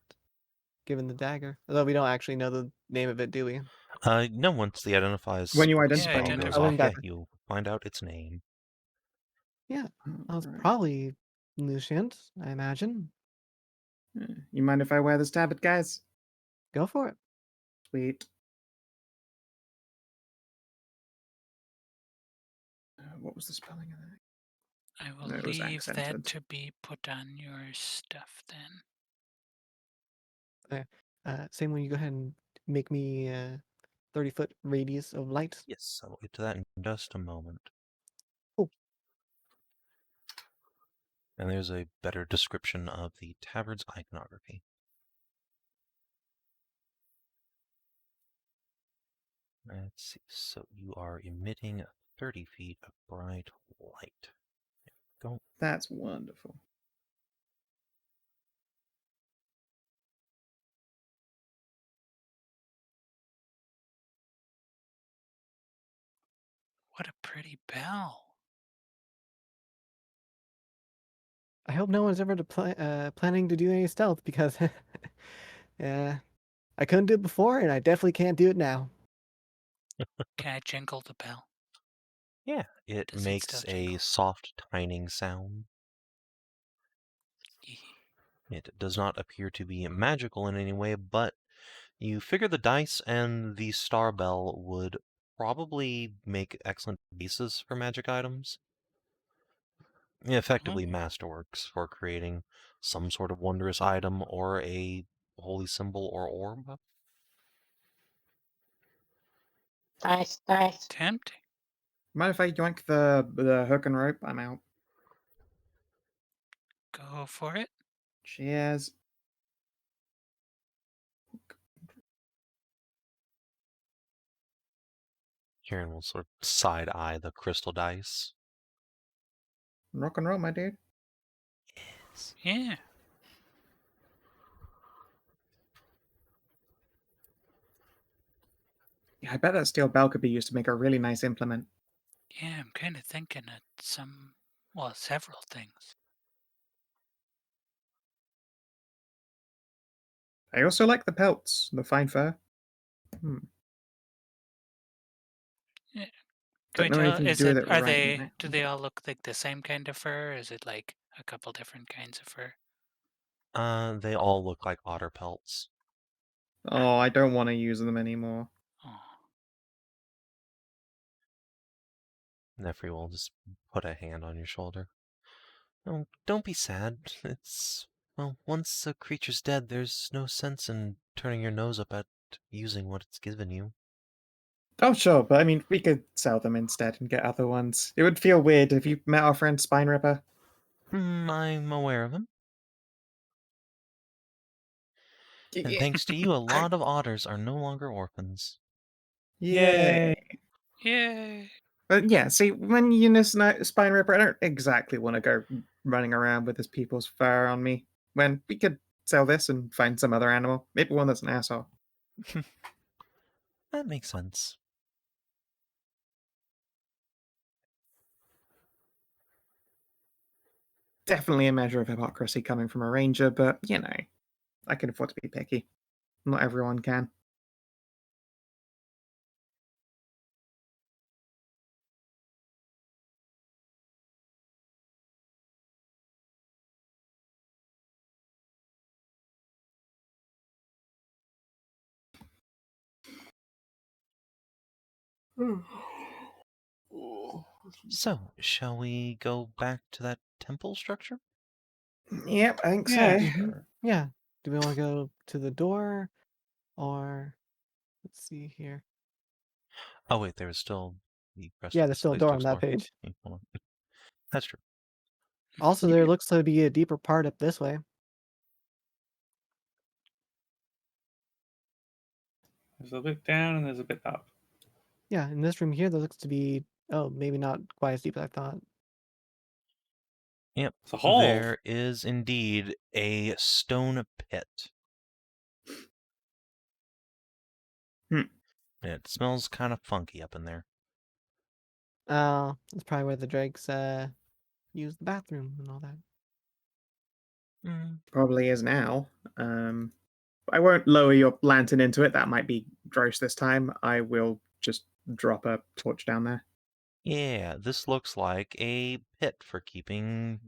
given the dagger. Although we don't actually know the name of it, do we? No, once the identifies When you spell identify, goes identify. off, Oh, yeah, okay. you find out its name. Yeah, well, it's Alright. probably Lucian, I imagine. You mind if I wear this tabard, guys? Go for it. Sweet. What was the spelling of that? I will No, it was leave that accented. to be put on your stuff then. Same when you go ahead and make me 30-foot radius of light. Yes, I will get to that in just a moment. Cool. And there's a better description of the tabard's iconography. Let's see. So you are emitting 30 feet of bright light. There we go. That's wonderful. What a pretty bell. I hope no one's ever planning to do any stealth because I couldn't do it before and I definitely can't do it now. Can I jingle the bell? Yeah, it Does it makes still a jingle? soft tining sound. It does not appear to be magical in any way, but you figure the dice and the star bell would probably make excellent bases for magic items. Effectively masterworks for creating some sort of wondrous item or a holy symbol or orb. Nice, nice. Tempting. Mind if I yoink the hook and rope? I'm out. Go for it. Cheers. Kieran will sort of side eye the crystal dice. Rock and roll, my dude. Yeah. Yeah, I bet that steel bell could be used to make a really nice implement. Yeah, I'm kind of thinking of several things. I also like the pelts, the fine fur. Yeah. Don't know anything to do with it right now. Do they all look like the same kind of fur? Or is it like a couple different kinds of fur? They all look like otter pelts. Oh, I don't want to use them anymore. Oh, Nefri will just put a hand on your shoulder. Oh, don't be sad. Well, once a creature's dead, there's no sense in turning your nose up at using what it's given you. Oh, sure, but I mean, we could sell them instead and get other ones. It would feel weird if you met our friend Spine Ripper. I'm aware of him. And Yeah. thanks to you, a lot of otters are no longer orphans. Yay. yay! But yeah, see, when you know Spine Ripper, I don't exactly want to go running around with this people's fur on me. When we could sell this and find some other animal, maybe one that's an asshole. That makes sense. Definitely a measure of hypocrisy coming from a ranger, but you know, I can afford to be picky. Not everyone can. So, shall we go back to that temple structure? Yep, I think Yeah. so. Yeah. Do we want to go to the door, or let's see here? Oh wait, there's still the rest Yeah, of there's this still a place door to on that explore. page. Yeah, hold on. That's true. Also, there looks to be a deeper part up this way. There's a bit down and there's a bit up. Yeah, in this room here, there looks to be maybe not quite as deep as I thought. Yep. It's a hole. There is indeed a stone pit. It smells kind of funky up in there. Oh, that's probably where the drakes use the bathroom and all that. Probably is now. I won't lower your lantern into it. That might be gross this time. I will just drop a torch down there. Yeah, this looks like a pit for keeping,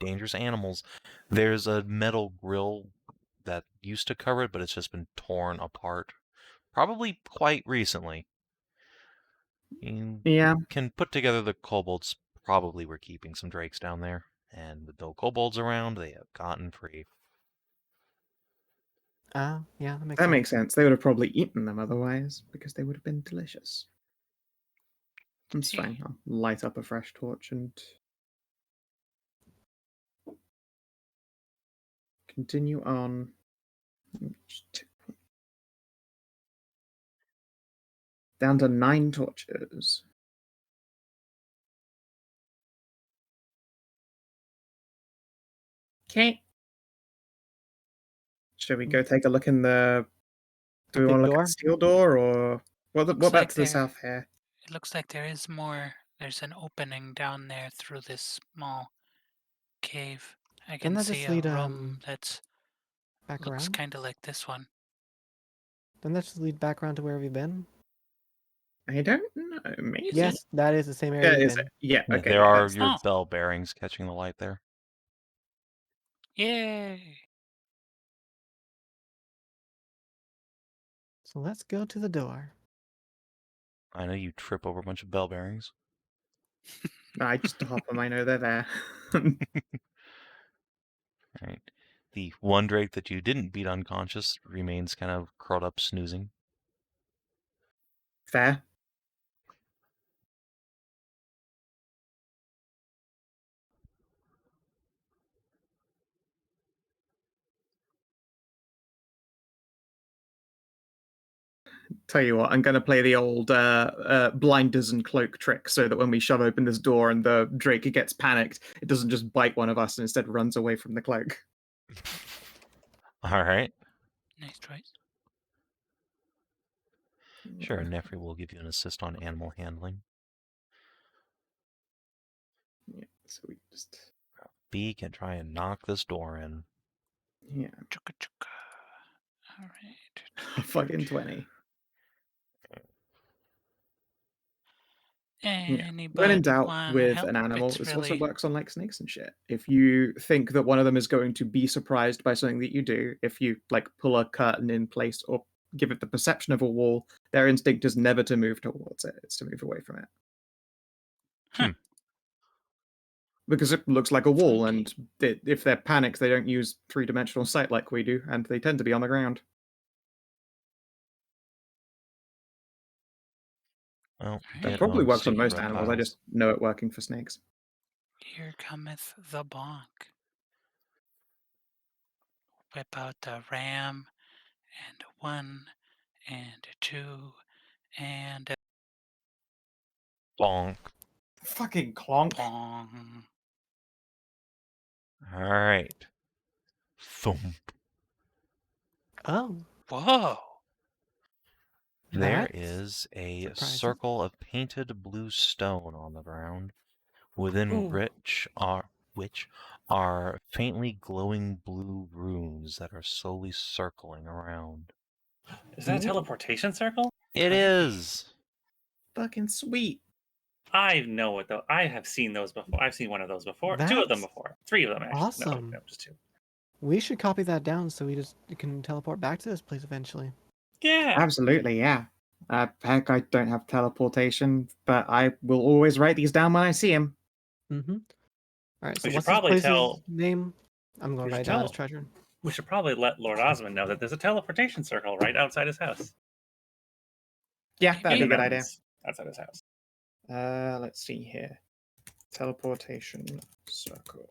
dangerous animals. There's a metal grill that used to cover it, but it's just been torn apart. Probably quite recently. You Yeah, can put together the kobolds probably were keeping some drakes down there. And with no kobolds around, they have gotten free. Ah, yeah, that makes that sense. makes sense. They would have probably eaten them otherwise because they would have been delicious. It's fine. I'll light up a fresh torch and continue on. Down to 9 torches. Okay. Should we go take a look in the... Do we big want to look door? at the steel door, or what Looks about like to the south here? It looks like there is more. There's an opening down there through this small cave. I Doesn't can that see just a lead room that back looks around? kind of like this one. Doesn't that just lead back around to where we've been? I don't know. Maybe. Yes, that is the same area Yeah, we've is been. it? Yeah, Yeah, okay. there Yeah, are that's... your Oh. bell bearings catching the light there. Yay! So let's go to the door. I know you trip over a bunch of bell bearings. I just hop them. I know they're there. Right. The one drake that you didn't beat unconscious remains kind of curled up, snoozing. Fair. Tell you what, I'm going to play the old blinders and cloak trick so that when we shove open this door and the drake gets panicked, it doesn't just bite one of us and instead runs away from the cloak. All right. Nice choice. Sure, Nefri will give you an assist on animal handling. Yeah, so we just... B can try and knock this door in. Yeah. Chugga chugga. All right. Fucking 20. Anybody When in doubt wanna with help? an animal, It's this really also works on like snakes and shit. If you think that one of them is going to be surprised by something that you do, if you like pull a curtain in place or give it the perception of a wall, their instinct is never to move towards it; it's to move away from it. Huh. Because it looks like a wall, Funky. and if they're panicked, they don't use three-dimensional sight like we do, and they tend to be on the ground. Well, Right. It probably works on secret most animals. I reptiles. just know it working for snakes. Here cometh the bonk. Whip out the ram, and a 1, and a 2, and a Bonk. Fucking clonk. bong. All right. Thump. Oh, Whoa! There that's is a surprising. circle of painted blue stone on the ground, within Ooh. which are faintly glowing blue runes that are slowly circling around. Is that a Ooh. teleportation circle? It is. Fucking sweet. I know what though. I have seen those before. I've seen one of those before. 2 of them That's before. 3 of them actually. awesome. No, just 2. We should copy that down so we can teleport back to this place eventually. Yeah. Absolutely, yeah. Heck, I don't have teleportation, but I will always write these down when I see them. Mm-hmm. All right. So We should what's this probably place's tell- name? I'm going we to should write down tell- his treasure. We should probably let Lord Osmond know that there's a teleportation circle right outside his house. Yeah, that'd be a In the good idea. mountains outside his house. Let's see here. Teleportation circle.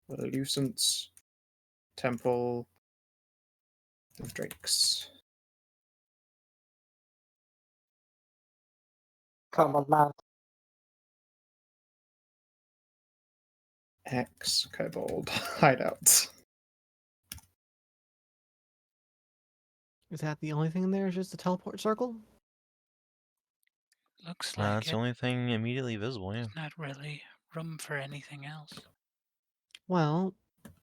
Lucence. Temple of Drakes. Kobold Mount. X Kobold Hideout. Is that the only thing in there? Is just a teleport circle? Looks like That's it. the only thing immediately visible, yeah. There's not really room for anything else. Well,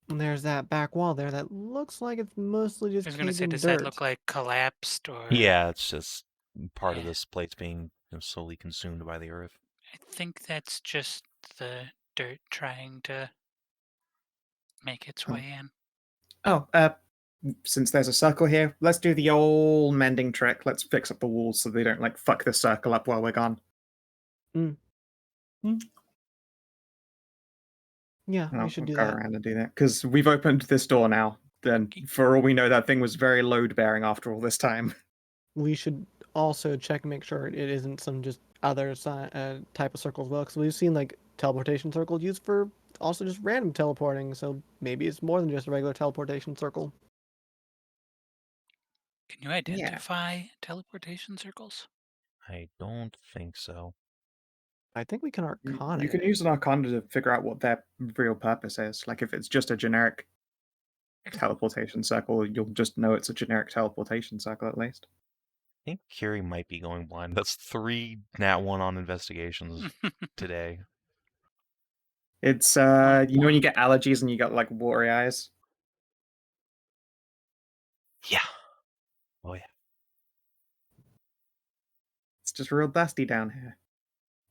there's that back wall there that looks like it's mostly I just was gonna caved say, in does dirt. that look like collapsed or? Yeah, it's just part of Yeah. this place being slowly consumed by the earth. I think that's just the dirt trying to make its Oh. way in. Oh, since there's a circle here, let's do the old mending trick. Let's fix up the walls so they don't like fuck the circle up while we're gone. Yeah, I'll we should do go that. around and do that because we've opened this door now. Then, for all we know, that thing was very load bearing after all this time. We should also check and make sure it isn't some just other type of circle as well, because we've seen like teleportation circles used for also just random teleporting. So maybe it's more than just a regular teleportation circle. Can you identify teleportation circles? I don't think so. I think we can arcana. You can use an arcana to figure out what their real purpose is. Like if it's just a generic teleportation circle, you'll just know it's a generic teleportation circle at least. I think Kiri might be going blind. That's 3 nat 1 on investigations today. It's you know when you get allergies and you got like watery eyes? Yeah. Oh yeah. It's just real dusty down here.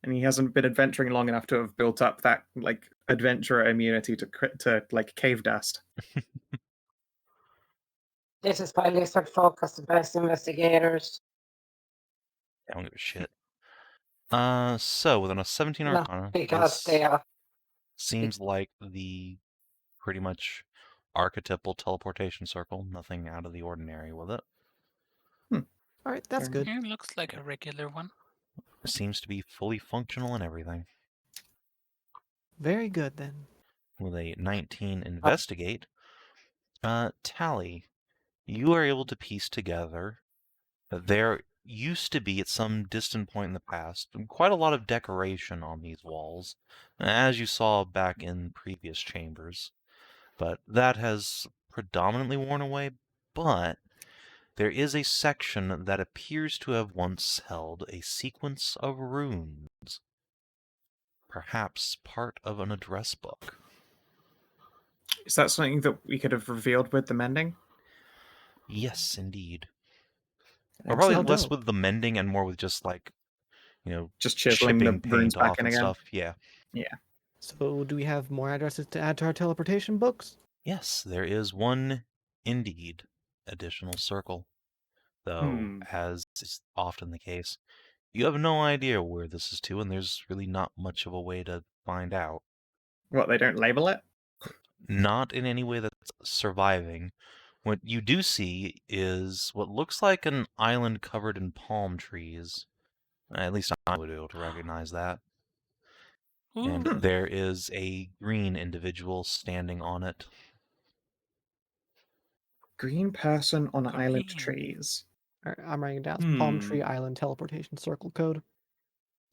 And he hasn't been adventuring long enough to have built up that like adventurer immunity to like cave dust. This is why lizard folk are the best investigators. I don't give a shit. So with a 17 No, Arcana, because this they are. seems like the pretty much archetypal teleportation circle. Nothing out of the ordinary with it. All right, that's Fair good. It looks like a regular one. Seems to be fully functional and everything. Very good then. With a 19 investigate, Tally, you are able to piece together that there used to be at some distant point in the past quite a lot of decoration on these walls, as you saw back in previous chambers. But that has predominantly worn away, but there is a section that appears to have once held a sequence of runes, perhaps part of an address book. Is that something that we could have revealed with the mending? Yes, indeed. Or probably Excellent. How less dope. with the mending and more with just like, Just chiseling the chipping runes paint back off in and again. stuff. Yeah. So do we have more addresses to add to our teleportation books? Yes, there is one indeed additional circle, though, as is often the case, you have no idea where this is to, and there's really not much of a way to find out. What, they don't label it? Not in any way that's surviving. What you do see is what looks like an island covered in palm trees. At least I would be able to recognize that. And Ooh, there is a green individual standing on it. Green person on island Green. trees. All right, I'm writing it down. It's Palm Tree Island teleportation circle code.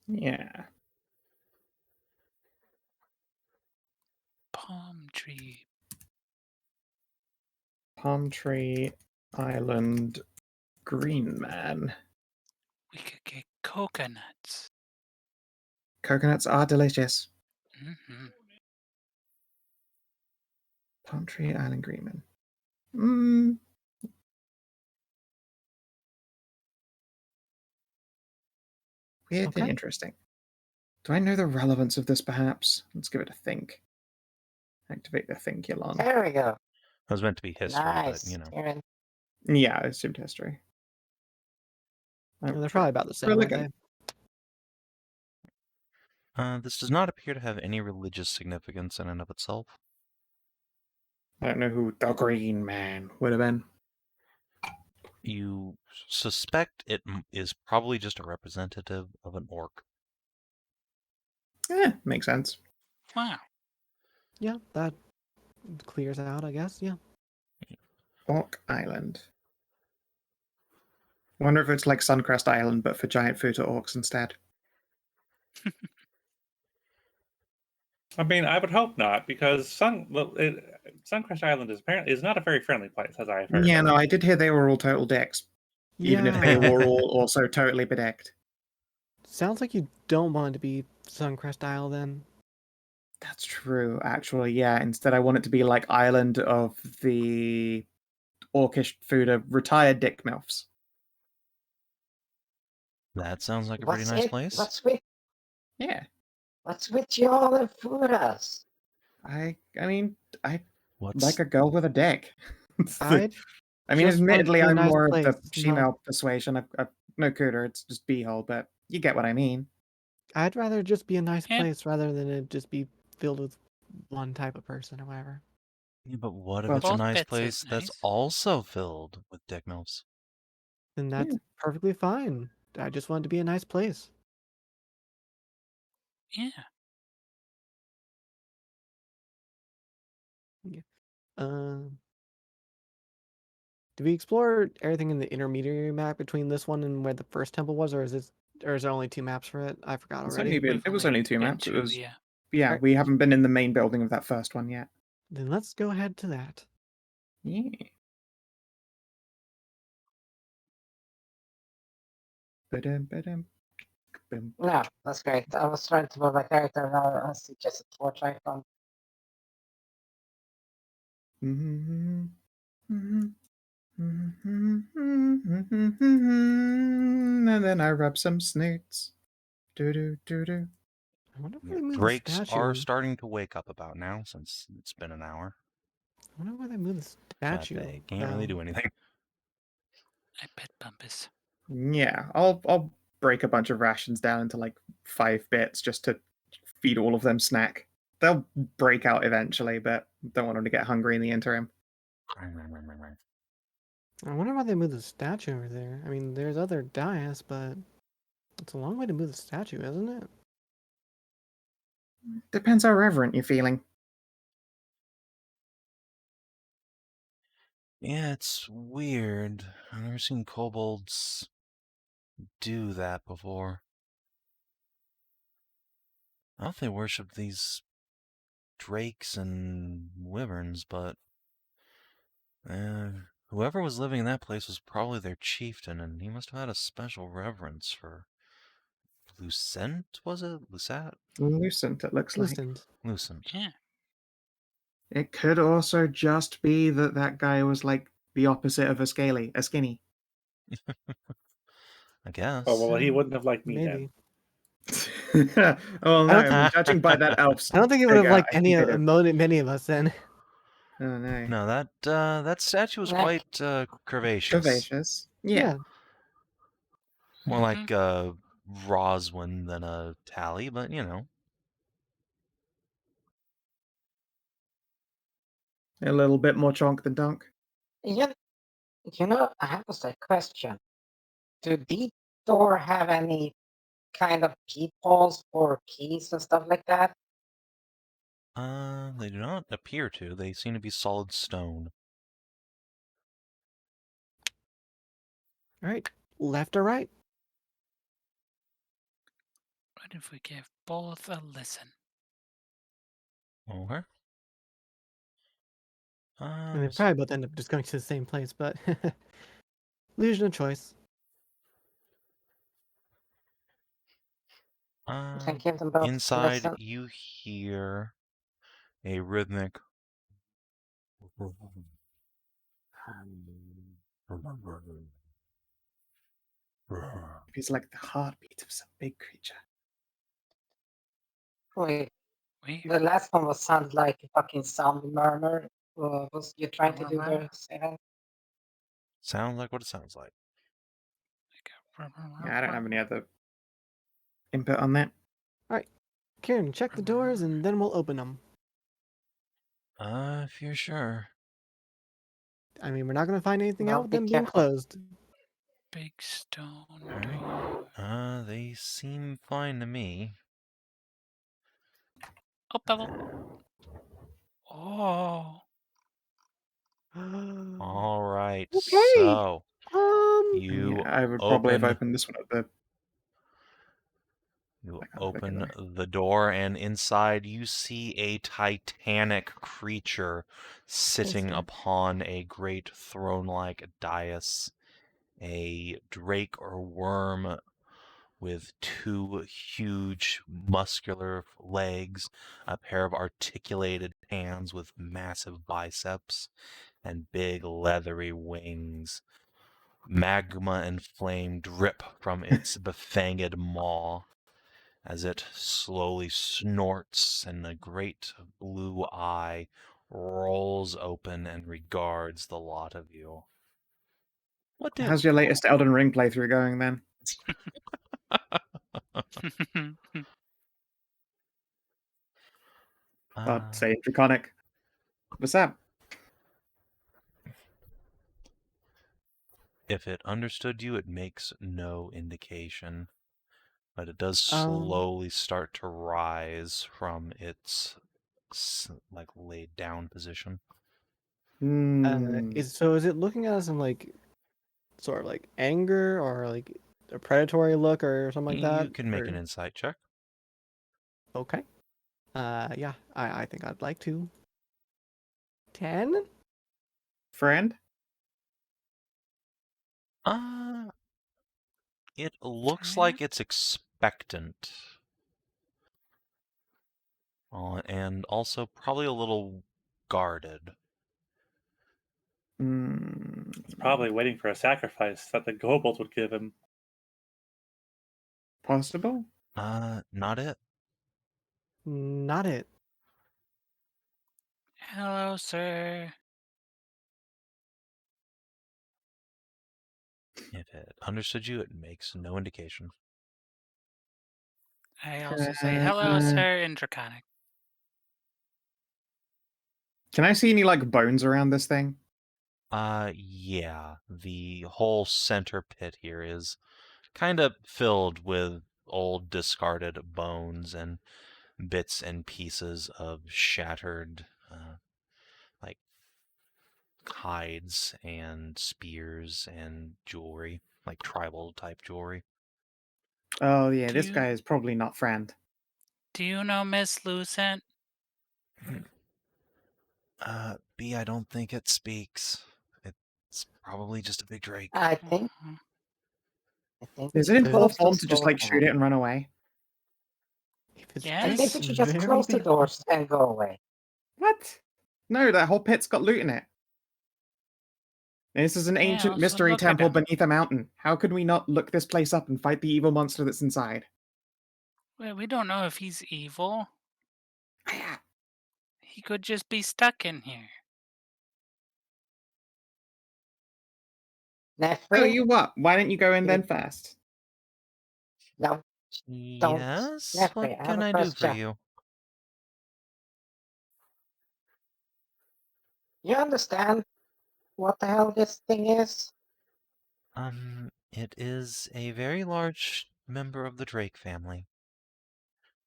Yeah. Palm tree. Palm tree island green man. We could get coconuts. Coconuts are delicious. Hmm. Palm tree island green man. Mm. Weird Okay. and interesting. Do I know the relevance of this, perhaps? Let's give it a think. Activate the Thinkulon. There we go. It was meant to be history, Nice. but, you know. Kieran. Yeah, I assumed history. They're probably about the same, aren't they? This does not appear to have any religious significance in and of itself. I don't know who the Green Man would have been. You suspect it is probably just a representative of an orc. Makes sense. Wow. Yeah, that clears out, I guess. Yeah. Orc Island. Wonder if it's like Suncrest Island, but for giant Futa orcs instead. I mean, I would hope not, because Suncrest Island is not a very friendly place, as I've heard. Yeah, no, I did hear they were all total dicks, even if they Yeah. were all also totally bedecked. Sounds like you don't want it to be Suncrest Isle then. That's true, actually. Yeah, instead I want it to be like Island of the orcish Futa retired dick milfs. That sounds like a pretty nice place. Yeah, What's with you all and Furas? I mean, I What's like a girl with a dick. I I mean, just want it to admittedly, be a I'm nice more of place, the not- female persuasion. I've no cooter, it's just beehole, but you get what I mean. I'd rather it just be a nice Yeah. place rather than it just be filled with one type of person or whatever. Yeah, but what if Well, it's a both nice bits is place that's nice. also filled with dick milfs? Then that's perfectly fine. I just want it to be a nice place. Yeah. Did we explore everything in the intermediary map between this one and where the first temple was, or is there only 2 maps for it? I forgot It's already. it was only 2 been maps. It to, was yeah. yeah. Alright. We haven't been in the main building of that first one yet. Then let's go ahead to that. Yeah. Ba-dum, ba-dum, bum. No, that's great. I was trying to move my character and I see just a torch icon. Mhm, mhm, mhm, mhm, and then I rub some snoots. Do do do do. I wonder where they moved the Drakes statue. are starting to wake up about now, since it's been an hour. I wonder where they moved the But statue. they can't really do anything. I bet Bumpus. Yeah, I'll break a bunch of rations down into like 5 bits just to feed all of them snack. They'll break out eventually, but don't want them to get hungry in the interim. I wonder why they moved the statue over there. I mean, there's other dais, but it's a long way to move the statue, isn't it? Depends how reverent you're feeling. Yeah, it's weird. I've never seen kobolds do that before. I don't know if they worship these drakes and wyverns, but whoever was living in that place was probably their chieftain, and he must have had a special reverence for Lucent, was it? Lucet? Lucent, it looks like. Listened. Lucent. Yeah. It could also just be that that guy was like the opposite of a skinny. I guess. Oh well, he wouldn't have liked me Maybe. then. Oh I don't no, judging by that elf's I don't think he would have figure, liked I think it'd have- many of us then. Oh no. No, that statue was Nah. quite curvaceous. Curvaceous. Yeah. More like Roswin than a Tally, but you know. A little bit more chonk than dunk. You, you know, I have a question. Do these door have any kind of peepholes or keys and stuff like that? They do not appear to. They seem to be solid stone. All right, left or right? What if we give both a listen? Okay. I mean, they probably both end up just going to the same place, but illusion of choice. You can give them both a Inside, listen. you hear a rhythmic. He's like the heartbeat of some big creature. Wait, We the last one was sound like a fucking sound murmur. Was you trying to do there, Savin? Sounds like what it sounds like. Yeah, I don't have any other input on that. Kieran, check the doors and then we'll open them. If you're sure. I mean, we're not going to find anything Well, out with be them being careful. closed. big stone Alright. door. They seem fine to me. Oh, Pebble. Oh. Alright, Okay. so you Yeah, I would probably have open opened this one at the. You I can't look at open them. the door, and inside you see a titanic creature sitting Monster. upon a great throne-like dais. A drake or worm with two huge muscular legs, a pair of articulated hands with massive biceps, and big leathery wings. Magma and flame drip from its befanged maw as it slowly snorts and a great blue eye rolls open and regards the lot of you. What do? How's your latest Elden Ring playthrough going then? I'd say Draconic. What's up? If it understood you, it makes no indication, but it does Um, slowly start to rise from its like laid down position. Is it looking at us in like sort of like anger or like a predatory look or something like that? You can make an Or- insight check. Okay. Yeah, I think I'd like to. 10? Friend? It looks 10? like it's expectant. And also probably a little guarded. It's probably waiting for a sacrifice that the kobold would give him. Possible? Not it. Not it. Hello, sir. If it understood you, it makes no indication. I also say hello, sir, in Draconic. Can I see any like bones around this thing? Yeah. The whole center pit here is kind of filled with old discarded bones and bits and pieces of shattered, like hides and spears and jewelry, like tribal type jewelry. Oh yeah, Do this you- guy is probably not friend. Do you know Miss Lucent? B, I don't think it speaks. It's probably just a big drake. I think Mhm. Is it in There's full close form this to just door like shoot down. it and run away? If it's Yeah. I think this we should just very close the big- doors and go away. What? No, that whole pit's got loot in it. This is an Yeah, ancient also mystery look at temple him. beneath a mountain. How could we not look this place up and fight the evil monster that's inside? Well, we don't know if he's evil. Ah, He could just be stuck in here. tell Nefri? you what, why don't you go in then first? No, don't. Yes? Nefri, What I have can a I do for question. you? You understand what the hell this thing is? It is a very large member of the drake family.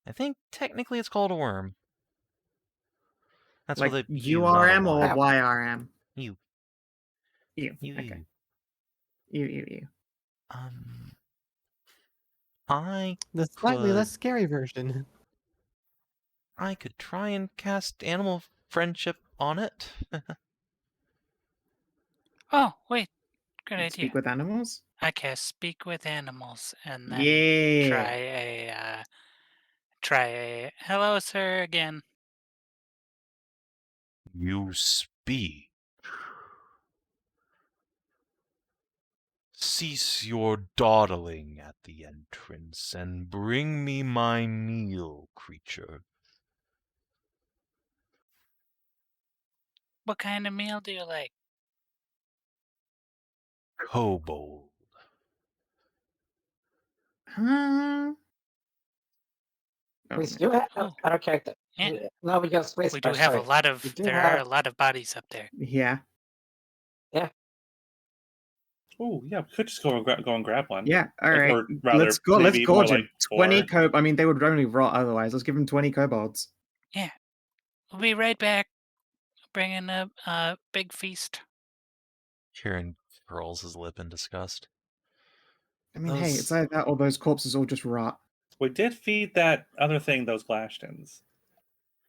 I think technically it's called a worm. That's Like with a U, not a URM or Y. YRM? You. You. You. Okay. You. You. I The slightly could less scary version. try and cast animal friendship on it. Oh, wait. Good idea. Speak with animals? I can speak with animals and then Yeah. try a hello, sir, again. You speak. Cease your dawdling at the entrance and bring me my meal, creature. What kind of meal do you like? Kobold. Huh? Oh, Please, you have Oh, other character. yeah. No, we just whisper. We do have sorry. a lot We of. do There have- are a lot of bodies up there. yeah. Oh yeah, we could just go and grab one. Yeah. All Like, right. or rather, Let's go. Let's maybe more gorge him. like 20 4. I mean, they would only rot otherwise. Let's give him 20 kobolds. Yeah. We'll be right back. Bringing a big feast. Kieran curls his lip in disgust. I mean, hey, Those- it's either that or those corpses all just rot. We did feed that other thing those Glashtons.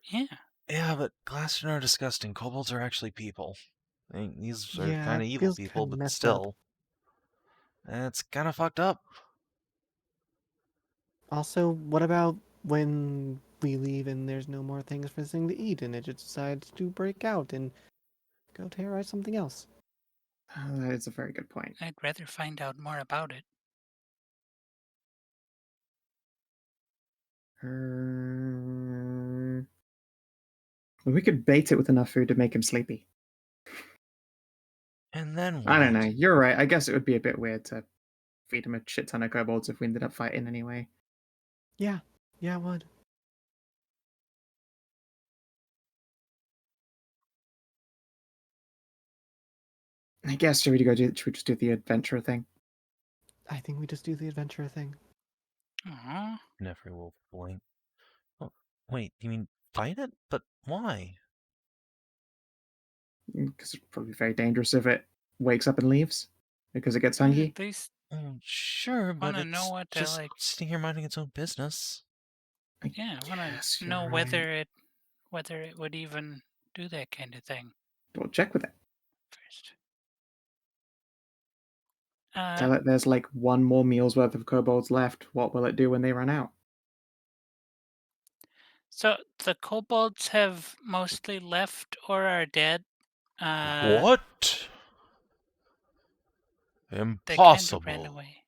Yeah. Yeah, but Glaston are disgusting. Kobolds are actually people. I mean, these are Yeah, kind of it evil feels people, kinda but messed up. still. It's kind of fucked up. Also, what about when we leave and there's no more things for this thing to eat and it just decides to break out and go terrorize something else? That is a very good point. I'd rather find out more about it. We could bait it with enough food to make him sleepy. And then what? I don't know. You're right. I guess it would be a bit weird to feed him a shit ton of kobolds if we ended up fighting anyway. Yeah, it would. I guess should we just do the adventure thing? I think we just do the adventure thing. Aww. Nefri will blink. Oh, wait, you mean fight it? But why? Because it's probably very dangerous if it wakes up and leaves because it gets hungry. At least Oh, sure, but wanna it's know what to, just like- sitting here minding its own business. yeah, I wanna Yes, you're know right. whether it would even do that kind of thing We'll check with it. first. Tell it there's like one more meal's worth of kobolds left. What will it do when they run out? So the kobolds have mostly left or are dead. What? They kind of ran Impossible. away.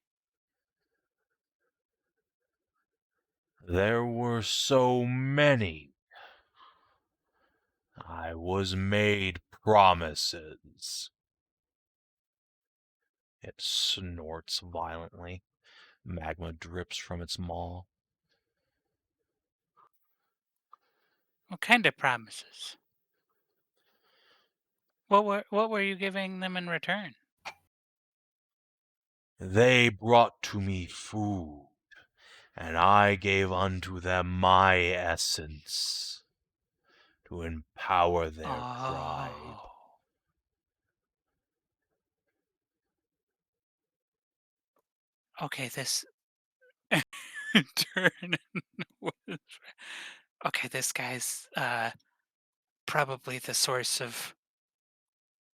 There were so many. I was made promises. It snorts violently. Magma drips from its maw. What kind of promises? What were you giving them in return? They brought to me food, and I gave unto them my essence to empower their pride. Oh. Okay, this turn was okay. This guy's probably the source of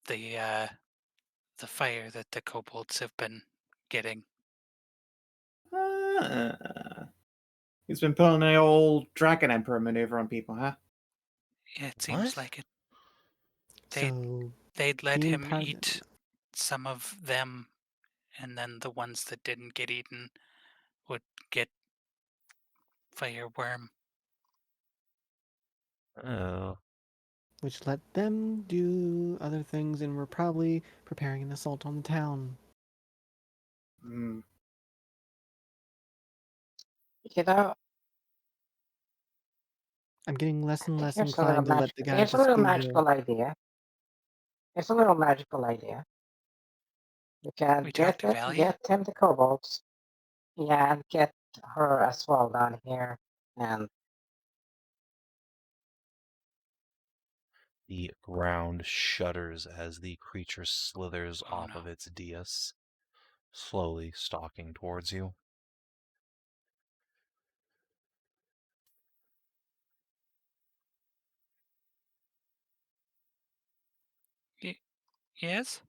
the the fire that the kobolds have been getting. He's been pulling an old Dragon Emperor maneuver on people, huh? It seems What? like it. So They'd let being him Paladin. eat some of them, and then the ones that didn't get eaten would get fireworm. Oh. Which let them do other things, and we're probably preparing an assault on the town. Hmm. You know, I'm getting less and less here's a little inclined to let the guy here's a just little be here. magical idea. Here's a little magical idea. You can We talked to Valia? get him the kobolds. Yeah, and get her as well down here. And The ground shudders as the creature slithers Oh, off no. of its dais, slowly stalking towards you. Yes?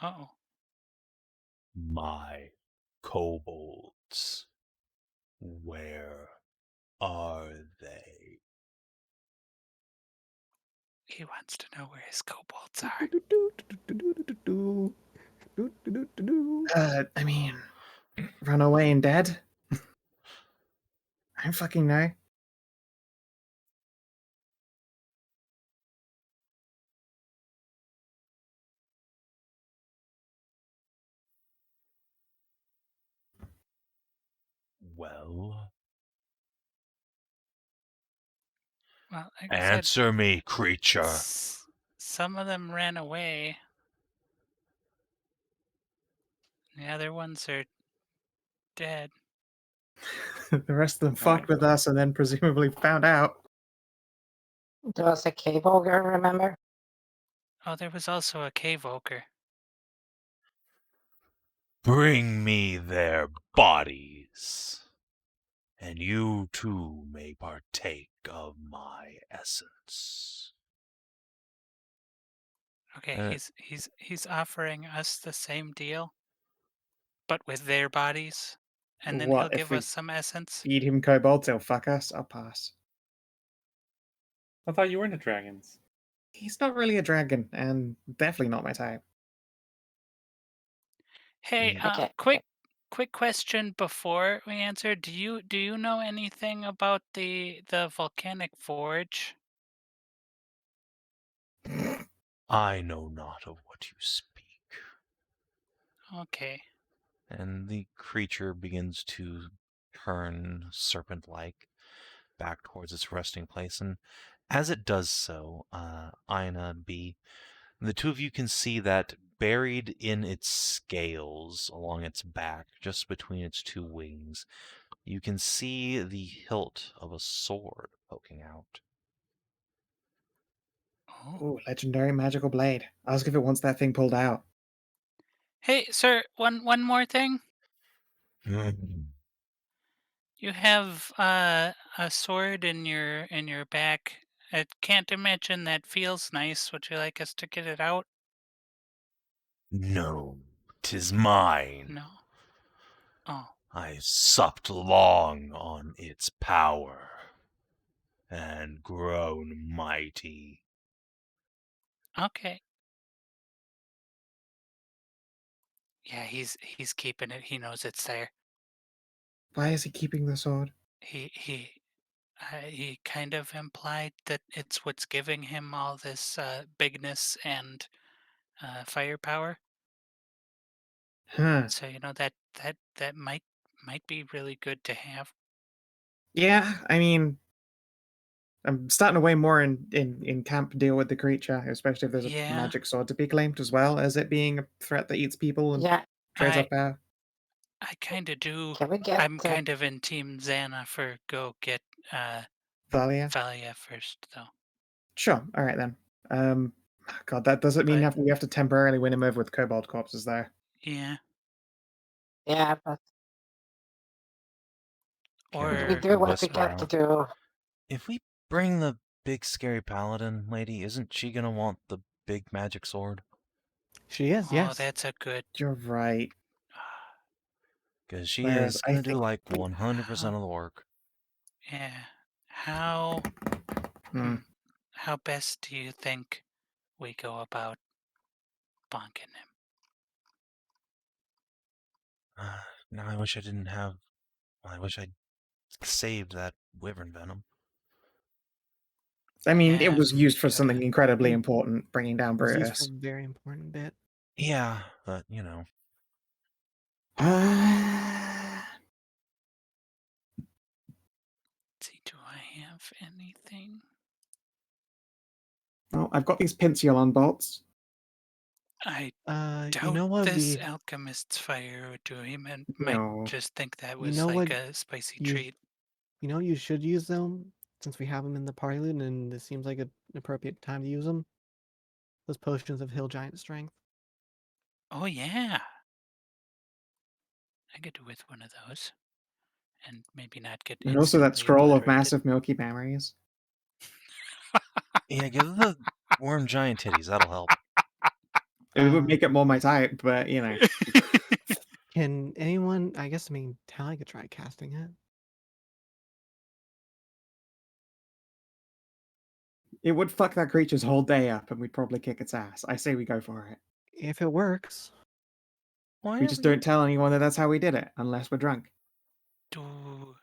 Oh. My kobolds, where are they? He wants to know where his kobolds are. I mean, run away and dead? I don't fucking know. Well, Well, like I said, answer me, creature. some of them ran away. The other ones are dead. The rest of them Alright. fucked with us and then presumably found out. there was a cave ogre, remember? Oh, there was also a cave ogre. Bring me their bodies, and you too may partake of my essence. Okay, he's offering us the same deal, but with their bodies, and then he'll What if give we us some essence. feed him kobolds? He'll fuck us. I'll pass. I thought you were into dragons. He's not really a dragon, and definitely not my type. Hey, Yeah. Okay. quick question before we answer. Do you know anything about the volcanic forge? I know not of what you speak. Okay. And the creature begins to turn serpent-like back towards its resting place. And as it does so, Inah, B, the two of you can see that buried in its scales along its back, just between its two wings, you can see the hilt of a sword poking out. Oh. Ooh, legendary magical blade. Ask if it wants that thing pulled out. Hey, sir, one more thing. You have a sword in your back. I can't imagine that feels nice. Would you like us to get it out? No, 'tis mine. No. Oh, I supped long on its power and grown mighty. okay. Yeah, he's keeping it. He knows it's there. Why is he keeping the sword? He kind of implied that it's what's giving him all this bigness and firepower. Huh. So that might be really good to have. Yeah, I mean, I'm starting to way more in camp deal with the creature, especially if there's a Yeah. magic sword to be claimed, as well as it being a threat that eats people and Yeah, trades I off power. I kind of do. can we get I'm kind of in Team Zana for go get Thalia? Valia first, though. Sure. All right then. God, that doesn't mean But- we have to temporarily win him over with kobold corpses, though. Yeah. Yeah, but Can we Or do what we whisper got to out. do. If we bring the big scary paladin lady, isn't she gonna want the big magic sword? She is, oh, yes. that's a good. You're right. Because she Whereas is I gonna do think- like 100% of the work. Yeah. How Hmm. how best do you think we go about bonking him? Now I wish I didn't have. I wish I'd saved that wyvern venom. I mean, Yeah, it was used for something incredibly It- important, bringing down It was used Brutus. for a very important bit. Yeah, but you know. Let's see, do I have anything? Well, I've got these Pinciolon bolts. I doubt You know what? this alchemist's fire would do him, and might No. just think that You was know like what a spicy you- treat. You know, you should use them since we have them in the party loot, and this seems like an appropriate time to use them. Those potions of hill giant strength. Oh yeah, I could do with one of those, and maybe not get And also that instantly scroll of obliterated. massive milky memories. Yeah, give the worm giant titties. That'll help. It would make it more my type, but you know. Can anyone? I guess Taeleer could try casting it. It would fuck that creature's whole day up, and we'd probably kick its ass. I say we go for it. If it works. Why We are just don't tell anyone that that's how we did it, unless we're drunk. do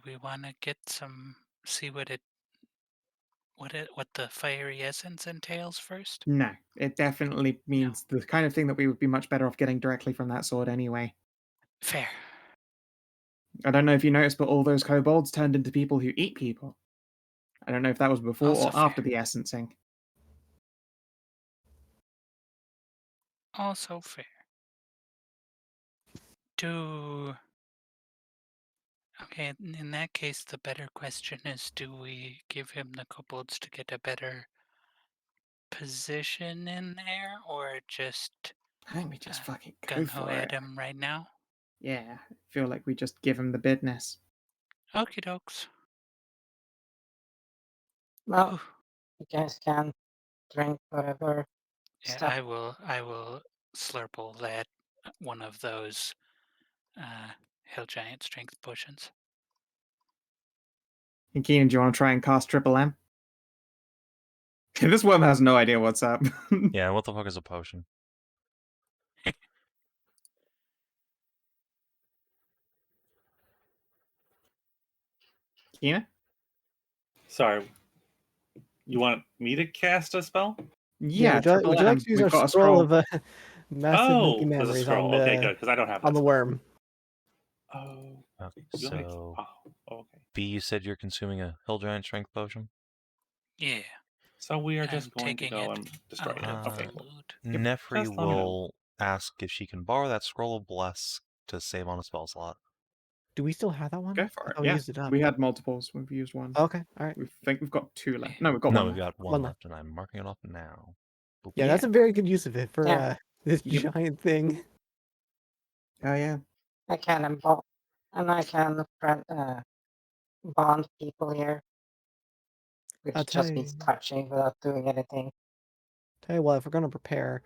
we want to get some? See what the fiery essence entails first? No, it definitely means the kind of thing that we would be much better off getting directly from that sword anyway. Fair. I don't know if you noticed, but all those kobolds turned into people who eat people. I don't know if that was before Also or after fair. the essencing. Also fair. Okay, in that case, the better question is, do we give him the kobolds to get a better position in there, or just I think we just fucking go gung-ho for at it. him right now? Yeah, I feel like we just give him the business. Okie dokes. Well, Ooh, you guys can drink whatever yeah, stuff. I will slurple that one of those hill giant strength potions. And Keenan, do you want to try and cast Triple M? This worm has no idea what's up. Yeah, what the fuck is a potion? Keenan? Sorry. You want me to cast a spell? Yeah, would you Triple like M. to use We've our got a scroll scroll. of massive milky There's a memories scroll. on Okay, the good, because I don't have on that the spell. worm? Oh, Okay, you wanna- so okay. B, you said you're consuming a hill giant strength potion? Yeah. So we are I'm just going to taking go it and destroy it. out of Okay, the cool. loot. Nefri just let me know. will ask if she can borrow that scroll of bless to save on a spell slot. Do we still have that one? Go for I it. thought we Yeah, used it up. we had multiples. We've used one. Okay, all right. We think we've got 2 left. No, we've got No, one we've left. got one One left, and I'm marking it off now. Boop. Yeah, that's a very good use of it for Yeah. this Yep. giant thing. Oh, yeah. I can bond people here, which I'll tell just means you. touching without doing anything. Tell you what, if we're gonna prepare,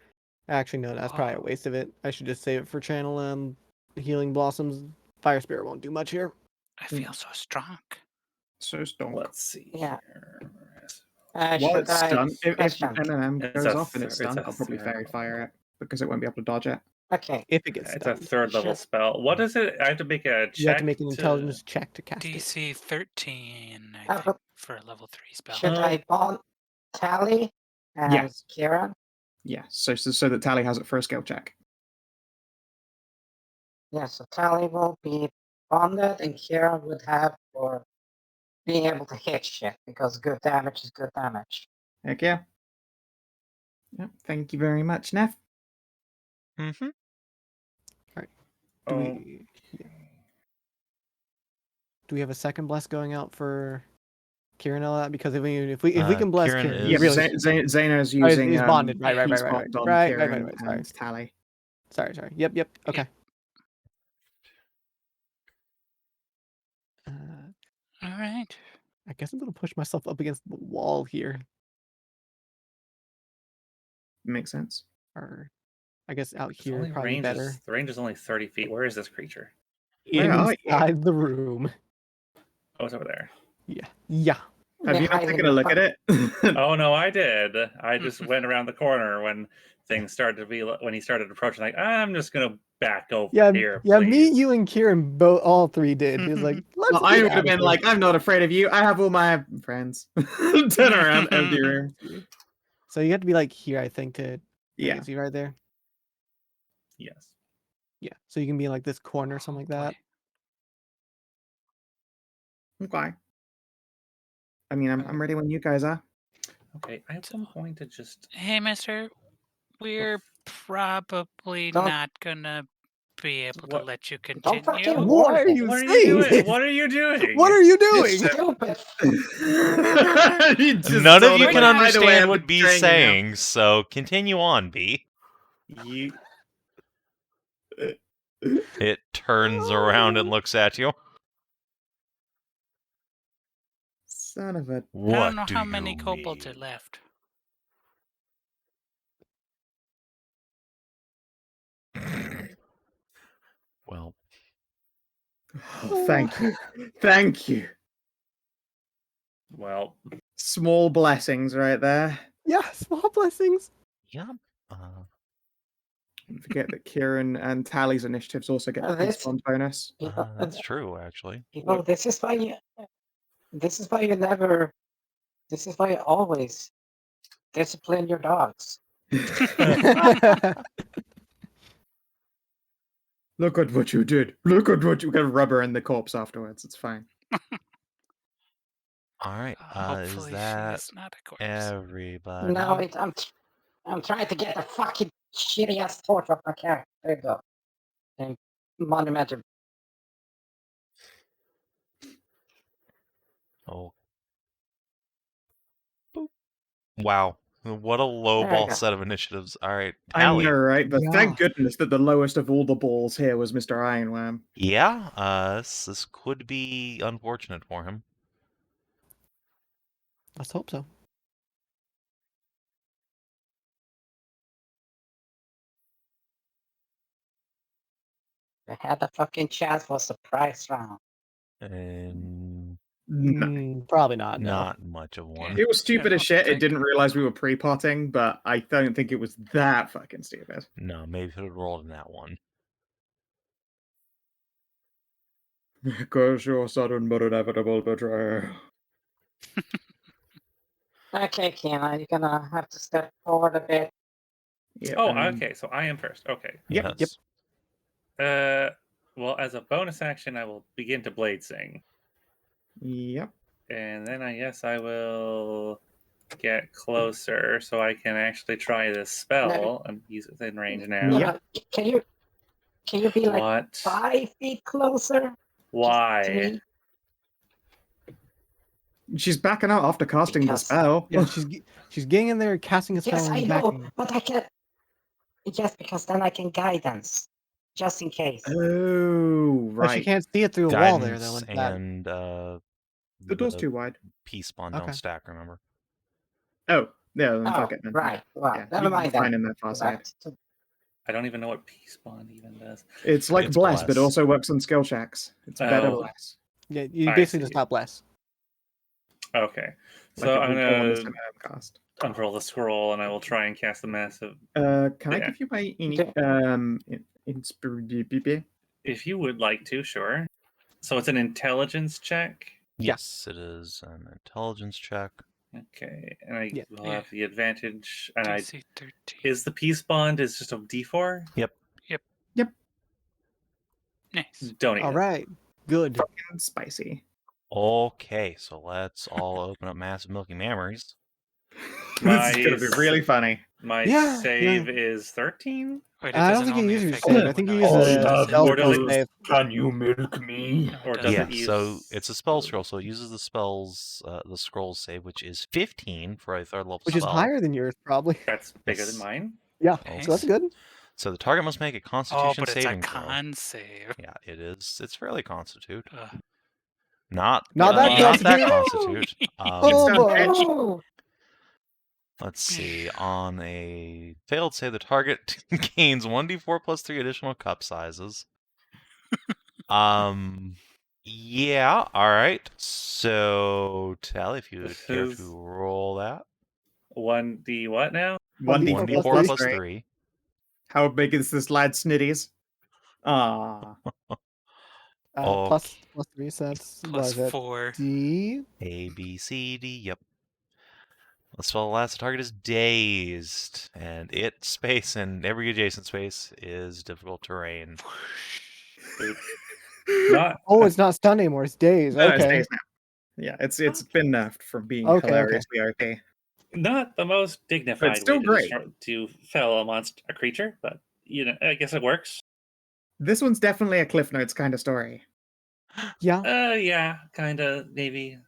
actually no, that's probably a Oh. waste of it. I should just save it for channel healing blossoms. Fire spirit won't do much here. I feel so strong. So stonk. Let's see Yeah. here. While Should it's I stunned, if question? M&M It's goes a off and it's th- it's stunned, a I'll probably third fairy level. fire it because it won't be able to dodge it. Okay. If it gets It's a stunned. third level Should- spell. What is it? I have to make a check. You have to make an to- intelligence check to cast it. DC 13, I Oh, think, but- for a level 3 spell. Should I bond Tally and Yes. Kira? Yeah, so that Tally has it for a skill check. Yeah, so Tally will be bonded and Kira would have for being able to hit shit, because good damage is good damage. Heck yeah. Yep, thank you very much, Neff. Mm-hmm. Do we have a second bless going out for Kieran and all that? Because if we can bless Kieran Kieran, Yeah, is- Zana's Oh, using he's bonded. Right. Peace Bond on Kieran and Tally. Sorry. Yep. Okay. All right. I guess I'm gonna push myself up against the wall here, Makes sense. or I guess out It's here only probably better. the range is only 30 feet. Where is this creature? Where are you? Inside the room. Oh, it's over there. Yeah. Have you not taken a look at it? Oh no, I did. I just went around the corner when things started to be when he started approaching. Like, I'm just gonna back over here. Yeah. Please. Me, you, and Kieran all three did. It was like, let's Well, I get would out have of been here. like, I'm not afraid of you. I have all my friends. Turn around, empty room. So you have to be like here, I think, to Yeah. see right there. Yes. Yeah. So you can be in like this corner or something like that. Okay. I mean, I'm ready when you guys are. Okay, I am going to just. Hey, mister. We're probably Don't- not gonna be able to What- let you Don't fucking continue. Why are you What are saying you doing? this? What are you doing? What are you doing? Stupid. You just None of told you him, can like, by the way, understand I'm what B's betraying you now. saying, so continue on, B. You. It turns around and looks at you. Son of a. What I don't know do how many you kobolds are mean? left. Well, Oh, thank you. Thank you. Well, Small blessings right there. Yeah, small blessings. yeah. Don't forget that Kieran and Tally's initiatives also get the This- Peace Bond bonus. People, That's true, actually. people, this is why you never. This is why you always discipline your dogs. Look at what you did. Look at what you can rubber in the corpse afterwards. It's fine. All right. Hopefully Is that she is not a corpse. everybody? No, I'm trying to get the fucking shitty ass torch off my character. There you go. And monumental. Oh. Boop. Wow. What a low There we ball go. set of initiatives. All right. I Tally. know, right? But Yeah. thank goodness that the lowest of all the balls here was Mr. Ironworm. Yeah. This could be unfortunate for him. Let's hope so. I had a fucking chance for a surprise round. And Probably not. No. not much of one. It was stupid I as don't shit. It think- didn't realize we were pre-potting, but I don't think it was that fucking stupid. No, maybe if it had rolled in that one. Because your sudden but inevitable betrayal. Okay, Kina, you're gonna have to step forward a bit. Yeah, oh, okay. So I am first. Okay. Yep, Yes. Well, as a bonus action, I will begin to blade sing, Yep. and then I guess I will get closer so I can actually try this spell. And he's within range now. Yep. Can you be like What? 5 feet closer? To Why? me? She's backing out after casting the Because- spell. Yeah, she's getting in there, casting a spell, Yes, I and know, backing. but I can. Yes, because then I can guidance, just in case. Oh, But she right. can't see it through a wall there, Guidance though. Like that. and The door's too wide. peace bond Okay. don't stack, remember? Oh, yeah, then Oh, fuck it. Then. right. Well, Yeah, never you can mind find that. in that far side. I don't even know what peace bond even does. It's like It's bless, but bless. also works on skill checks. It's better Oh. bless. Yeah, you I basically see. just not bless. Okay. Like So it I'm will go on the gonna cast. unroll the scroll and I will try and cast the massive. Can I Yeah. give you my inspiration? If you would like to, sure. So it's an intelligence check. Yes, it is an intelligence check. Okay, and I Yeah. will have the advantage. And I DC 13. is the peace bond is just a D4. Nice. Don't eat All it. right. Good. Spicy. Okay, so let's all open up massive milky memories. This is gonna be really funny. My Yeah, save is 13? Wait, it I don't doesn't think you only use your affect save. you I think when you use I a does it? spell Or does scroll it- save. Can you milk me? No, it Or doesn't. does Yeah, it use... so it's a spell scroll, so it uses the scrolls save, which is 15 for a third level Which spell. is higher than yours, probably. That's bigger Yes. than mine. Yeah, Okay. so that's good. So the target must make a Oh, Constitution but it's a saving throw. con save. Yeah, it is. It's fairly Constitute. Ugh. Not Not that not that Constitute. Constitute. Oh It's boy. edge. Let's see. On a failed save, the target gains 1d4 plus 3 additional cup sizes. Yeah, alright. So, Tally, if you would care This is- to roll that. 1d what now? 1d4 1d4 plus plus 3. 3. How big is this lad snitties? Ah, Plus 3, so that's Plus what is it? 4. D. A, B, C, D, yep. The spell last, the target is dazed, and its space and every adjacent space is difficult terrain. Not... Oh, it's not stun anymore. It's days. no, it's Okay. days now. Yeah, it's been nerfed from being Okay, hilariously OP. Not the most dignified still way great. to fell a creature, but I guess it works. This one's definitely a Cliff Notes kind of story. Yeah. Yeah, kind of, maybe.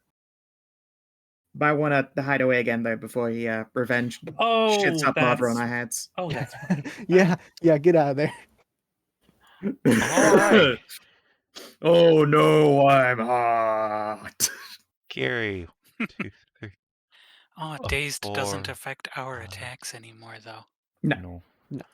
But I want to hide away again though before he revenge Oh, shits up lava on that's... our heads. Oh, that's... Yeah. Get out of there. Alright. Oh no, I'm hot. Gary. 2, 3. Oh, dazed doesn't 4. affect our attacks anymore, though. No. Yep.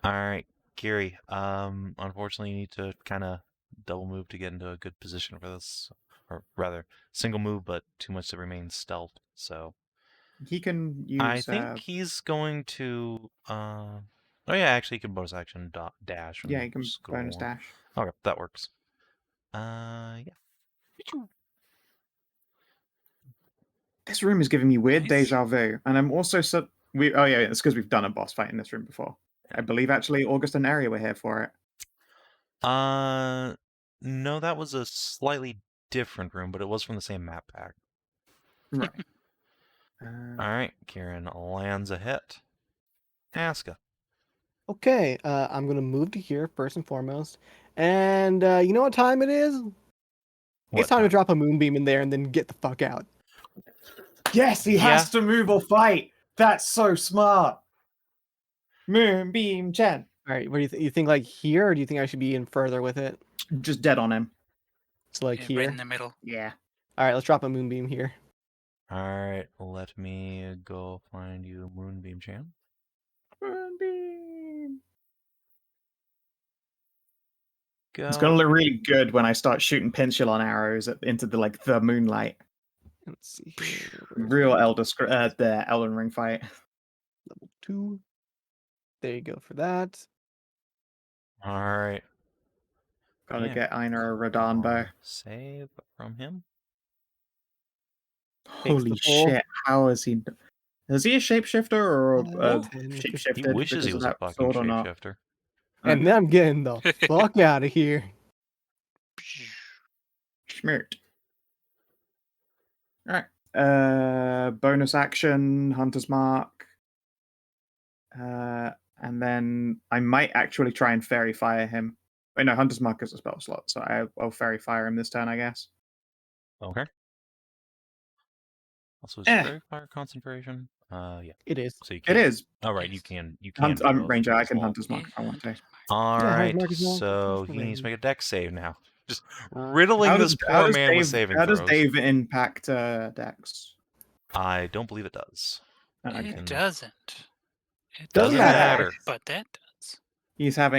Alright, Gary. Unfortunately, you need to kind of double move to get into a good position for this. Or rather, single move, but too much to remain stealth. So He can use. I think he's going to. Oh yeah, actually, he can bonus action dash. Yeah, and he can score. bonus dash. Okay, that works. Yeah. This room is giving me weird Nice. deja vu, and I'm also Oh yeah, it's because we've done a boss fight in this room before. I believe actually August and Ari were here for it. No, that was a slightly different room, but it was from the same map pack. Right. All right, Kieran lands a hit. Aska. Okay. I'm gonna move to here first and foremost. And you know what time it is? What It's time to drop a moonbeam in there and then get the fuck out. Yes, he has to move or fight. That's so smart. Moonbeam Chen. All right. What do you think? Like here, or do you think I should be in further with it? Just dead on him. So like Yeah, here. right in the middle. Yeah. All right. Let's drop a moonbeam here. All right, let me go find you, Moonbeam Chan. Moonbeam. Go. It's gonna look really good when I start shooting Pinsulon arrows into the moonlight. Let's see here. Real the Elden Ring fight. Level 2. There you go for that. All right. Gotta Yeah. get Inah a Radon bow. Save from him. Takes Holy the full. shit! How is he? Is he a shapeshifter or Oh, shapeshifted? He wishes he because was of a that fucking sword or not? shapeshifter. And then I'm getting the fuck out of here. Schmirt. All right. Bonus action, Hunter's Mark. And then I might actually try and Fairy Fire him. Wait, no, Hunter's Mark is a spell slot, so I'll Fairy Fire him this turn, I guess. Okay. Also, is Fairy Fire concentration? Yeah. It is. So you It can. is. Oh right, you can. You can. do I'm both Ranger. I as can well. Hunter's Mark if I want to. All Yeah, right. Mark is well. So That's he needs to fine. make a dex save now. Just riddling this How poor does man with saving How throws. does Dave impact Dex? I don't believe it does. Okay. It doesn't. It Doesn't matter. But that does.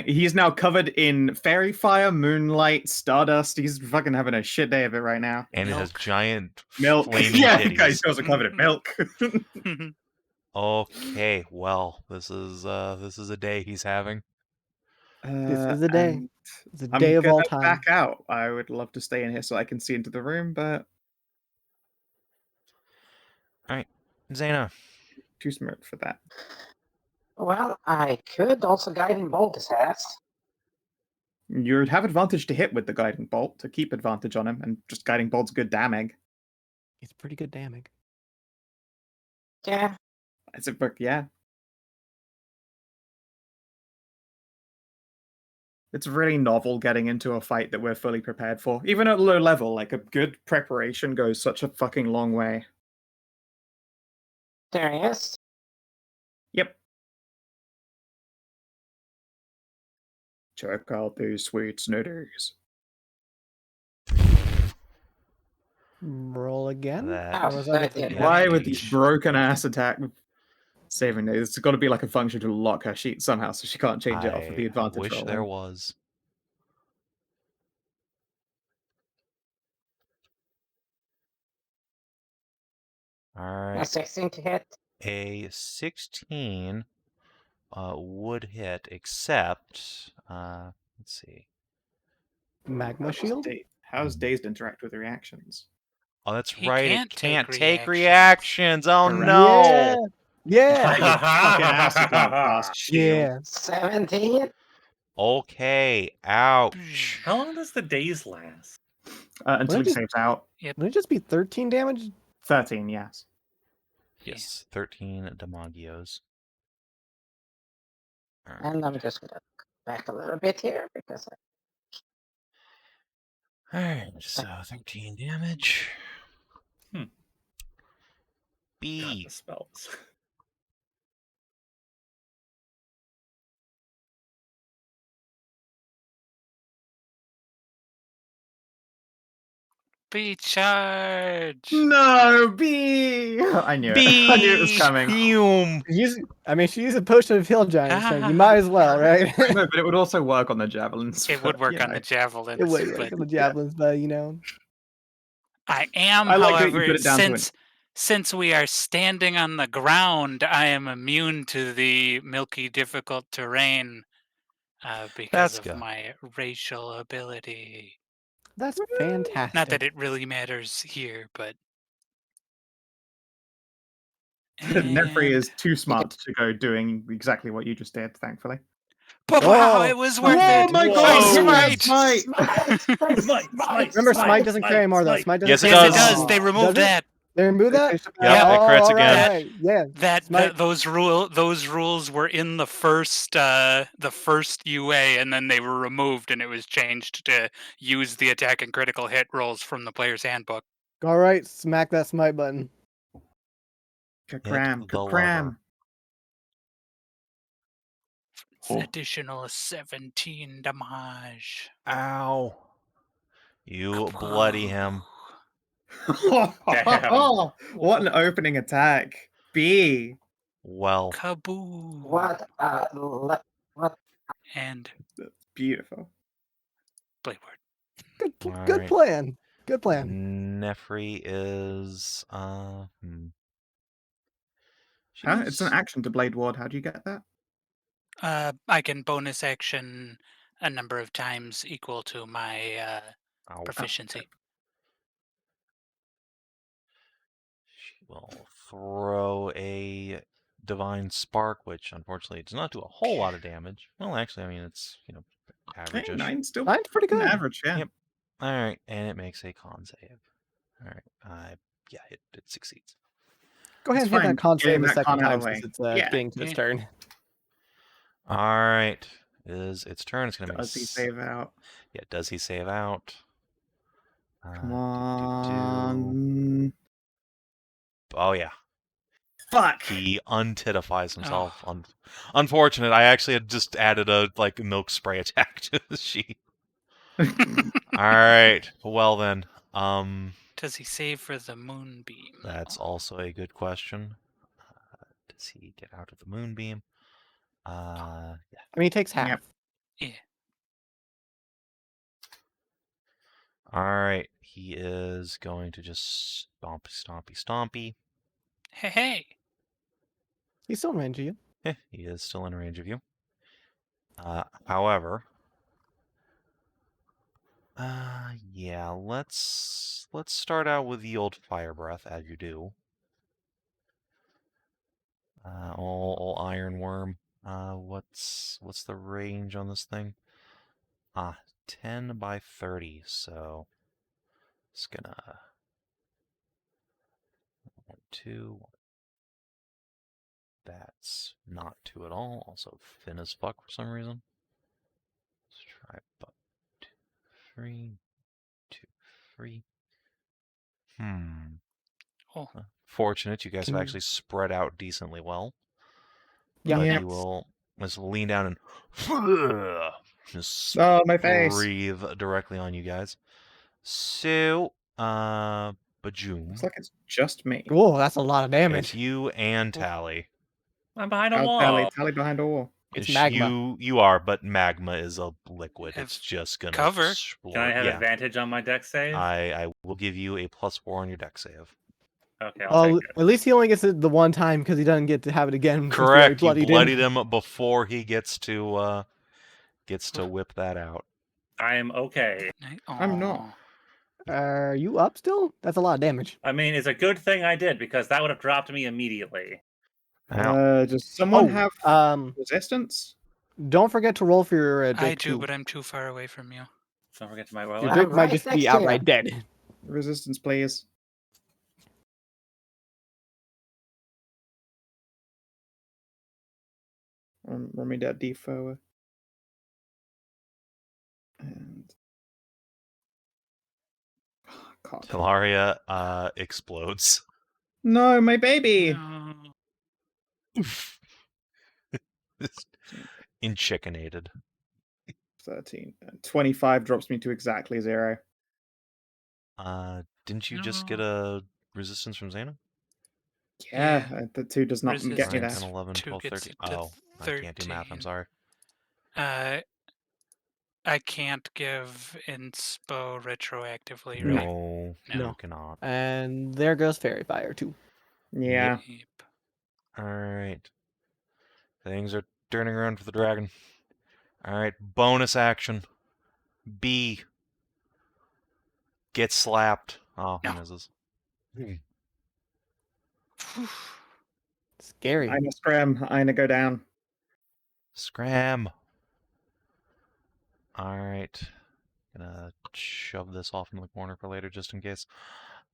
He's now covered in fairy fire, moonlight, stardust. He's fucking having a shit day of it right now. And it has Milk. giant Milk. flaming Yeah, titties. guys, also covered in milk. Okay, well, this is a day he's having. This is the day. and It's the I'm day of all gonna time. back out. I would love to stay in here so I can see into the room, but Zana. too smart for that. Well, I could also guide and bolt his ass. You'd have advantage to hit with the guiding bolt to keep advantage on him, and just guiding bolt's good damage. It's pretty good damage. Yeah. It's a book, yeah. It's really novel getting into a fight that we're fully prepared for. Even at low level, like a good preparation goes such a fucking long way. There he is. Yep. Check out these sweet snitters. Roll again? That- Or was that Yeah. a- Why with these broken ass attack saving days? It's got to be like a function to lock her sheet somehow, so she can't change it off of the advantage wish roll. there was. All A right. 16 to hit. A 16 would hit, except let's see. Magma shield? How's Dazed interact with reactions? Oh, that's He right. can't It can't take take reactions. Oh Correct. no. Yeah! You fucking acid damn fast shield. Yeah. 17. Okay. Ouch. How long does the days last? Until What he is- saves out. Would it just be 13 damage? 13, yes. Yes, 13 Demagios. All right. And I'm just gonna go back a little bit here because All right. So 13 damage. God, B. the spells. Be charge. No, B! I knew it. I knew it was coming. Fume. She used a potion of heal giant, so you might as well, right? No, but it would also work on the javelins. It would but, work you on know. the javelins. It would work but on the javelins, but you know. I am, I like that you however, put it down to since we are standing on the ground, I am immune to the milky, difficult terrain because That's of good. my racial ability. That's fantastic. Not that it really matters here, but. Nefri And- is too smart to go doing exactly what you just did, thankfully. But wow, Oh. it was worth Oh it. my Whoa. god! Smite! Smite! Remember, Smite doesn't carry more, though. Smite doesn't Yes, it carry does. Yes, it more. does. They removed Does it? that. They removed that? Yep, it crits all again. right, yeah. That Smite. those rules were in the first UA, and then they were removed, and it was changed to use the attack and critical hit rolls from the player's handbook. All right, smack that Smite button. Cram, the cram. It's an additional 17 damage. Ow. You bloody him. Damn. What an opening attack. B. Well, Kaboom! What? What? And Beautiful. Blade Ward. Good Alright. plan. Good plan. Nefri is Huh? It's an she's- action to Blade Ward. How do you get that? I can bonus action a number of times equal to my Ow. proficiency. She will throw a divine spark, which unfortunately does not do a whole lot of damage. Well, actually, I mean it's average. Hey, 9 still Nine's pretty good. average, yeah. Yep. All right, and it makes a con save. All right, yeah, it succeeds. Go ahead It's and hit fine. that con Getting save a that second con out time of the since way. it's Yeah. getting to its turn. All right, it is its turn. It's gonna make. Does he save out? Yeah, does he save out? Come Do. on. Oh yeah, Fuck! he untitifies himself. Unfortunate. I actually had just added a milk spray attack to the sheet. All right. Well then, Does he save for the moonbeam? that's also a good question. Does he get out of the moonbeam? Yeah. I mean, he takes half. Yep. Yeah. All right. He is going to just stompy. Hey. He's still in range of you. Yeah, he is still in range of you. However, yeah, let's start out with the old fire breath, as you do. All iron worm. What's the range on this thing? 10 by 30, so it's gonna 1, 2. That's not 2 at all. Also thin as fuck for some reason. Let's try about 2, 3, 2, 3. Oh. Fortunate, you guys have Can- actually spread out decently well. Yeah. But Yeah. you will just lean down and just Oh, my face. breathe directly on you guys. So, Bajoom. Looks like it's just me. Whoa, that's a lot of damage. It's you and Tally. I'm behind a I'll wall. tally behind a wall. It's magma. You are, but magma is a liquid. Have It's just gonna cover. explode. Can I have Yeah, advantage on my deck save? I will give you a +4 on your deck save. Okay, I'll Well, take it. at least he only gets it the one time because he doesn't get to have it again. since we already Correct. You bloodied bloodied him. him before he gets to whip that out. I am okay. I'm not. Aw. Are you up still? That's a lot of damage. I mean, it's a good thing I did because that would have dropped me immediately. Does someone have resistance? Don't forget to roll for your I Drake do, too. but I'm too far away from you. So don't forget to my Your well. Drake I'm might right just next be to you. outright dead. Resistance, please. Roll me that D4. And God. Talaria explodes. No, my baby. No. Enchickanated. 13. 25 drops me to exactly 0. Didn't you just get No. a resistance from Zana? Yeah, Yeah. the 2 does not get me Nine, there. 10, 11, 2 12, gets 13. you to Oh, I can't do math. I'm 13. sorry. I can't give inspo retroactively, No. right? No, No. you cannot. And there goes Fairy Fire too. Yeah. Yep. All right. Things are turning around for the dragon. All right, bonus action. B. Get slapped. Oh, No. misses. Scary. Inah scram. Inah go down. Scram. All right. Gonna shove this off in the corner for later just in case.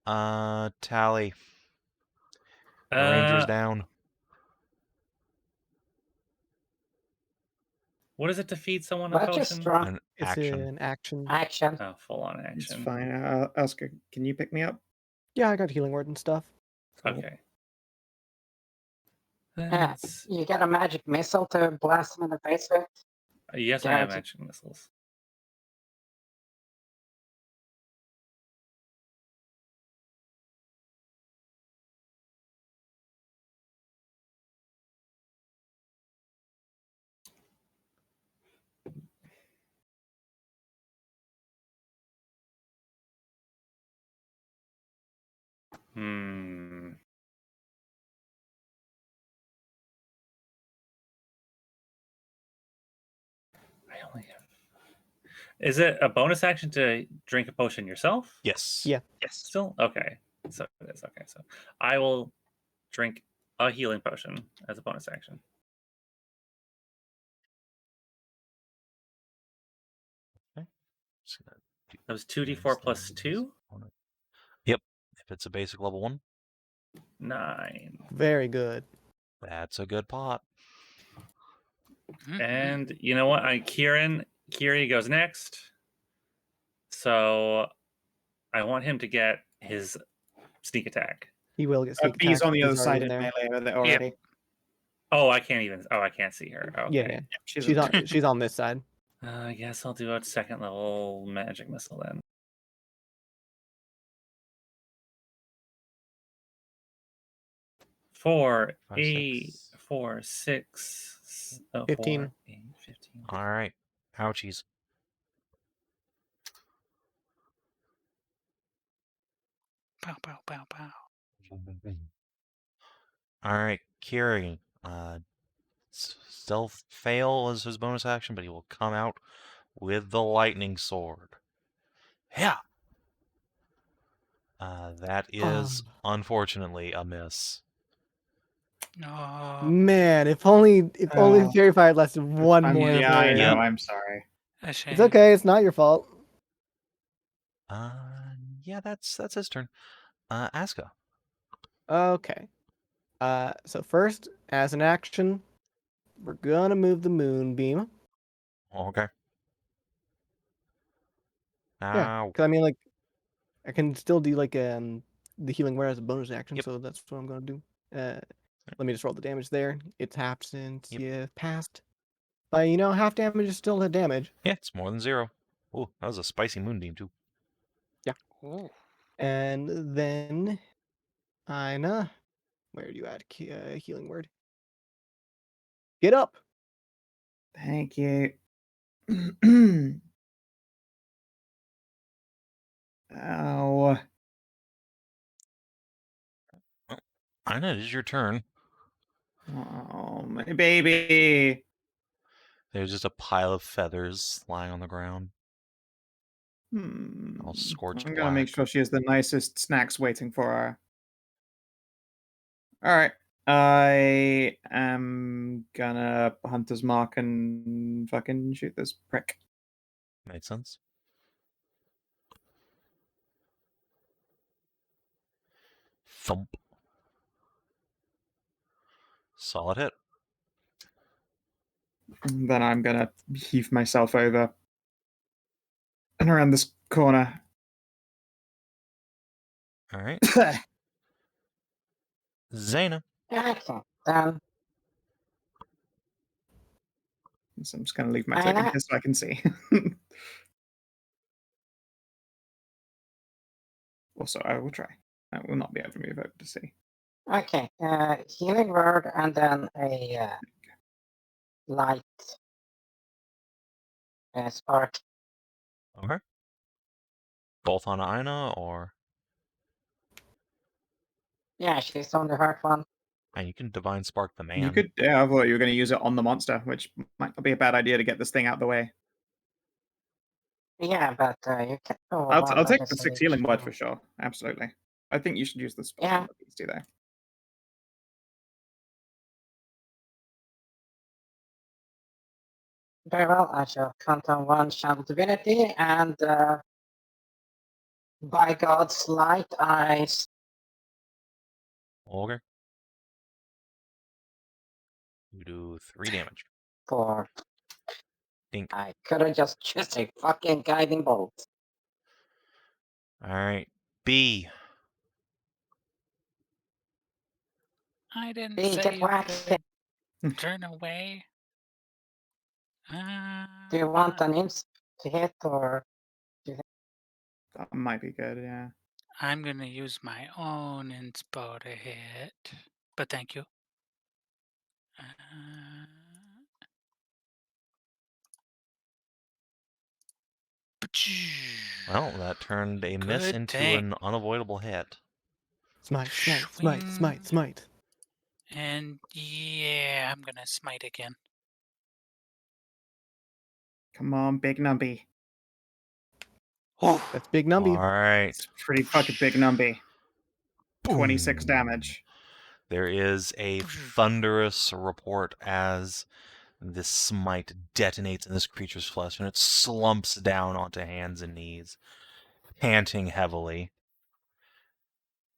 Tally. The ranger's down. What does it defeat someone a Let's just potion? drop An It's action. an action. action. Oh, full on It's action. fine. Aska, can you pick me up? Yeah, I got healing word and stuff. Cool. Okay. Yeah, That's- you get a magic missile to blast him in the face with. Yes, I have Gotcha. magic missiles. Hmm. I only have. Is it a bonus action to drink a potion yourself? Yes. Yeah. Yes. Still? Okay. So it is. Okay. So I will drink a healing potion as a bonus action. Just gonna do That was these 2d4 plus things. 2? Yep. If it's a basic level 1, 9. Very good. that's a good pot. Mhm. And you know what? Kiri goes next. So I want him to get his sneak attack. He will get sneak B's attack. on the other He's side already in there. melee with it already. Oh, I can't see her. Okay. Yeah. She's She's on this side. I guess I'll do a second level magic missile then. Four, 5, 8, 6. 4, 6, 15. 4, 8, 15. All right. Ouchies. Pow, pow, pow, pow. All right, Kiri. Stealth fail as his bonus action, but he will come out with the lightning sword. Yeah. That is unfortunately a miss. No. Man, if only Oh. Fairy Fire lasted one more Yeah, I turn. know. Yep. I'm sorry. A shame. It's okay. It's not your fault. Yeah, that's his turn. Aska. Okay. So first, as an action, we're gonna move the moonbeam. Okay. Yeah, Ow. because I mean, like, I can still do like the healing word as a bonus action, Yep. so that's what I'm gonna do. Let me just roll the damage there. It's half since Yep. you passed. But half damage is still the damage. Yeah, it's more than 0. Ooh, that was a spicy moonbeam too. Ooh. And then Inah, where do you add healing word? Get up. Thank you. Ow. Inah, it is your turn. Oh, my baby. There's just a pile of feathers lying on the ground. Hmm. All scorched I'm gonna make black. sure she has the nicest snacks waiting for her. All right. I am gonna hunter's mark and fucking shoot this prick. Makes sense. Thump. Solid hit. And then I'm gonna heave myself over and around this corner. All right. Zana. Okay, then So I'm just gonna leave my I token know. here so I can see. Also, I will try. I will not be able to move over to see. Okay, healing word and then a light spark. Okay. Both on Inah, or Yeah, she's on the hurt one. and you can divine spark the man. You could, yeah, I thought you were going to use it on the monster, which might not be a bad idea to get this thing out of the way. Yeah, but you can. Oh, I'll, well, I'll that take is the a 6 reach. healing word for sure. Absolutely. I think you should use the spot Yeah. on the beastie though. Very well, I shall count on one shadow divinity and by God's light eyes. Okay. You do 3 damage. For Dink. I could have just used a fucking guiding bolt. All right. B. I didn't Be say get you whacked. could turn away. Do you want an inst to hit or? That might be good, yeah. I'm gonna use my own inspo to hit, but thank you. Well, that turned a miss Good into thing. an unavoidable hit. Smite, smite, smite, smite, smite. And yeah, I'm gonna smite again. Come on, big numbie. Oh, That's big All numby. right. It's pretty fucking big numbie. 26 Boom. damage. There is a thunderous report as this smite detonates in this creature's flesh, and it slumps down onto hands and knees, panting heavily.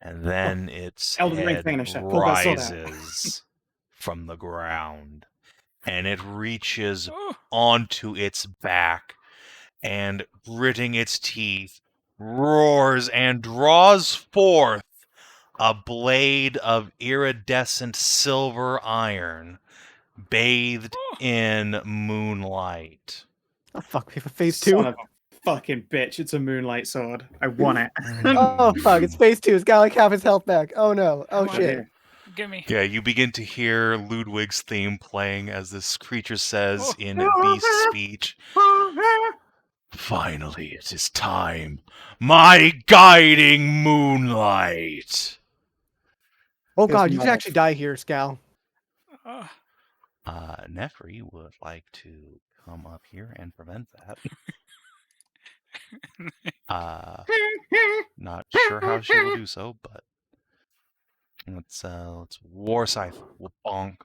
And then its Elden Ring head finisher. Pull that sword out. rises from the ground, and it reaches oh. onto its back, and gritting its teeth, roars and draws forth a blade of iridescent silver iron, bathed in moonlight. Oh fuck, we have a phase Son 2. of a fucking bitch. It's a moonlight sword. I want it. Oh fuck, it's phase 2. It's got like half his health back. Oh no. I Oh want shit. it. Give me. Yeah, you begin to hear Ludwig's theme playing as this creature says Oh. in beast speech, "Finally, it is time. My guiding moonlight." Oh His god, you can mother. actually die here, Scal. Oh. Nefri would like to come up here and prevent that. Not sure how she will do so, but let's War Scythe. We'll bonk.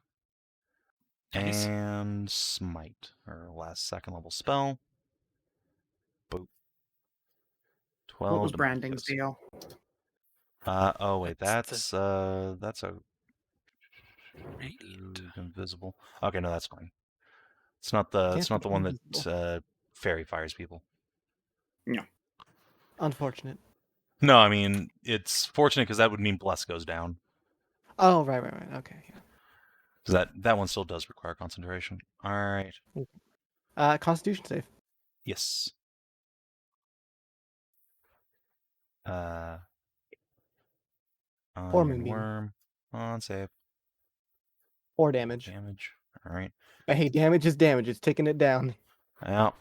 Nice. And Smite, her last 2nd level spell. 12 What was to Branding's Marcus. deal? Oh wait, That's that's a Right. invisible. Okay, no, that's fine. It's not the Can't be one that invisible. fairy fires people. Unfortunate. No, I mean it's fortunate because that would mean bless goes down. Oh, right. Okay. Yeah. Because that one still does require concentration. All right. Constitution save. Yes. Or Iron Moonbeam. Worm. On save. Or damage. Damage. All right. But hey, damage is damage. It's taking it down. Yeah.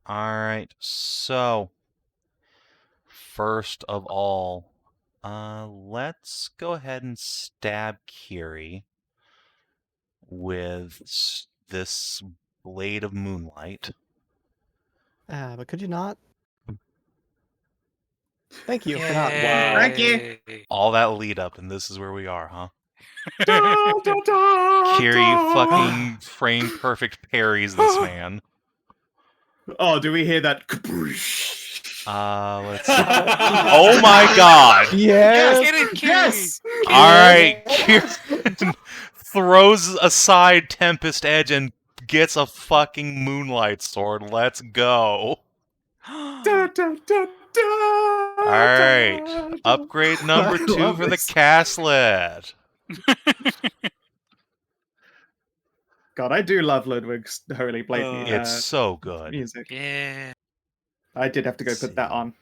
All right. So, first of all, let's go ahead and stab Kiri with this blade of moonlight. But could you not? Thank you for not. Wow. Thank you. All that lead up, and this is where we are, huh? Da, da, da, Kiri da. fucking frame perfect parries this man. Oh, do we hear that? Let's see. Oh my god! Yes. Get it, Kiri! Yes! Alright, Kieran throws aside Tempest Edge and gets a fucking moonlight sword. Let's go. Da, da, da, da, Alright. da, da. Upgrade number I 2 love for the this. castlet. God, I do love Ludwig's Holy Blade It's so good. music. Yeah. I did have to go put that See. on.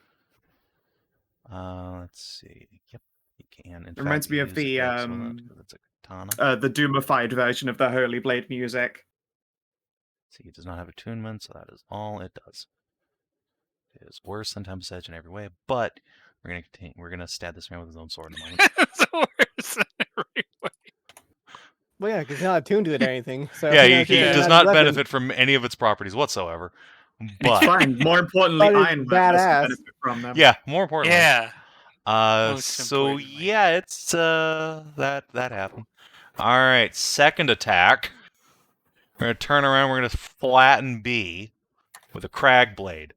Let's see. Yep, you can. In It reminds fact, me you of use the X with it, 'cause it's a katana. the Doomified version of the Holy Blade music. See, it does not have attunement, so that is all it does. It is worse than Tempest Edge in every way, but we're gonna stab this man with his own sword in a moment. It's worse in every way. Well, yeah, because he's not attuned to it or anything. So Yeah, you know, he it's just a does magic not weapon. benefit from any of its properties whatsoever. It's But fine. More importantly, But it's Iron Man doesn't badass. benefit from them. yeah, more importantly. Yeah. Most So importantly. yeah, it's that happened. All right, second attack. We're gonna turn around. We're gonna flatten B with a crag blade.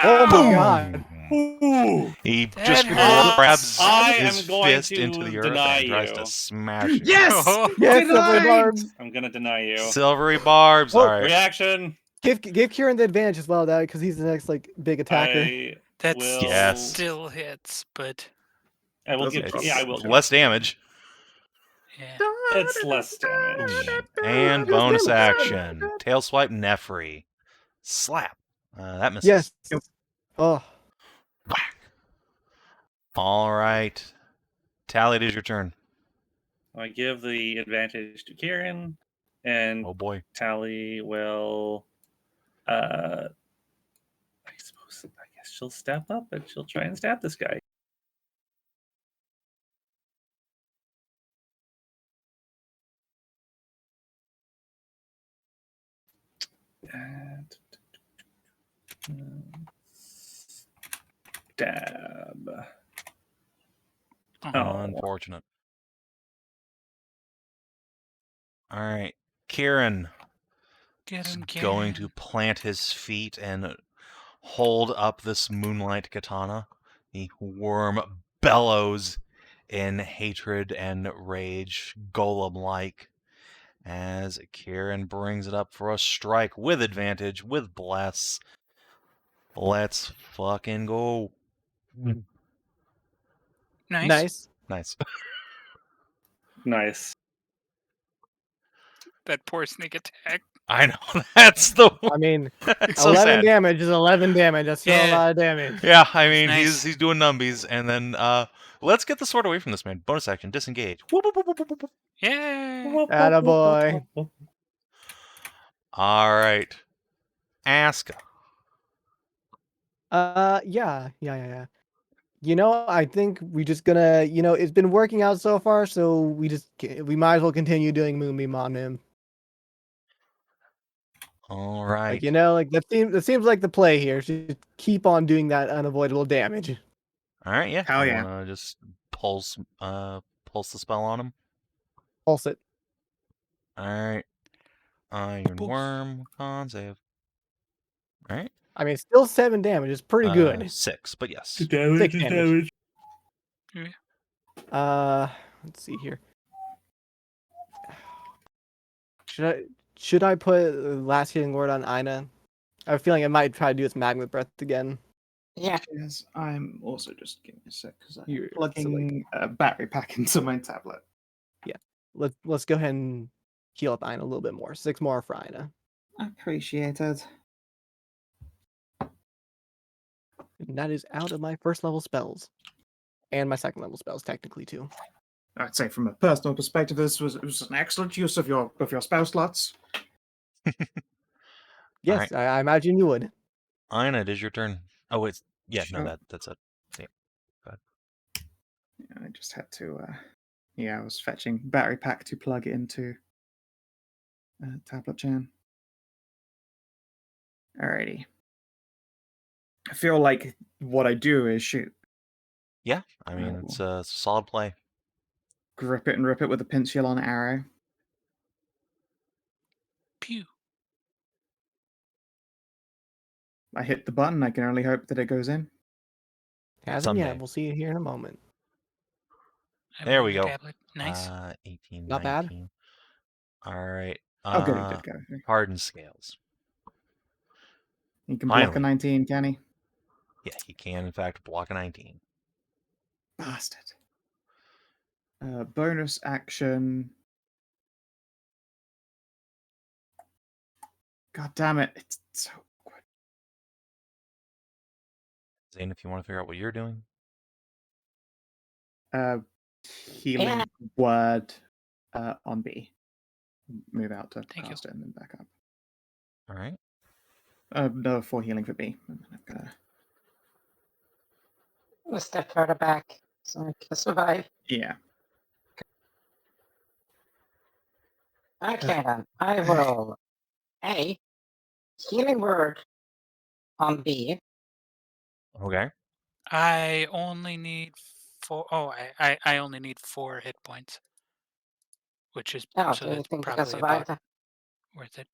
Oh my Ow! god. Ooh. He That just hurts. grabs I his am going fist into to the earth deny and tries you. to smash it. Yes! Yes, Denied! Silver Barbs. I'm gonna deny you. Silvery barbs. Oh, All right. Reaction. Give Kieran the advantage as well, because he's the next like big attacker. I That will. Yes. still hits, but I will Doesn't give. probably Yeah, I will. Less damage. yeah. It's less damage. And Just bonus damage. action. Tail swipe Nefri. Slap. That misses. Yes. Oh. Whack. All right. Tally, it is your turn. I give the advantage to Kieran, and Oh boy. Tally will. I guess she'll step up and she'll try and stab this guy. Stab. Oh. Unfortunate. All right. Kieran Get is him, going Kieran. to plant his feet and hold up this moonlight katana. The worm bellows in hatred and rage, golem-like, as Kieran brings it up for a strike with advantage, with bless. Let's fucking go. Nice. Nice. Nice. That poor sneak attack. I know, that's the one. I mean, It's so 11 sad. damage is 11 damage. That's still a Yeah. lot of damage. Yeah, I mean, nice. he's doing numbies, and then let's get the sword away from this man. Bonus action, disengage. Whoop, whoop, whoop, whoop, whoop, whoop. Yeah. Attaboy. All right, Aska. Yeah. You know, I think we just gonna, it's been working out so far, so we might as well continue doing Moonbeam on him. All right. Like, that seems like the play here. Just keep on doing that unavoidable damage. All right, yeah. Hell You yeah. wanna just pulse the spell on him? Pulse it. All right. Iron Pulse. Worm, con save. All right. I mean, still 7 damage. It's pretty good. 6, but yes. Damage, 6 damage. Let's see here. Should I put Last Healing Word on Inah? I have a feeling I might try to do its Magma Breath again. Yeah. Yes, I'm also just giving a sec because I'm You're- so, plugging a battery pack into my tablet. Let's go ahead and heal up Inah a little bit more. 6 more for Inah. Appreciated. And that is out of my first level spells. And my second level spells, technically, too. I'd say from a personal perspective, it was an excellent use of your spell slots. Yes, I imagine you would. Inah, it is your turn. Oh, it's yeah, Sure. no, that's it. Yeah, I just had to. I was fetching battery pack to plug it into tablet gen. Alrighty. I feel like what I do is shoot. Yeah, I mean it's a solid play. Grip it and rip it with a Pincushion arrow. Pew. I hit the button. I can only hope that it goes in. Hasn't Someday. yet. We'll see it here in a moment. I There will we on the go. tablet. Nice. 18, Not bad. 19. All right. Oh, good, it did go. Hardened scales. He can block a Finally. 19, can he? Yeah, he can in fact block a 19. Bastard. Bonus action. God damn it. It's so awkward. Zane, if you want to figure out what you're doing. Healing word on B. Move out to Thank cast it and then back up. All right. No, 4 healing for B. And then I'm gonna... A step further back so I can survive. Yeah. Okay then. I will A. Healing word on B. Okay. I only need 4. Oh, I only need 4 hit points, which is Oh, so do you that's think you can probably survive about that? worth it.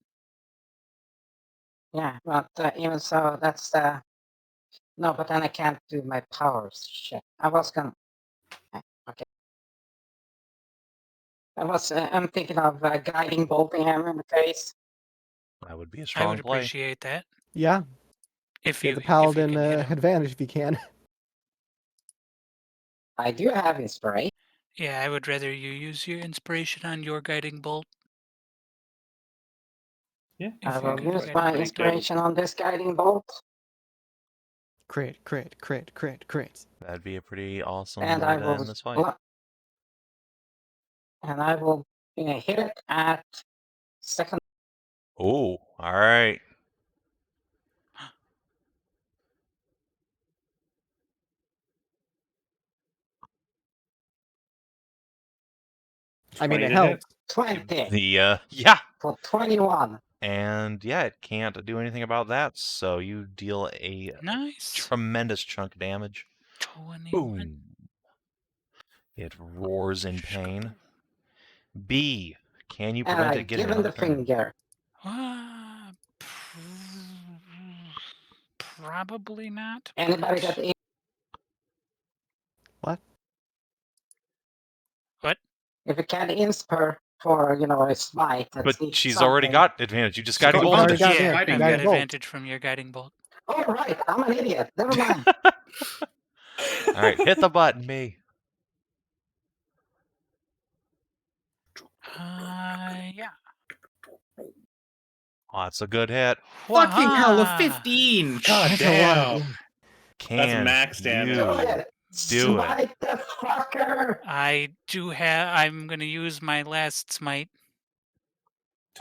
Yeah, but even so, that's no. But then I can't do my powers. Shit. I was gonna. Okay. I'm thinking of guiding bolting him in the face. That would be a I strong would play. appreciate that Yeah, if get you the if you Paladin can hit him. advantage if you can. I do have inspiration. Yeah, I would rather you use your inspiration on your guiding bolt. Yeah. If I you're will good at use guiding my bolt. inspiration on this guiding bolt, Crit. That'd be a pretty awesome and way I to will. end this fight. And I will hit it at second. Oh, all right. I mean, 20 it to helps. 20 The yeah, for 21. and yeah, it can't do anything about that. So you deal a Nice. tremendous chunk of damage. 21. Boom. It roars in pain. B, can you And prevent I it getting give him another the turn? finger. Probably not. Anybody but- got What? What? if you can inspire for a smite, at But least she's already something. got advantage. You just She's got to got bolt advantage. it. Already got Yeah, advantage. I've Guiding got bolt. advantage from your guiding bolt. All right, I'm an idiot. Never mind. All right, hit the button, B. Yeah. Oh, that's a good hit. Fucking hell, a Wah-ha! 15! God That's a lot of damn. Can max damage. you Go ahead. do it? Smite the fucker. I do have. I'm gonna use my last smite.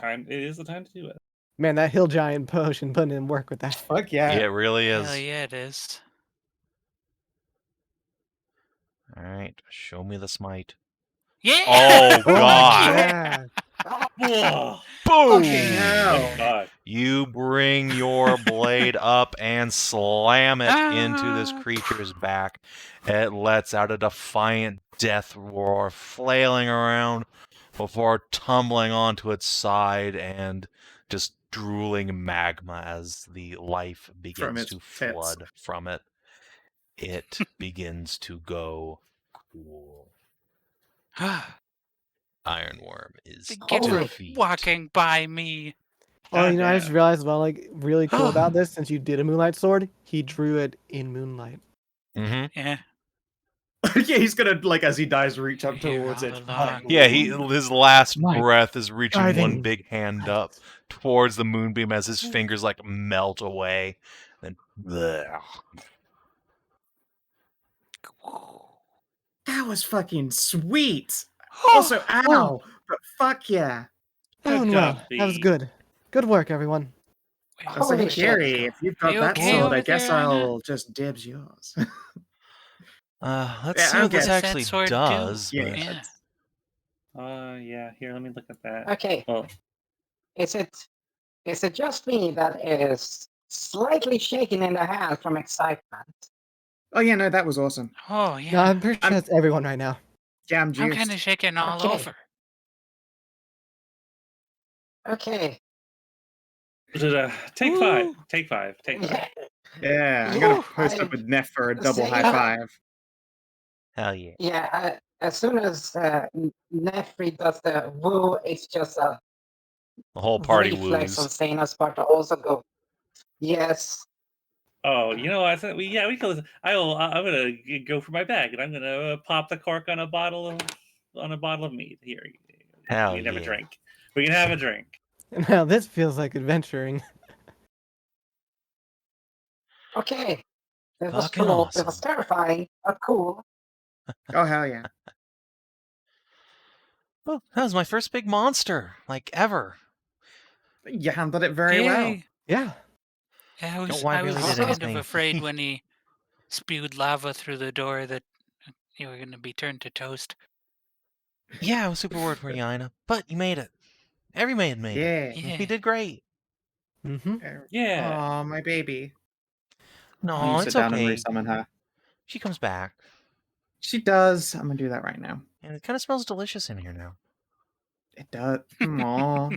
It is the time to do it. Man, that hill giant potion putting in work with that. Fuck yeah. It really is. Hell yeah, it is. All right, show me the smite. Yeah. Oh, Oh, God. yeah. Whoa. Boom! Fucking hell. Thank God. You bring your blade up and slam it into this Ah. creature's back. It lets out a defiant death roar, flailing around before tumbling onto its side and just drooling magma as the life begins its to tits. flood from it. It begins to go cool. Ironworm is Get Holy- defeated. walking by me. Oh, you know, I just Goddamn. realized, well, like, really cool about this, since you did a Moonlight Sword, he drew it in Moonlight. Mm-hmm. Yeah. Yeah, he's gonna, like, as he dies, reach up Here towards all it. along. Yeah, his last My breath is reaching one guiding big hand light. up towards the moonbeam as his fingers like melt away. Then bleh. That was fucking sweet. Also, ow, but fuck yeah. Oh, Good well, job, that was B. good. Good work, everyone. Wait, I was like, Holy where'd shit. that Kiri, go? if you've got You that okay sword, I over guess there, Inah? I'll just dibs yours. Let's Yeah, see I'm what this good. What's that actually sword do? does. Yeah, but- Yeah. Yeah, here, let me look at that. Okay, Well, is it just me that is slightly shaking in the hand from excitement? Oh yeah, no, that was awesome. Oh, No, yeah. I'm pretty sure I'm- that's everyone right now. Yeah, I'm I'm juiced. kind of shaking all Okay. over. Okay. Take Woo. five. Take five. Take five. Yeah, I'm gonna Woo, post up with Neff for a double See, high five. Hell yeah. Yeah, as soon as Nefri does the woo, it's just a The whole party reflex on woos. Zana's part to also go, yes. Oh, you know, I thought we can listen. I'm gonna go for my bag, and I'm gonna pop the cork on a bottle of mead. Here, Hell you can have a yeah. drink. We can have a drink. Now, this feels like adventuring. Okay. It was Fucking cool. awesome. It was terrifying, but cool. Oh hell yeah. Well, that was my first big monster, like ever. You handled it very well. Yay. Yeah. Yeah, I Don't was, know why I I really was did kind anything. of afraid when he spewed lava through the door that you were going to be turned to toast. Yeah, I was super worried for you, Inah, but you made it. Everybody made it. Yeah. Yeah. We did great. Mm-hmm. Yeah. Oh, my baby. No, I'm gonna it's sit down and okay. resummon her. She comes back, She does. I'm gonna do that right now. and it kind of smells delicious in here now. It does. Aw.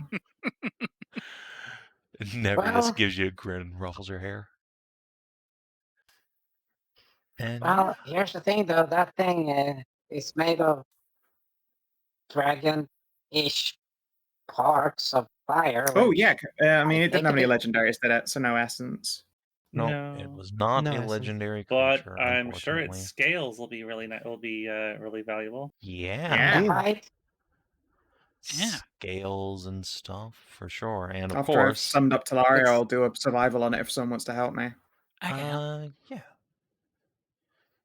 Never just Well- gives you a grin and ruffles her hair. And Well, here's the thing though, that thing is made of dragon-ish parts of fire. Oh which yeah. I mean, I it didn't have think any it legendaries, did it? So no essence. no, it was not No, a I see. legendary But creature, I'm sure unfortunately. its scales will be really really valuable. Yeah. Yeah. the height. Yeah. Scales and stuff, for sure. And of After I've course, summed up Taelaria, It's- I'll do a survival on it if someone wants to help me. I can help. yeah.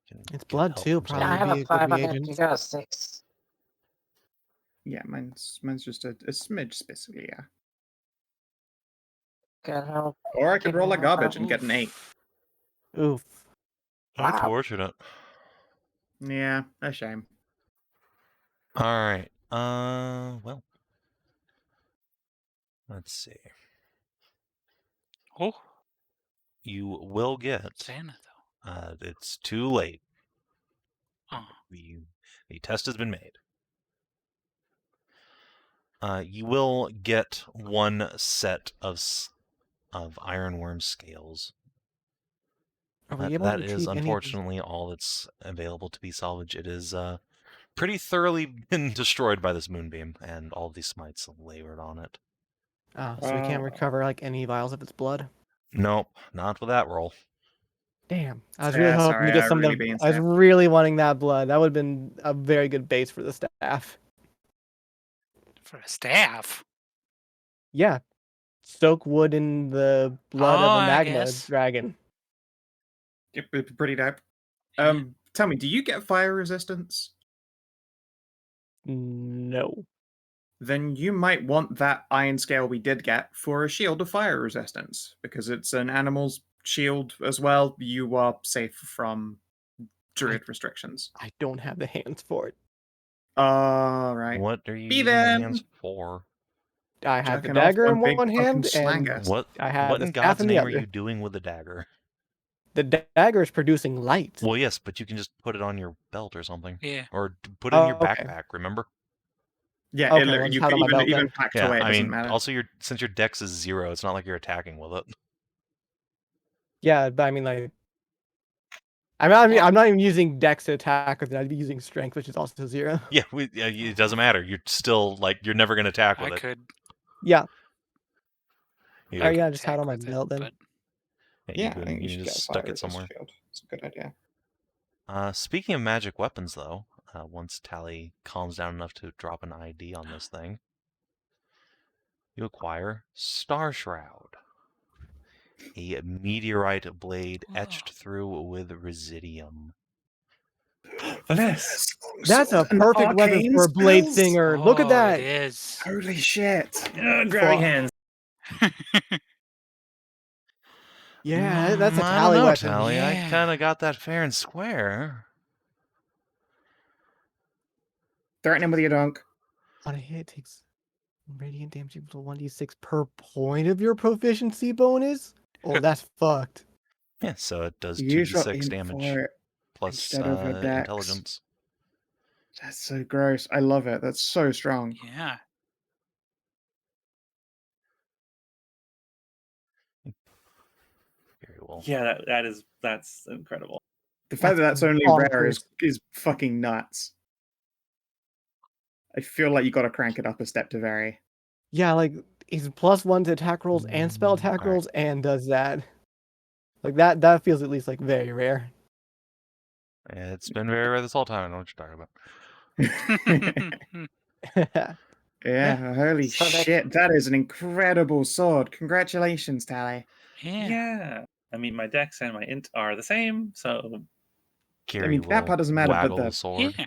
Can It's get blood help too, from Yeah, I probably have be a a good 5 on it. reagent. You got a 6. Yeah, mine's just a smidge specifically, yeah. Good help. Or I could roll a Keep garbage and Oof. get an 8. Oof. How Wow. fortunate. Yeah, a shame. All right. Well, let's see. Oh, You will get. Zana, though. It's too late. Oh, The test has been made. You will get one set of ironworm scales. Are we able That to is retrieve any of these? unfortunately all that's available to be salvaged. It is pretty thoroughly been destroyed by this moonbeam, and all of these smites layered on it. Oh, so we can't recover like any vials of its blood? Nope, not with that roll. Damn. I was really Yeah, hoping sorry, to get I some really of the... being I was sad. really wanting that blood. That would have been a very good base for the staff. for a staff. Yeah. Soak wood in the blood Oh, of a I magma guess. dragon. It'd be pretty dope. Yeah. Tell me, do you get fire resistance? No. Then you might want that iron scale we did get for a shield of fire resistance, because it's an animal's shield as well. You are safe from druid restrictions. I don't have the hands for it. All right. What are you Be using your them. hands for? I have the Jacking off dagger in big one fucking hand, and slanger. What? I have What the in staff God's in the name are other. you doing with the dagger? The dagger is producing light. Well, yes, but you can just put it on your belt or something, Yeah. or put it in your Oh, okay. backpack. Remember? Yeah, Okay, well, just you have it can on my belt even then. packed Yeah, away. It I doesn't mean, matter. also since your dex is 0, it's not like you're attacking with it. Yeah, but I mean, like, I'm not even using Dex to attack with it. I'd be using Strength, which is also 0. Yeah, it doesn't matter. You're still like you're never gonna attack with I it. could Yeah. You, Oh yeah, just have it attack on my with it, belt then. but Yeah, I think you you should just get stuck fire it somewhere. shield. It's a good idea. Speaking of magic weapons, though, once Tally calms down enough to drop an ID on this thing, you acquire Star Shroud, a meteorite blade Whoa. etched through with residium. Vanessa. That's a perfect weapon for a Bladesinger. Look at Oh, that. it is. Holy shit! Grabby Fuck. hands. Yeah, that's a I don't tally know, weapon. Tally. I Yeah. kind of got that fair and square. Threaten him with your dunk. On a hit, it takes radiant damage equal to 1d6 per point of your proficiency bonus. Oh, that's fucked. Yeah, so it does Use your 2d6 int damage for it plus instead of a dex. intelligence. That's so gross. I love it. That's so strong. Yeah. Very well. Yeah, that's incredible. The fact that that's only rare bonkers. is fucking nuts. I feel like you got to crank it up a step to vary. Yeah, like he's +1 to attack rolls and spell attack Alright. rolls and does that. Like that feels at least like very rare. It's been very rare this whole time. I know what you're talking about. Yeah, holy So they- shit. That is an incredible sword. Congratulations, Tally. Yeah. Yeah. I mean, my dex and my int are the same, so Gary that part will doesn't matter, but waggle the- the sword. Yeah.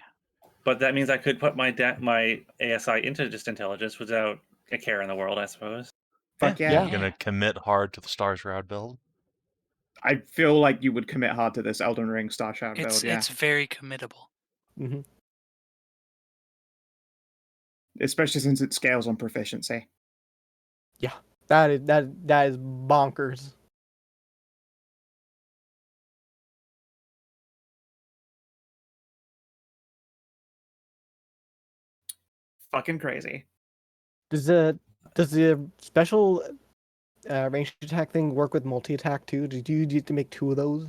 but that means I could put my my ASI into just intelligence without a care in the world, I suppose. Fuck You're yeah. Yeah. gonna commit hard to the Star Shroud build. I feel like you would commit hard to this Elden Ring Star Shroud build, It's yeah. it's very committable. Mhm. Especially since it scales on proficiency. That is bonkers. Fucking crazy. Does the special ranged attack thing work with multi attack too? Did you need to make 2 of those?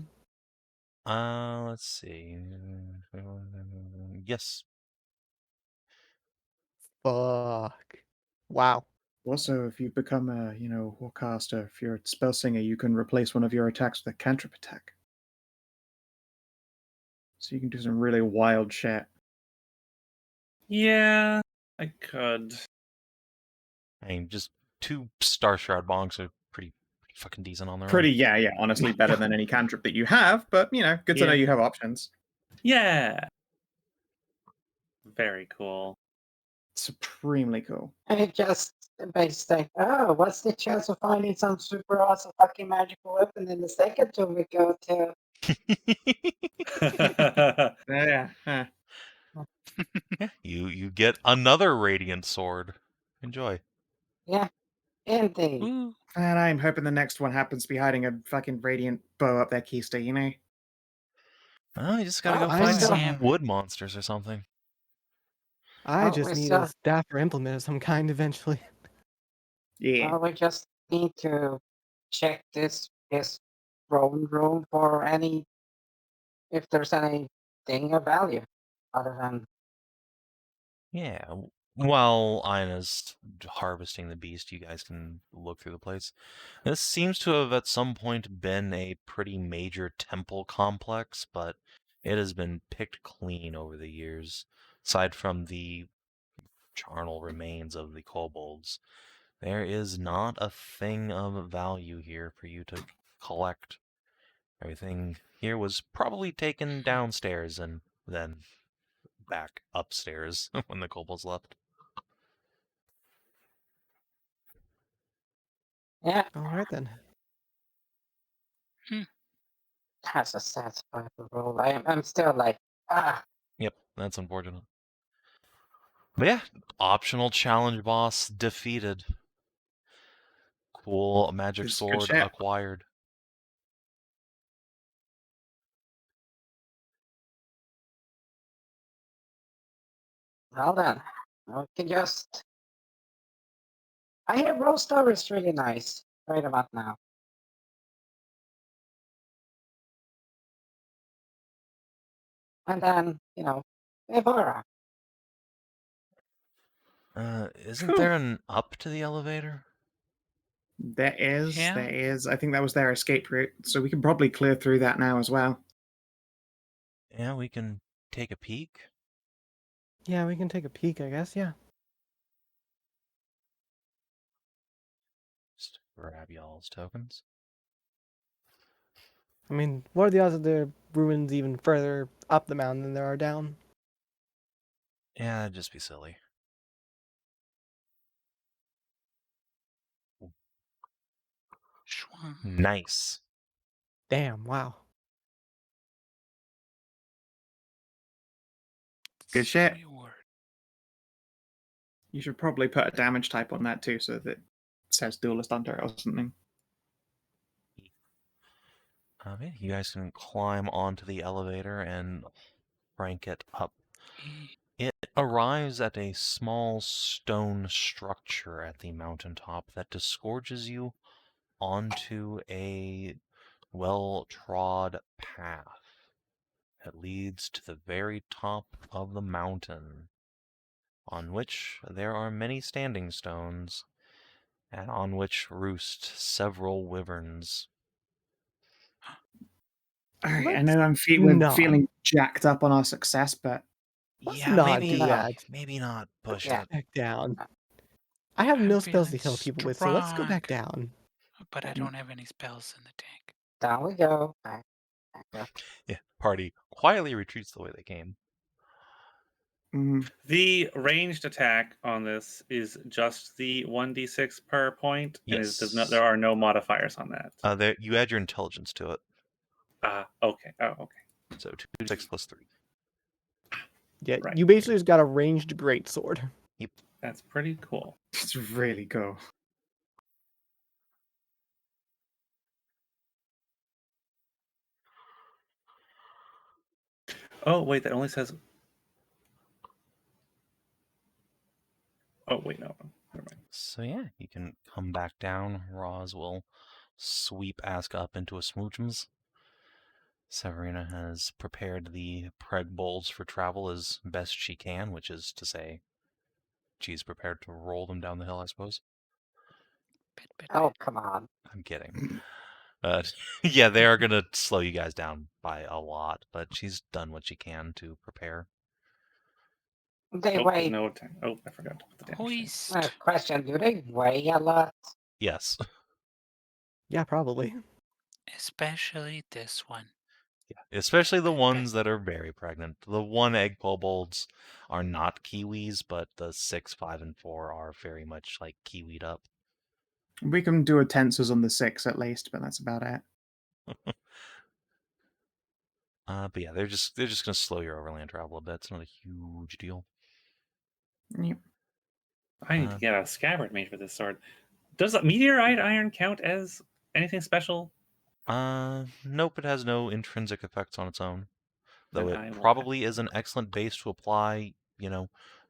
Let's see. Yes. Fuck. Wow. Also, if you become a, warcaster, if you're a spell singer, you can replace one of your attacks with a cantrip attack. So you can do some really wild shit. Yeah, I could. I mean, just 2 Star Shroud bonks are pretty fucking decent on their Pretty, own. yeah, honestly better than any cantrip that you have, but, good to know Yeah. you have options. Yeah. Very cool. Supremely cool. And it just basically, oh, what's the chance of finding some super awesome fucking magical weapon in the second tomb we go to? Yeah. Yeah, you get another radiant sword. Enjoy. Yeah, indeed. Ooh. And I'm hoping the next one happens to be hiding a fucking radiant bow up their keister, Oh, you just gotta Oh, go I find still- some wood monsters or something. I Oh, just we need still- a staff or implement of some kind eventually. Yeah. Well, we just need to check this throne room for if there's anything of value other than Yeah. While Ina's harvesting the beast, you guys can look through the place. This seems to have at some point been a pretty major temple complex, but it has been picked clean over the years. Aside from the charnel remains of the kobolds, there is not a thing of value here for you to collect. Everything here was probably taken downstairs and then back upstairs when the kobolds left. yeah, All right then. has a satisfying role. I'm still like Yep, that's unfortunate. But yeah, optional challenge boss defeated. Cool magic It's good sword shit. acquired. well then. Okay, just. I hear Rose Tower is really nice right about now. And then, Evara. Isn't there an up to the elevator? There is, Yeah. there is. I think that was their escape route, so we can probably clear through that now as well. Yeah, we can take a peek. Yeah, we can take a peek, I guess. Yeah. Just grab y'all's tokens. I mean, what are the odds that there are ruins even further up the mountain than there are down? Yeah, that'd just be silly. Schwung. Nice. Damn! Wow. Good shit. Sweet word. You should probably put a damage type on that too, so that it says Duelist under it or something. Yeah, you guys can climb onto the elevator and crank it up. It arrives at a small stone structure at the mountaintop that disgorges you onto a well-trod path that leads to the very top of the mountain, on which there are many standing stones, and on which roost several wyverns. Alright, I Let's know we're not. feeling jacked up on our success, but Let's Yeah, not maybe do that. maybe not push Yeah. it. Back down. I have no I'm spells to feeling heal people with, so let's go back strong. down. But I don't have any spells in the tank. Down we go. Back up. Yeah, party quietly retreats the way they came. The ranged attack on this is just the 1d6 per point, and Yes. there are no modifiers on that. There, you add your intelligence to it, Okay. Oh, okay. so 2d6 plus 3. Yeah, Right. you basically just got a ranged greatsword. That's pretty cool. it's really cool. Oh, wait, that only says. Oh, wait, no. Never mind. So yeah, you can come back down. Roz will sweep Aska up into a smoochums. Severina has prepared the preg bowls for travel as best she can, which is to say, she's prepared to roll them down the hill, I suppose. Oh, come on. I'm kidding. Yeah, they are gonna slow you guys down by a lot, but she's done what she can to prepare. They There's weigh. no attack. Oh, I forgot to put the damage. Hoist. Question: do they weigh a lot? Yes. Yeah, probably. Especially this one. Yeah, especially the ones that are very pregnant. The 1-egg kobolds are not kiwis, but the 6, 5, and 4 are very much like kiwied up. We can do a tensors on the 6 at least, but that's about it. But yeah, they're just gonna slow your overland travel a bit. It's not a huge deal. Yep. I need to get a scabbard made for this sword. Does a meteorite iron count as anything special? Nope, it has no intrinsic effects on its own. Though Then I it will probably is an excellent base to apply,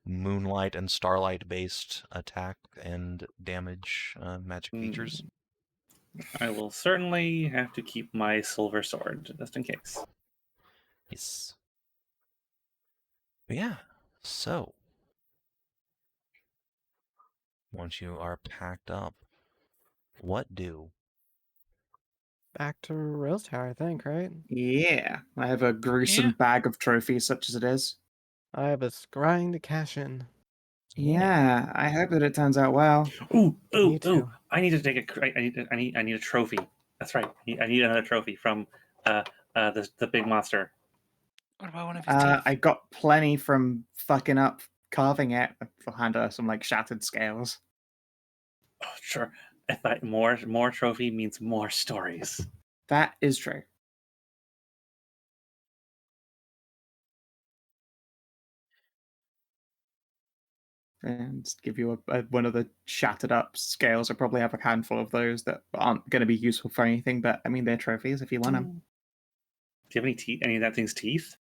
moonlight and starlight based attack and damage magic features. I will certainly have to keep my silver sword just in case. Yes. But yeah, so once you are packed up, what do? Back to Rails Tower, I think, right? Yeah, I have a gruesome Yeah. bag of trophies, such as it is. I have a scrying to cash in. Yeah, I hope that it turns out well. Me Ooh! too. I need to take I need a trophy. That's right. I need another trophy from the big monster. What about one of his teeth? I got plenty from fucking up carving it. I'll hand her some shattered scales. Oh, sure. I thought more trophy means more stories. That is true. And give you one of the shattered up scales. I probably have a handful of those that aren't going to be useful for anything, but I mean, they're trophies if you want them. Do you have any teeth? Any of that thing's teeth?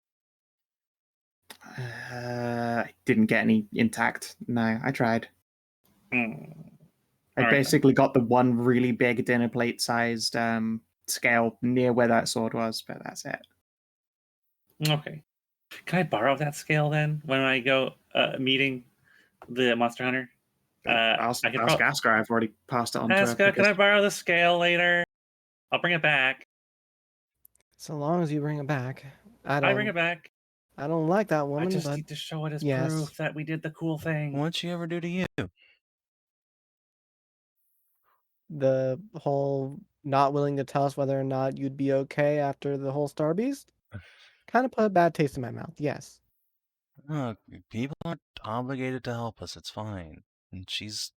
I didn't get any intact. No, I tried. I All right, basically got the one really big dinner plate sized scale near where that sword was, but that's it. Okay. Can I borrow that scale then when I go meeting the monster hunter? Ask I can Aska. I've already passed it on to her. Aska, can I borrow the scale later? I'll bring it back. So long as you bring it back. I bring it don't. back. I don't like that I woman, just but need to show it as yes. proof that we did the cool thing. What'd she ever do to you? The whole not willing to tell us whether or not you'd be okay after the whole Star Beast kind of put a bad taste in my mouth. Yes. Look, people aren't obligated to help us. It's fine. And she's,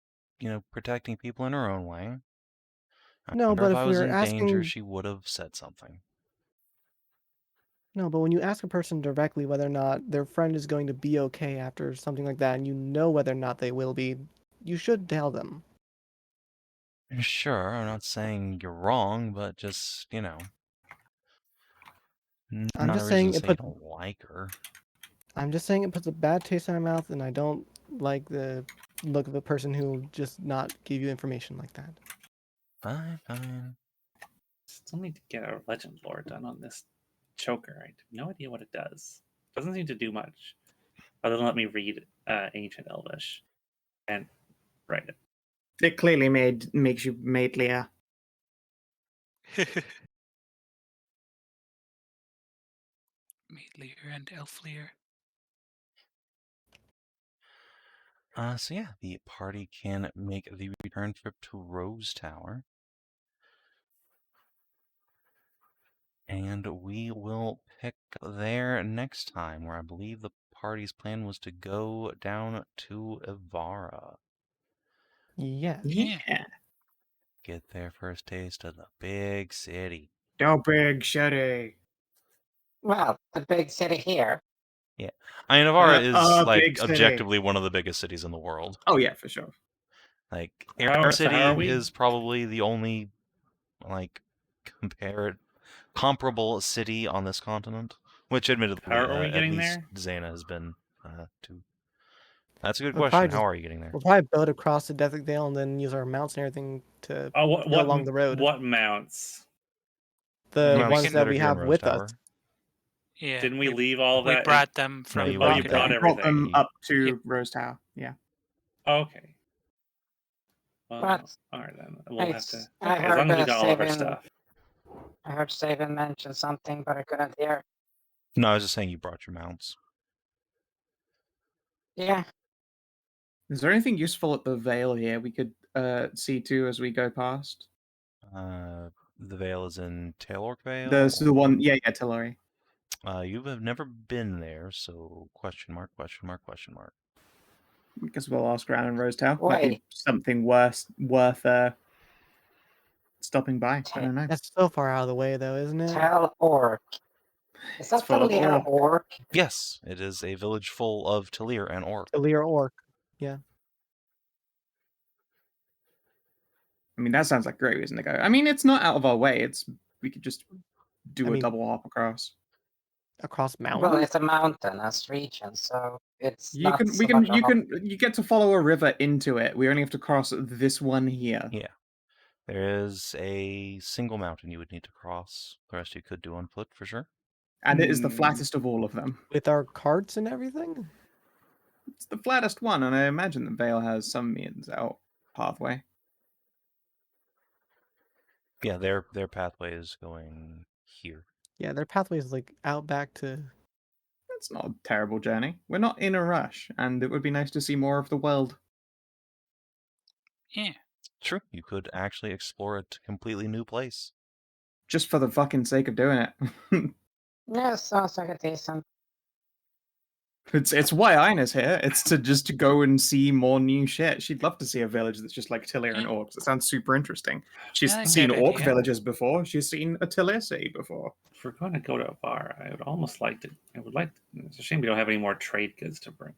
protecting people in her own way. I No, wonder but if I if was we're in danger, asking, she would have said something. no, but when you ask a person directly whether or not their friend is going to be okay after something like that, and you know whether or not they will be, you should tell them. Sure, I'm not saying you're wrong, but just, I'm not a just reason saying to it say you put. don't like her. I'm just saying it puts a bad taste in my mouth, and I don't like the look of a person who will just not give you information like that. Fine. Still need to get our legend lore done on this choker. I have no idea what it does. Doesn't seem to do much other than let me read ancient Elvish and write it. It clearly makes you matelier. Maidlier and Elflier. So yeah, the party can make the return trip to Rose Tower. And we will pick there next time, where I believe the party's plan was to go down to Ivara. Yes. Yeah. Get their first taste of the big city. Go big city. Well, the big city here. Yeah. I mean, Ivara is, big city. objectively one of the biggest cities in the world. Oh yeah, for sure. Like, How- Air so how are City we? is probably the only, comparable city on this continent. Which, admittedly, How are we at getting least there? Zana has been to. That's a good We'll question. probably How are you getting there? We'll probably build across the Desert Dale and then use our mounts and everything to Oh, go along the road. What mounts? The Mounts ones that that are we here in have Rose with Tower. us. Yeah. Didn't we leave all of We that? brought them from. you brought you them. brought We brought them everything. up to Yeah. Rose Tower. Yeah. Okay. Well, But all right then. We'll have it's, to. I Okay, as long as we heard got all of our Savin. stuff. I heard Savin mention something, but I couldn't hear. No, I was just saying you brought your mounts. Yeah. Is there anything useful at the Vale here we could see to as we go past? The Vale is in Taeleer Vale. There's the one, yeah, Taeleer. You have never been there, so question mark. Because we'll ask around in Rose Tower. Might Wait. be something worth stopping by. I don't know. That's so far out of the way, though, isn't it? Taeleer. Is that full of Taeleer orc? Yes, it is a village full of Taeleer and orc. Taeleer orc. Yeah. I mean, that sounds like a great reason to go. I mean, it's not out of our way. We could just do a double hop across. Across mountains. Well, it's a mountainous region, so it's You get to follow a river into it. We only have to cross this one here. Yeah. There is a single mountain you would need to cross. The rest you could do on foot for sure. And it is the flattest of all of them. With our carts and everything? It's the flattest one, and I imagine the Vale has some means out pathway. Yeah, their pathway is going here. Yeah, their pathway is out back to. That's not a terrible journey. We're not in a rush, and it would be nice to see more of the world. Yeah. True. You could actually explore a completely new place. Just for the fucking sake of doing it. Yeah, sounds like a decent. It's why Ina's here. It's to go and see more new shit. She'd love to see a village that's just like Taeleer and orcs. It sounds super interesting. She's seen good orc idea. villages before. She's seen a Taeleer city before. If we're going to go to Ivara, I would almost like to. It's a shame we don't have any more trade goods to bring.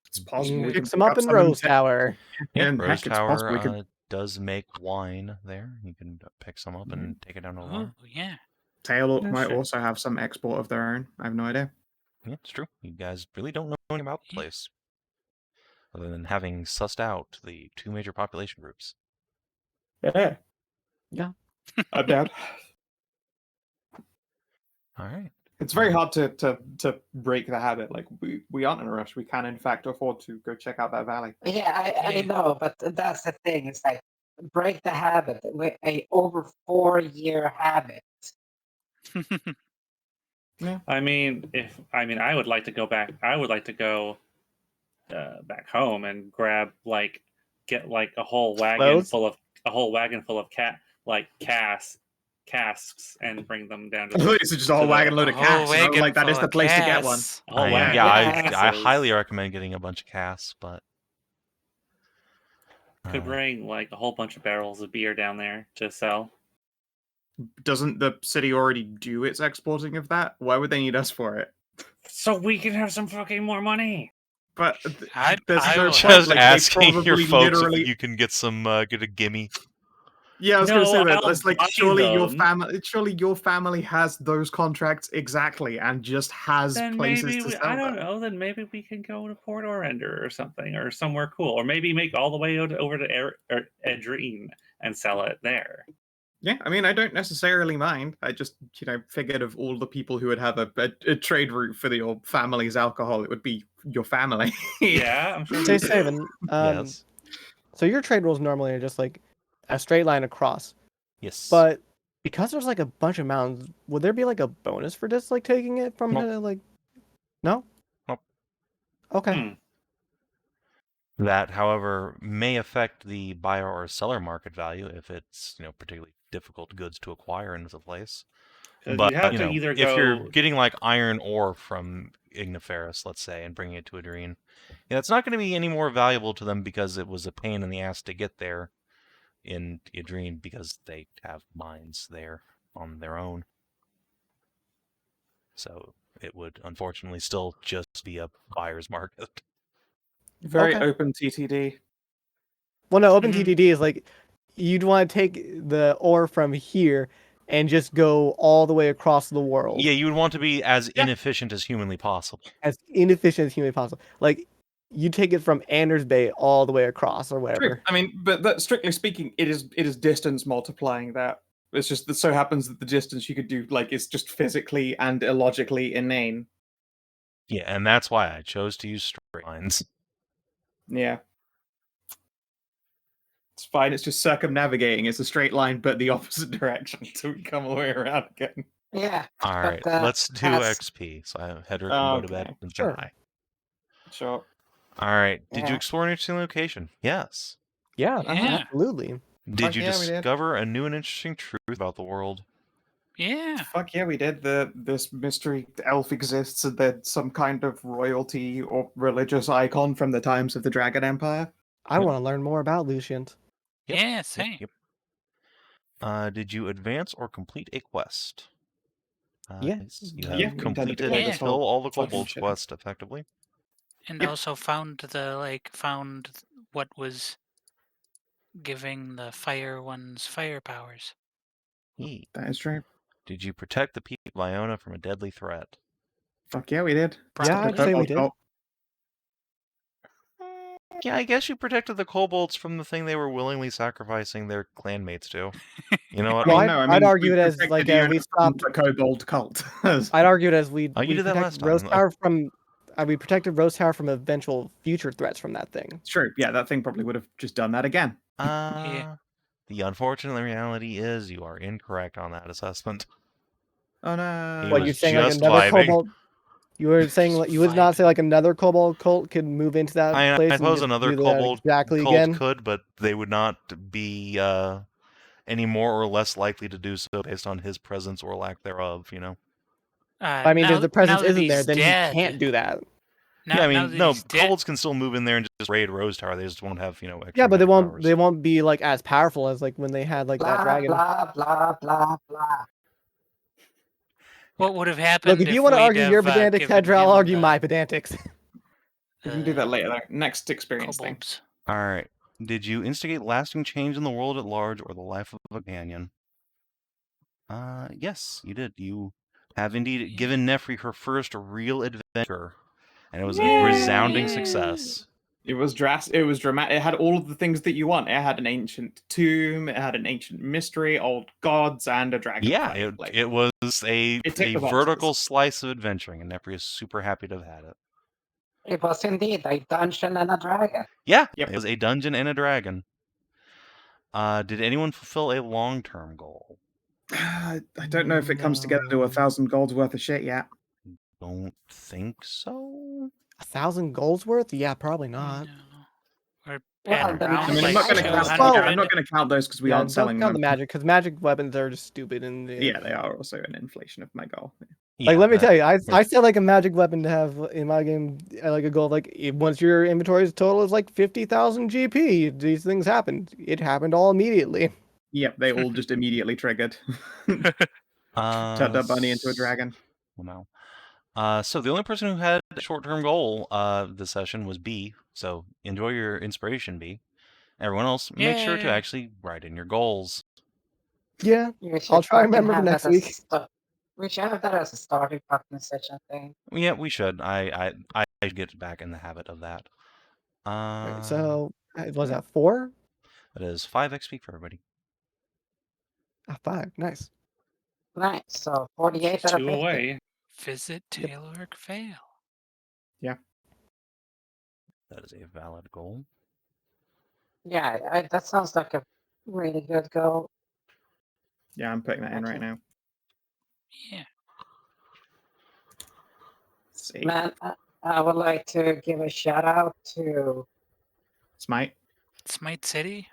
It's possible. You We can fix them up in some Rose te- Tower. Yeah, and Rose heck, it's possible we Tower could does make wine there. You can pick some up and take it down to Ivara. Oh, yeah. Taeleer Yeah, might sure. also have some export of their own. I have no idea. Yeah, it's true. You guys really don't know anything about the place, other than having sussed out the 2 major population groups. Yeah. Yeah. I'm down. All right. It's very hard to break the habit. Like we aren't in a rush. We can in fact afford to go check out that valley. Yeah, I Yeah. know, but that's the thing. It's like break the habit with a over 4-year habit. I mean, I would like to go back. I would like to go back home and get like a whole wagon Clothes? full of casks and bring them down to I the, thought it's just a whole the- wagon load A of whole cash. And I was wagon like, that is full the of place to get one. gas. a whole I, wagon. yeah, of I casks. highly recommend getting a bunch of casts, but Could bring like a whole bunch of barrels of beer down there to sell. Doesn't the city already do its exporting of that? Why would they need us for it? So we can have some fucking more money. But I there's no will- point. just Like, they asking your probably folks literally- if you can get some get a gimme. Yeah, I was going to say No, that. I'll It's like buy surely them. your family has those contracts exactly and just has Then places maybe to sell I don't them. know. Then maybe we can go to Port Orender or something, or somewhere cool, or maybe make all the way over to Edreen and sell it there. Yeah, I mean, I don't necessarily mind. I just, figured of all the people who would have a trade route for your family's alcohol, it would be your family. Yeah, I'm sure. Say you do. Savin. Yes. So your trade rules normally are just like a straight line across, Yes. but because there's like a bunch of mountains, would there be like a bonus for just like taking it from Nope. here? Like, no. Nope. Okay. That, however, may affect the buyer or seller market value if it's particularly difficult goods to acquire into the place. 'Cause But you have to either if you're go. getting like iron ore from Igniferous, let's say, and bringing it to Adrien, it's not going to be any more valuable to them because it was a pain in the ass to get there in Adrien because they have mines there on their own. So it would unfortunately still just be a buyer's market. Very Okay. open TTD. Well, no, open Mhm. TTD is like you'd want to take the ore from here and just go all the way across the world. Yeah, you would want to be as Yeah. inefficient as humanly possible. As inefficient as humanly possible. Like you take it from Anders Bay all the way across or whatever. True. I mean, but that, strictly speaking, it is distance multiplying that. It's just that so happens that the distance you could do, is just physically and illogically inane. Yeah, and that's why I chose to use straight lines. Yeah. It's fine, it's just circumnavigating. It's a straight line, but the opposite direction, so we come all the way around again. Yeah. All right, But, let's do has- XP. So Hedrah can go to bed Okay. and Sure. die. Sure. All right, did you Yeah. explore an interesting location? Yes. Yeah, Yeah. absolutely. Did Fuck you yeah, we did. discover a new and interesting truth about the world? Yeah. Fuck yeah, we did. This mystery elf exists, and they're some kind of royalty or religious icon from the times of the Dragon Empire. I Yep. want to learn more about Lucian. Yep, Yeah, same. Yep. Did you advance or complete a quest? Yeah. Yes, you Yeah, have we intended to completed play this kill whole all the fucking kobolds shit. quest effectively. And Yep. also found what was giving the fire ones fire powers. Yee. That is true. Did you protect the people of Iona from a deadly threat? Fuck yeah, we did. Yeah, I'd say we Kobold did. cult. Yeah, I guess you protected the kobolds from the thing they were willingly sacrificing their clanmates to. You know what? Well, I I'd argue we it as protected like you we from stopped. the kobold cult. I'd argue it as we Oh, you we did that protected last time, Rose though. Tower from we protected Rose Tower from eventual future threats from that thing. It's true. Yeah, that thing probably would have just done that again. The unfortunate reality is you are incorrect on that assessment. Oh no. He What was you're saying, like just another vibing. kobold? You were saying like you would not say like another kobold cult could move into that place. I and suppose just another do that kobold exactly cult again. could, but they would not be any more or less likely to do so based on his presence or lack thereof. I mean, now, if the presence now that isn't there, he's then dead, he can't do that. Now, yeah, I now mean, that no, he's dead, kobolds can still move in there and just raid Rose Tower. They just won't have, extra Yeah, but they magic won't. powers. They won't be like as powerful as like when they had like that Blah, dragon. blah, blah, blah, blah. what would have happened? Look, if you want to we'd argue your have, pedantics, given Hedrah, I'll him argue the- my pedantics. We can do that later. Though. Next experience thing. kobolds. All right. Did you instigate lasting change in the world at large or the life of a companion? Yes, you did. You have indeed given Nefri her first real adventure, and it was a Yay! resounding success. It was dramatic. It had all of the things that you want. It had an ancient tomb, it had an ancient mystery, old gods, and a dragon Yeah, fight. it was a ticked the boxes. vertical slice of adventuring, and Nefri is super happy to have had it. It was indeed a dungeon and a dragon. Yeah, Yep. it was a dungeon and a dragon. Did anyone fulfill a long-term goal? I don't know if it comes together to 1,000 golds worth of shit yet. Don't think so. 1,000 golds worth? Yeah, probably not. No. We're Well, at then around I mean, like I'm not going to count. 200. I'm not going to count those because we Yeah, aren't selling don't count them. the magic, because magic weapons are just stupid. And Yeah, they are also an inflation of my goal. Yeah, Like, let me that- tell you, I still like a magic weapon to have in my game. I like a goal. Like, once your inventory's total is like 50,000 GP, these things happen. It happened all immediately. Yep, they all just immediately triggered. Turned a bunny into a dragon. Wow. So the only person who had a short-term goal this session was B. So enjoy your inspiration, B. Everyone else, make sure to Yay. actually write in your goals. Yeah, We should I'll try and fucking remember for have that next as a week. we should have that as a starting fucking session thing. Yeah, we should. I get back in the habit of that. Right, so, was that 4? That is 5 XP for everybody. 5. Nice. Nice. So 48 out of 2 50. away. Visit Taeleer Vale. That is a valid goal. Yeah, that sounds like a really good goal. Yeah, I'm putting that in right now. Yeah. Let's see. Man, I would like to give a shout out to Smite. Smite City,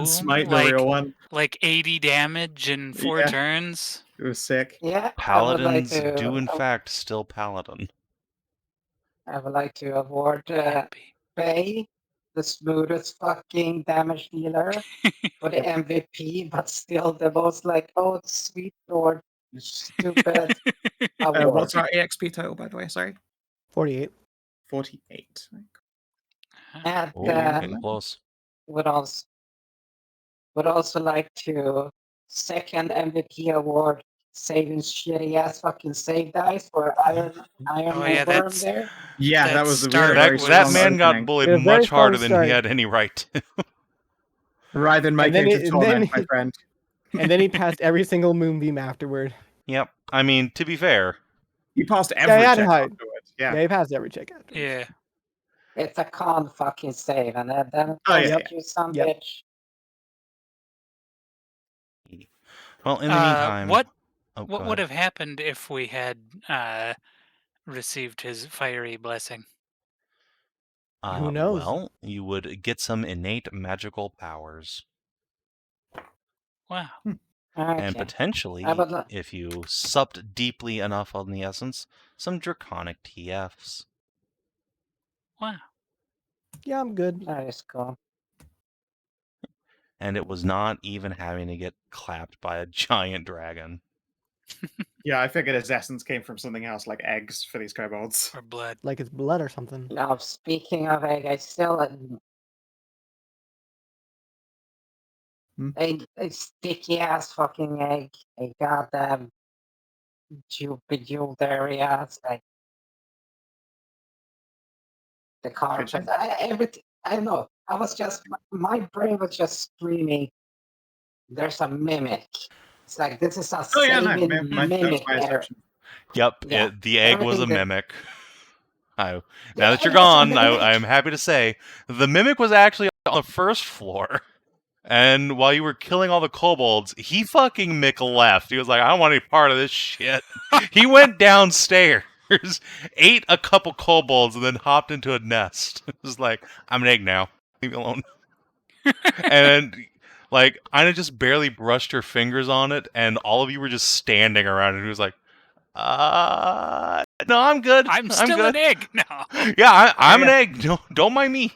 Smite, the like- real one. like 80 damage in 4 Yeah. turns. It was sick. yeah. Paladins I would like to, do in fact still Paladin. I would like to award Happy. Faye the smoothest fucking damage dealer for the MVP, but still the most like, oh sweet lord, you stupid award. What's our EXP total, by the way? Sorry. 48. 48. And Oh, getting close. would also like to second MVP award Savin's shitty ass fucking save dice for Iron Oh yeah, Worm that's there. Yeah, That that was a start very, That, very was- that strong man got opening. bullied Yeah, very much harder strong than he start. had any right to. Writhen my And then case of it- and torment, then- my friend. And then he passed every single moonbeam afterward. Yep. I mean, to be fair, He passed he every had to check hide. afterwards. Yeah, Yeah. he passed every check afterwards. yeah. It's a con fucking save, and then Oh, yeah, you some Yep. bitch. well, in the meantime, What oh, what go would ahead. have happened if we had received his fiery blessing? Who knows? Well, you would get some innate magical powers, Wow. and Okay. potentially, I would li- if you supped deeply enough on the essence, some draconic TFs. Wow. Yeah, I'm good. That is cool. And it was not even having to get clapped by a giant dragon. Yeah, I figured his essence came from something else, like eggs for these kobolds. Or blood. Like it's blood or something. Now, speaking of egg, I still a sticky ass fucking egg. A goddamn bejeweled areas like the carpet. Kitchen? Everything. I don't know. I was just my brain was just screaming. There's a mimic. It's like this is a Oh yeah, no, Savin that was mimic my area. assumption. Yep, Yeah, the egg was a everything that- mimic. Now Yeah, that you're it was a gone, I mimic. am happy to say the mimic was actually on the first floor. And while you were killing all the kobolds, he fucking Mick left. He was like, I don't want any part of this shit. He went downstairs, ate a couple kobolds, and then hopped into a nest. It was like, I'm an egg now. Leave me alone. And like, Inah just barely brushed her fingers on it, and all of you were just standing around, and he was like, no, I'm good. I'm still good. an egg. No. Yeah, I'm an Yeah. egg. Don't mind me.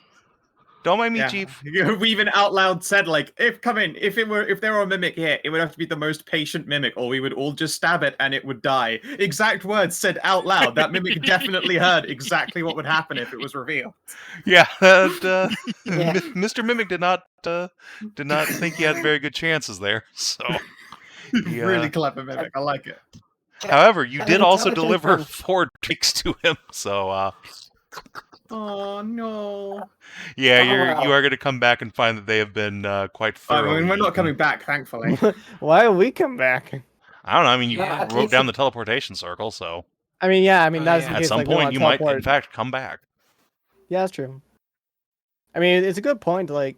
Don't mind me, Yeah. Chief. We even out loud said, like, if there were a mimic here, it would have to be the most patient mimic, or we would all just stab it and it would die. Exact words said out loud. That mimic definitely heard exactly what would happen if it was revealed. Yeah, that, Yeah. Mr. Mimic did not think he had very good chances there. So Yeah. Really clever mimic. I like it. However, you An did also intelligent deliver one. 4 drakes to him, so Oh no. yeah, Oh, you well. are going to come back and find that they have been quite I thoroughly mean, we're not eaten. coming back, thankfully. Why have we come back? I don't know. I mean, you Yeah, at wrote least down it- the teleportation circle, so I mean, yeah, I mean, Oh, that's yeah. in at case some like we point want you to might, teleport. in fact, come back. Yeah, that's true. I mean, it's a good point. Like,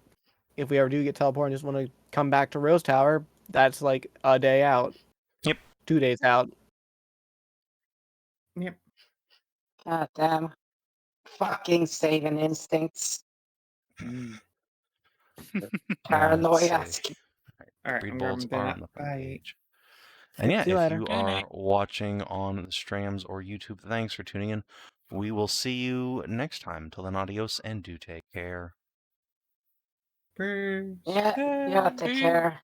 if we ever do get teleported and just want to come back to Rose Tower, that's like a day out. Yep. 2 days out. Yep. God damn. Fucking saving instincts. Paranoia. Let's see. All right, Breed I'm bolts grabbing are dinner. on the front Bye. page. And Yep, yeah, see you if later. you Good are night. watching on the Strams or YouTube, thanks for tuning in. We will see you next time. Till then, adios and do take care. Peace. Yeah, take care.